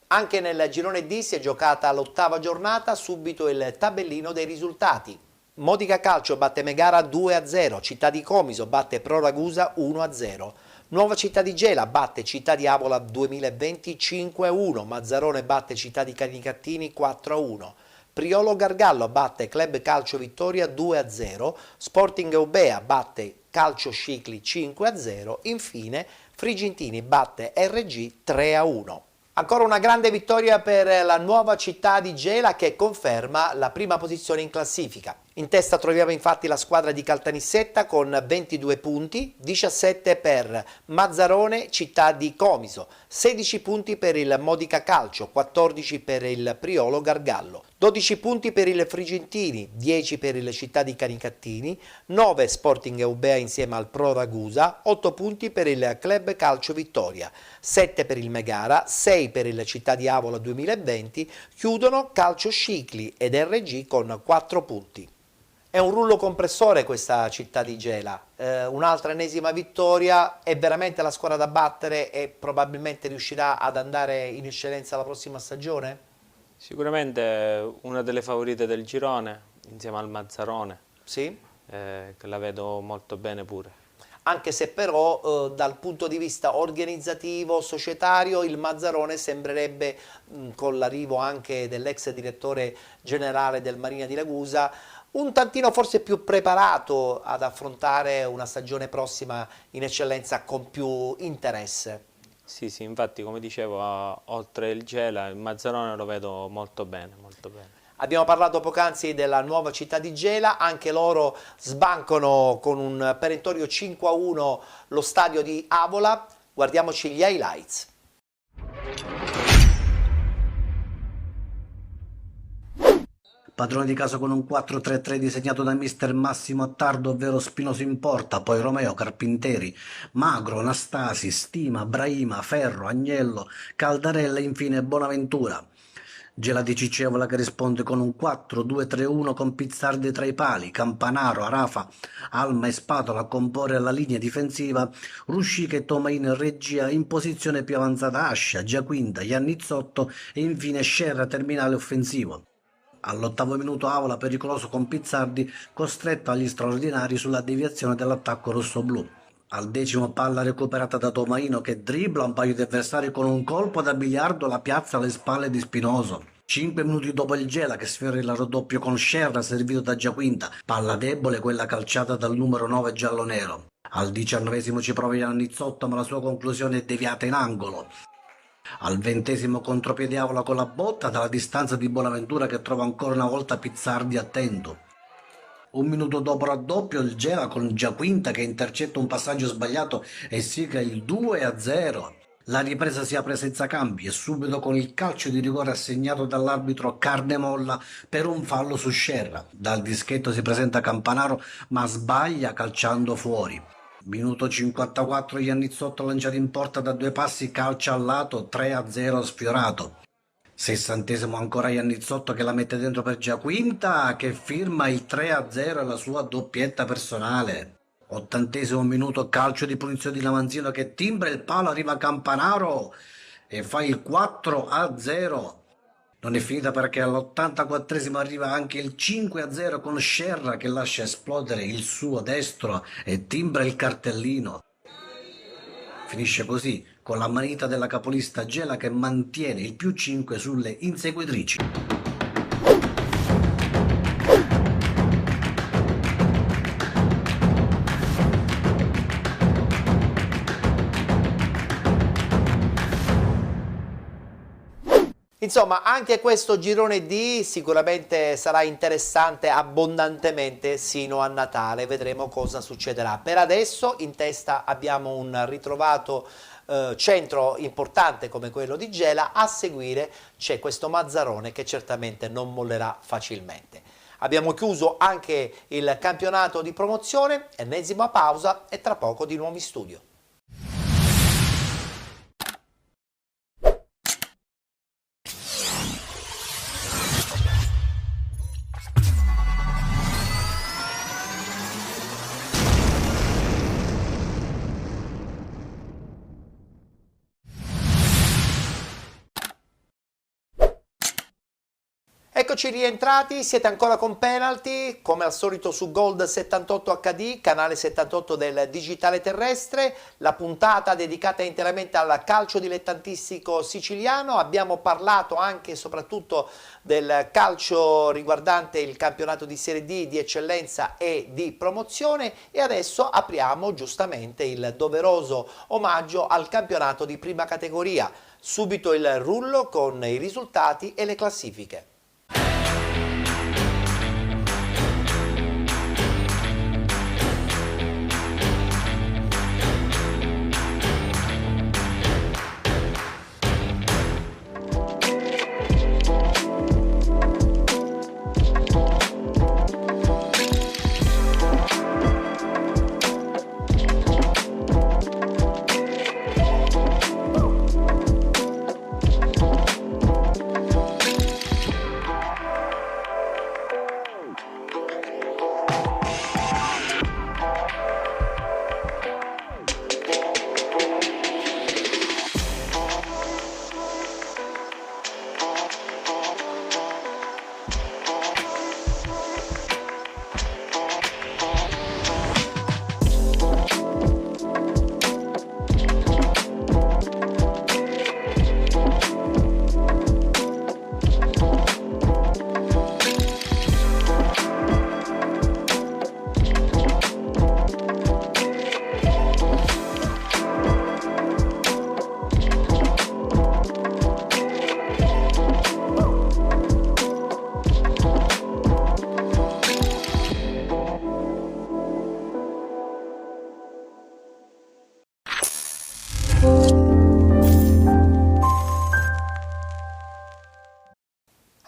Anche nel girone D si è giocata l'8ª giornata, subito il tabellino dei risultati. Modica Calcio batte Megara 2-0, Città di Comiso batte Pro Ragusa 1-0, Nuova Città di Gela batte Città di Avola 2020 5-1, Mazzarone batte Città di Canicattini 4-1, Priolo Gargallo batte Club Calcio Vittoria 2-0, Sporting Eubea batte Calcio Scicli 5-0, infine Frigintini batte RG 3-1. Ancora una grande vittoria per la Nuova Città di Gela che conferma la prima posizione in classifica. In testa troviamo infatti la squadra di Caltanissetta con 22 punti, 17 per Mazzarone Città di Comiso, 16 punti per il Modica Calcio, 14 per il Priolo Gargallo, 12 punti per il Frigentini, 10 per il Città di Canicattini, 9 Sporting Eubea insieme al Pro Ragusa, 8 punti per il Club Calcio Vittoria, 7 per il Megara, 6 per il Città di Avola 2020, chiudono Calcio Scicli ed RG con 4 punti. È un rullo compressore questa Città di Gela, un'altra ennesima vittoria, è veramente la squadra da battere e probabilmente riuscirà ad andare in eccellenza la prossima stagione? Sicuramente una delle favorite del girone, insieme al Mazzarone, sì? Che la vedo molto bene pure. Anche se però dal punto di vista organizzativo, societario, il Mazzarone sembrerebbe, con l'arrivo anche dell'ex direttore generale del Marina di Ragusa, un tantino forse più preparato ad affrontare una stagione prossima in eccellenza con più interesse. Sì, infatti come dicevo, oltre il Gela, il Mazzarone lo vedo molto bene, molto bene. Abbiamo parlato poc'anzi della Nuova Città di Gela, anche loro sbancano con un perentorio 5-1 lo stadio di Avola. Guardiamoci gli highlights. Padrone di casa con un 4-3-3 disegnato da mister Massimo Attardo, ovvero Spinoso in porta, poi Romeo, Carpinteri, Magro, Anastasi, Stima, Brahima, Ferro, Agnello, Caldarella e infine Bonaventura. Gela di Ciccevola che risponde con un 4-2-3-1 con Pizzardi tra i pali, Campanaro, Arafa, Alma e Spatola a comporre la linea difensiva, Ruscica e Tomain in regia, in posizione più avanzata Ascia, Giaquinta, Iannizzotto e infine Scerra terminale offensivo. All'8° minuto Avola pericoloso con Pizzardi costretto agli straordinari sulla deviazione dell'attacco rossoblù. Al 10° palla recuperata da Tomaino che dribbla un paio di avversari con un colpo da biliardo la piazza alle spalle di Spinoso. 5 minuti dopo il Gela che sfiora il raddoppio con Scerra servito da Giaquinta, palla debole quella calciata dal numero 9 giallonero. Al 19° ci prova Iannizzotto ma la sua conclusione è deviata in angolo. Al 20° contropiede Avola con la botta dalla distanza di Bonaventura che trova ancora una volta Pizzardi attento. Un minuto dopo raddoppio il Gela con Giaquinta che intercetta un passaggio sbagliato e sigla il 2-0. La ripresa si apre senza cambi e subito con il calcio di rigore assegnato dall'arbitro Carnemolla per un fallo su Scerra. Dal dischetto si presenta Campanaro ma sbaglia calciando fuori. Minuto 54, Iannizzotto lanciato in porta da 2 passi, calcio al lato, 3-0 sfiorato. 60° ancora Iannizzotto che la mette dentro per Giaquinta che firma il 3-0 e la sua doppietta personale. 80° minuto, calcio di punizione di Lamanzino che timbra il palo, arriva Campanaro e fa il 4-0. Non è finita perché all'84° arriva anche il 5-0 con Scerra che lascia esplodere il suo destro e timbra il cartellino. Finisce così con la manita della capolista Gela che mantiene il +5 sulle inseguitrici. Insomma, anche questo girone D sicuramente sarà interessante abbondantemente sino a Natale, vedremo cosa succederà. Per adesso in testa abbiamo un ritrovato centro importante come quello di Gela, a seguire c'è questo Mazzarone che certamente non mollerà facilmente. Abbiamo chiuso anche il campionato di promozione, ennesima pausa e tra poco di nuovo in studio. Eccoci rientrati, siete ancora con Penalty, come al solito su Gold 78 HD, canale 78 del digitale terrestre, la puntata dedicata interamente al calcio dilettantistico siciliano. Abbiamo parlato anche e soprattutto del calcio riguardante il campionato di Serie D, di eccellenza e di promozione, e adesso apriamo giustamente il doveroso omaggio al campionato di prima categoria. Subito il rullo con i risultati e le classifiche.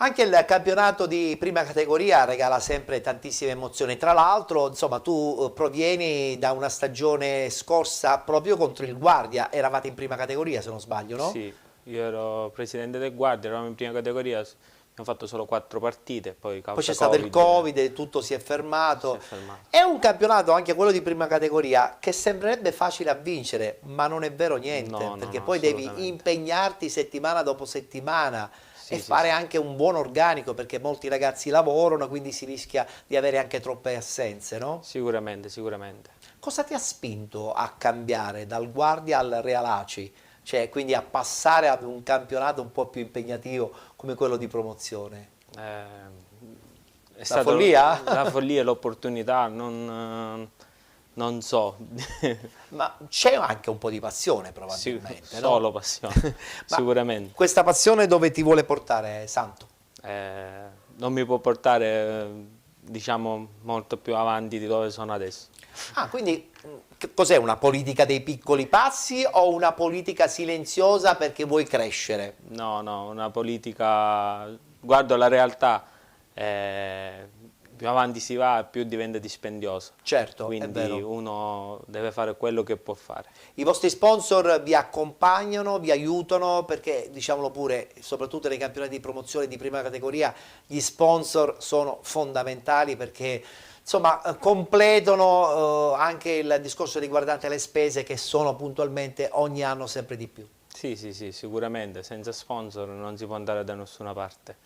Anche il campionato di prima categoria regala sempre tantissime emozioni. Tra l'altro, insomma, tu provieni da una stagione scorsa proprio contro il Guardia, eravate in prima categoria se non sbaglio, no? Sì, io ero presidente del Guardia, eravamo in prima categoria, abbiamo fatto solo 4 partite, poi c'è stato il Covid, tutto si è fermato. È un campionato, anche quello di prima categoria, che sembrerebbe facile a vincere, ma non è vero niente, perché poi devi impegnarti settimana dopo settimana. E fare anche un buon organico, perché molti ragazzi lavorano, quindi si rischia di avere anche troppe assenze, no? Sicuramente, sicuramente. Cosa ti ha spinto a cambiare dal Guardia al Real Aci? Cioè, quindi a passare ad un campionato un po' più impegnativo come quello di promozione? È stata follia? La follia, l'opportunità, non so. Ma c'è anche un po' di passione probabilmente, sì, no? Solo passione, sicuramente. Questa passione dove ti vuole portare Santo? Non mi può portare diciamo molto più avanti di dove sono adesso. Ah, quindi cos'è, una politica dei piccoli passi o una politica silenziosa perché vuoi crescere? No, una politica, guardo la realtà, più avanti si va più diventa dispendioso. Certo, quindi è vero. uno deve fare quello che può fare. I vostri sponsor vi accompagnano, vi aiutano, perché diciamolo pure, soprattutto nei campionati di promozione di prima categoria, gli sponsor sono fondamentali perché insomma completano anche il discorso riguardante le spese che sono puntualmente ogni anno sempre di più. Sì, sicuramente, senza sponsor non si può andare da nessuna parte.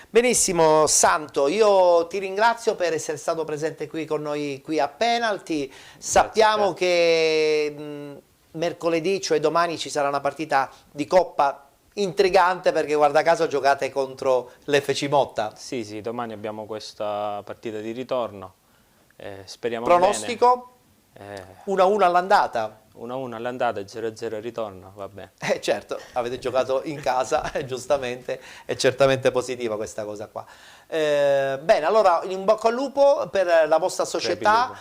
Benissimo Santo, io ti ringrazio per essere stato presente qui con noi qui a Penalty. Sappiamo che mercoledì, cioè domani, ci sarà una partita di Coppa intrigante perché guarda caso giocate contro l'FC Motta. Sì, domani abbiamo questa partita di ritorno, speriamo pronostico? bene. 1-1 all'andata. 1-1 all'andata e 0-0 al ritorno, va bene. Certo, avete giocato in casa, giustamente, è certamente positiva questa cosa qua. Bene, allora in bocca al lupo per la vostra società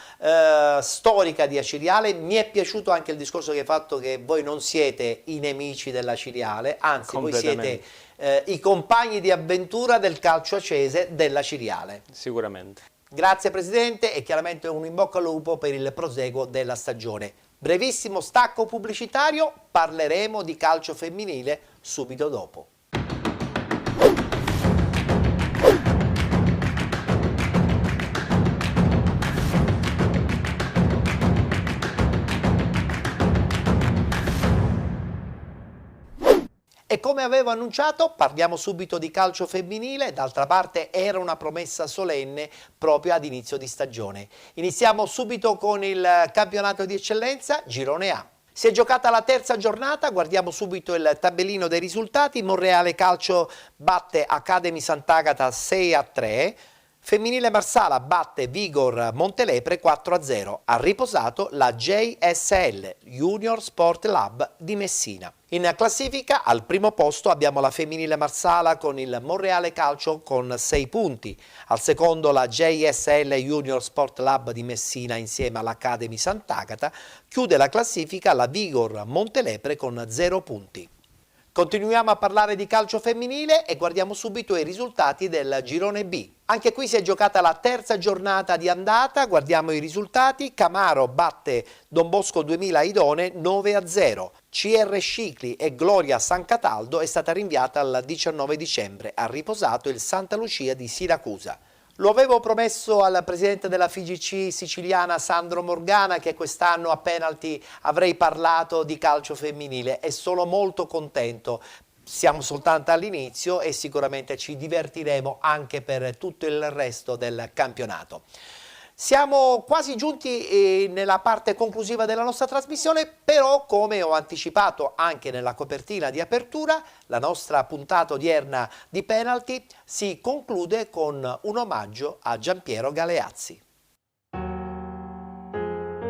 storica di Aciriale. Mi è piaciuto anche il discorso che hai fatto che voi non siete i nemici della Ciriale, anzi voi siete i compagni di avventura del calcio acese della Ciriale. Sicuramente. Grazie Presidente e chiaramente un in bocca al lupo per il proseguo della stagione. Brevissimo stacco pubblicitario, parleremo di calcio femminile subito dopo. E come avevo annunciato, parliamo subito di calcio femminile, d'altra parte era una promessa solenne proprio ad inizio di stagione. Iniziamo subito con il campionato di eccellenza, Girone A. Si è giocata la terza giornata, guardiamo subito il tabellino dei risultati. Monreale Calcio batte Academy Sant'Agata 6-3. Femminile Marsala batte Vigor Montelepre 4-0. Ha riposato la JSL, Junior Sport Lab di Messina. In classifica al primo posto abbiamo la femminile Marsala con il Monreale Calcio con 6 punti. Al secondo la JSL Junior Sport Lab di Messina insieme all'Academy Sant'Agata. Chiude la classifica la Vigor Montelepre con 0 punti. Continuiamo a parlare di calcio femminile e guardiamo subito i risultati del Girone B. Anche qui si è giocata la terza giornata di andata, guardiamo i risultati. Camaro batte Don Bosco 2000 Idone 9-0. CR Scicli e Gloria San Cataldo è stata rinviata al 19 dicembre. Ha riposato il Santa Lucia di Siracusa. Lo avevo promesso al presidente della FIGC siciliana Sandro Morgana che quest'anno a Penalty avrei parlato di calcio femminile e sono molto contento. Siamo soltanto all'inizio e sicuramente ci divertiremo anche per tutto il resto del campionato. Siamo quasi giunti nella parte conclusiva della nostra trasmissione, però come ho anticipato anche nella copertina di apertura, la nostra puntata odierna di Penalty si conclude con un omaggio a Giampiero Galeazzi.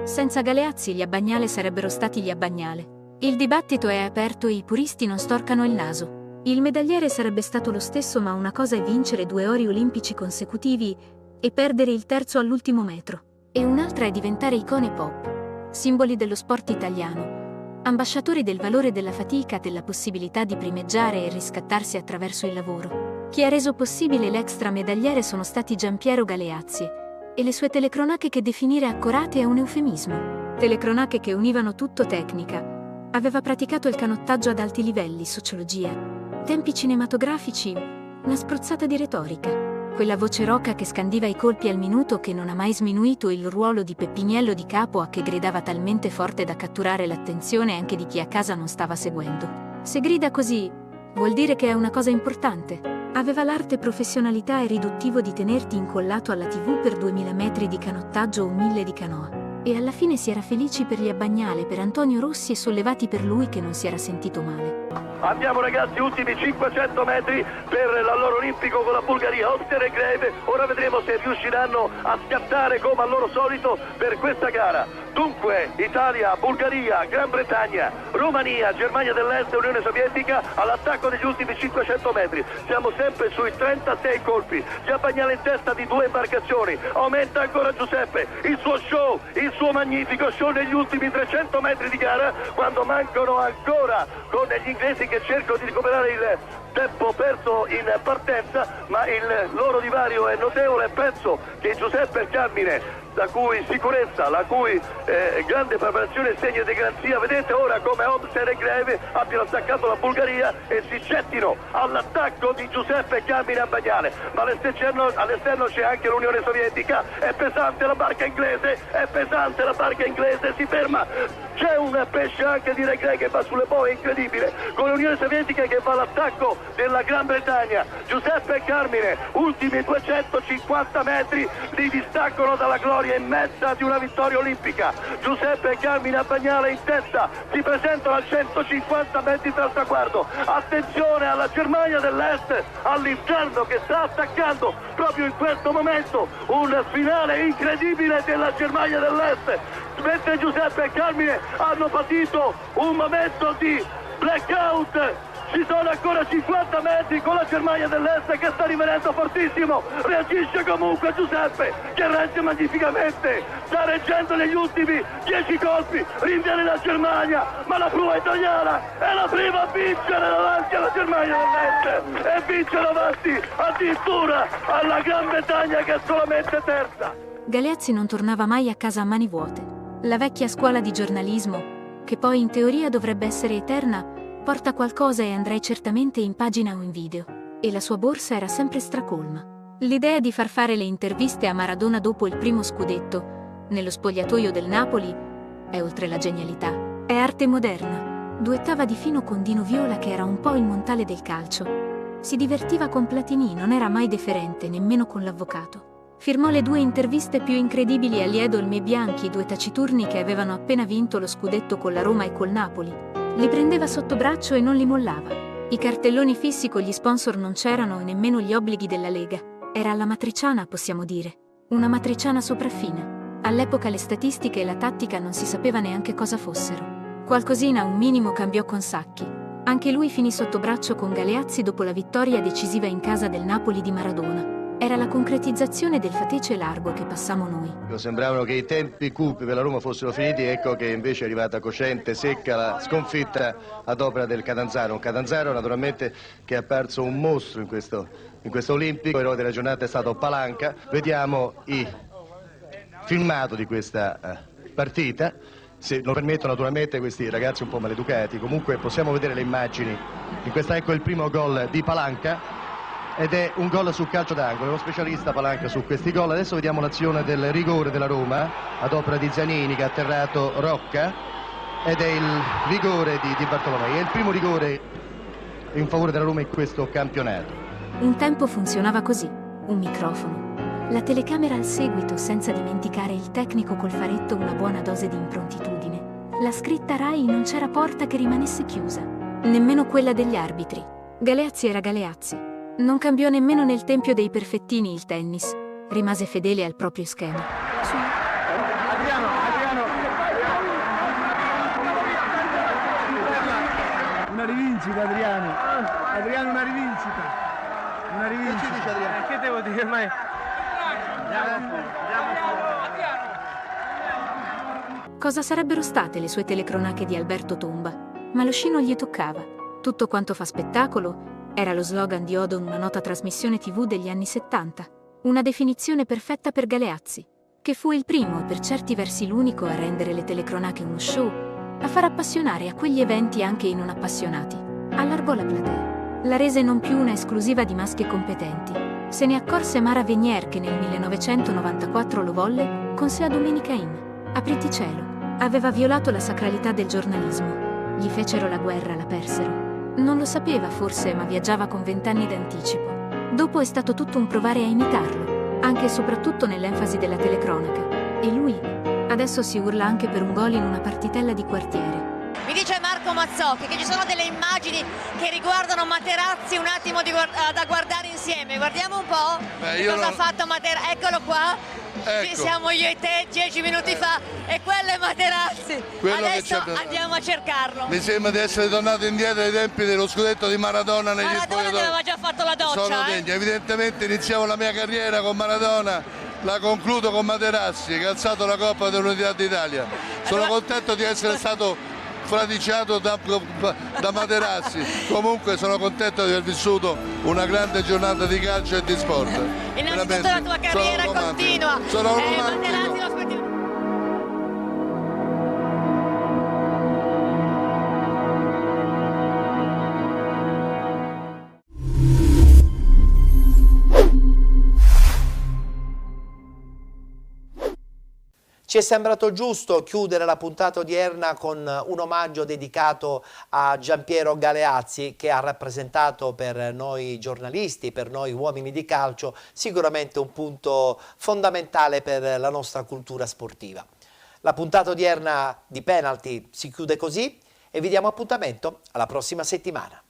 Senza Galeazzi gli Abbagnale sarebbero stati gli Abbagnale. Il dibattito è aperto e i puristi non storcano il naso. Il medagliere sarebbe stato lo stesso, ma una cosa è vincere 2 ori olimpici consecutivi e perdere il terzo all'ultimo metro. E un'altra è diventare icone pop, simboli dello sport italiano, ambasciatori del valore della fatica, della possibilità di primeggiare e riscattarsi attraverso il lavoro. Chi ha reso possibile l'extra medagliere sono stati Giampiero Galeazzi e le sue telecronache che definire accorate è un eufemismo. Telecronache che univano tutto tecnica. Aveva praticato il canottaggio ad alti livelli, sociologia, tempi cinematografici, una spruzzata di retorica. Quella voce roca che scandiva i colpi al minuto, che non ha mai sminuito il ruolo di Peppignello di capo, a che gridava talmente forte da catturare l'attenzione anche di chi a casa non stava seguendo. Se grida così, vuol dire che è una cosa importante. Aveva l'arte, professionalità e riduttivo di tenerti incollato alla TV per 2000 metri di canottaggio o 1000 di canoa. E alla fine si era felici per gli Abbagnale, per Antonio Rossi e sollevati per lui che non si era sentito male. Andiamo ragazzi, ultimi 500 metri per l'alloro olimpico con la Bulgaria, Oster e Greve. Ora vedremo se riusciranno a scattare come al loro solito per questa gara. Dunque, Italia, Bulgaria, Gran Bretagna, Romania, Germania dell'Est e Unione Sovietica all'attacco degli ultimi 500 metri. Siamo sempre sui 36 colpi. Già Bagnale in testa di 2 imbarcazioni. Aumenta ancora Giuseppe, il suo show, il suo magnifico show negli ultimi 300 metri di gara, quando mancano ancora, con gli inglesi che cercano di recuperare il tempo perso in partenza, ma il loro divario è notevole. Penso che Giuseppe Carmine, la cui sicurezza, la cui grande preparazione è segno di garanzia, vedete ora come Oster e Greve abbiano attaccato la Bulgaria e si gettino all'attacco di Giuseppe Carmine a Bagnale, ma all'esterno c'è anche l'Unione Sovietica. È pesante la barca inglese, si ferma. C'è un pesce anche di Regre che va sulle boe, incredibile, con l'Unione Sovietica che va all'attacco della Gran Bretagna. Giuseppe Carmine, ultimi 250 metri, li distaccano dalla gloria immensa di una vittoria olimpica. Giuseppe Carmine a Bagnale in testa, si presentano a 150 metri dal traguardo. Attenzione alla Germania dell'Est, all'interno, che sta attaccando proprio in questo momento un finale incredibile della Germania dell'Est, mentre Giuseppe e Carmine hanno patito un momento di blackout. Ci sono ancora 50 metri con la Germania dell'Est che sta rimanendo fortissimo. Reagisce comunque Giuseppe, che regge magnificamente, sta reggendo negli ultimi 10 colpi. Rinviene la Germania, ma la prua italiana è la prima a vincere davanti alla Germania dell'Est e vince davanti addirittura alla Gran Bretagna, che è solamente terza. Galeazzi non tornava mai a casa a mani vuote. La vecchia scuola di giornalismo, che poi in teoria dovrebbe essere eterna, porta qualcosa e andrei certamente in pagina o in video. E la sua borsa era sempre stracolma. L'idea di far fare le interviste a Maradona dopo il primo scudetto, nello spogliatoio del Napoli, è oltre la genialità. È arte moderna. Duettava di fino con Dino Viola, che era un po' il Montale del calcio. Si divertiva con Platini, non era mai deferente, nemmeno con l'avvocato. Firmò le 2 interviste più incredibili agli Edolmi e Bianchi, 2 taciturni che avevano appena vinto lo scudetto con la Roma e col Napoli. Li prendeva sotto braccio e non li mollava. I cartelloni fissi con gli sponsor non c'erano e nemmeno gli obblighi della Lega. Era alla matriciana, possiamo dire. Una matriciana sopraffina. All'epoca le statistiche e la tattica non si sapeva neanche cosa fossero. Qualcosina, un minimo, cambiò con Sacchi. Anche lui finì sotto braccio con Galeazzi dopo la vittoria decisiva in casa del Napoli di Maradona. Era la concretizzazione del fatece largo che passammo noi. Sembravano che i tempi cupi per la Roma fossero finiti, ecco che invece è arrivata cosciente, secca la sconfitta ad opera del Catanzaro. Un Catanzaro naturalmente che è apparso un mostro in questo Olimpico. L'eroe della giornata è stato Palanca. Vediamo il filmato di questa partita. Se lo permettono naturalmente questi ragazzi un po' maleducati, comunque possiamo vedere le immagini di questa. Ecco il primo gol di Palanca. Ed è un gol sul calcio d'angolo, è uno specialista Palanca su questi gol. Adesso vediamo l'azione del rigore della Roma ad opera di Zanini, che ha atterrato Rocca, ed è il rigore di Bartolomei. È il primo rigore in favore della Roma in questo campionato. Un tempo funzionava così: un microfono, la telecamera al seguito, senza dimenticare il tecnico col faretto, una buona dose di improntitudine. La scritta Rai, non c'era porta che rimanesse chiusa, nemmeno quella degli arbitri. Galeazzi era Galeazzi. Non cambiò nemmeno nel tempio dei perfettini il tennis. Rimase fedele al proprio schema. Una rivincita, Adriano. Adriano, una rivincita. Una rivincita. Che ci dice Adriano? Che devo dire mai? Cosa sarebbero state le sue telecronache di Alberto Tomba? Ma lo sci non gli toccava. Tutto quanto fa spettacolo era lo slogan di Odon, una nota trasmissione TV degli anni 70. Una definizione perfetta per Galeazzi, che fu il primo e per certi versi l'unico a rendere le telecronache uno show, a far appassionare a quegli eventi anche i non appassionati. Allargò la platea. La rese non più una esclusiva di maschi competenti. Se ne accorse Mara Venier, che nel 1994 lo volle con sé a Domenica Inn. Apriti cielo. Aveva violato la sacralità del giornalismo. Gli fecero la guerra, la persero. Non lo sapeva forse, ma viaggiava con 20 anni d'anticipo. Dopo è stato tutto un provare a imitarlo, anche e soprattutto nell'enfasi della telecronaca. E lui adesso si urla anche per un gol in una partitella di quartiere. Mi dice Marco Mazzocchi che ci sono delle immagini che riguardano Materazzi, un attimo da guardare insieme. Guardiamo un po' cosa ha fatto Materazzi. Eccolo qua. Ecco. Ci siamo io e te 10 minuti fa e quello è Materazzi. Adesso andiamo a cercarlo. Mi sembra di essere tornato indietro ai tempi dello scudetto di Maradona negli spogliatoi. Maradona aveva già fatto la doccia. Sono degno. Evidentemente iniziavo la mia carriera con Maradona, la concludo con Materazzi che ha alzato la Coppa dell'Unità d'Italia. Sono contento di essere stato fraticiato da Materazzi. Comunque sono contento di aver vissuto una grande giornata di calcio e di sport. Innanzitutto la tua carriera continua. Sono Materazzi lo aspettiamo. Ci è sembrato giusto chiudere la puntata odierna con un omaggio dedicato a Giampiero Galeazzi, che ha rappresentato per noi giornalisti, per noi uomini di calcio, sicuramente un punto fondamentale per la nostra cultura sportiva. La puntata odierna di Penalty si chiude così e vi diamo appuntamento alla prossima settimana.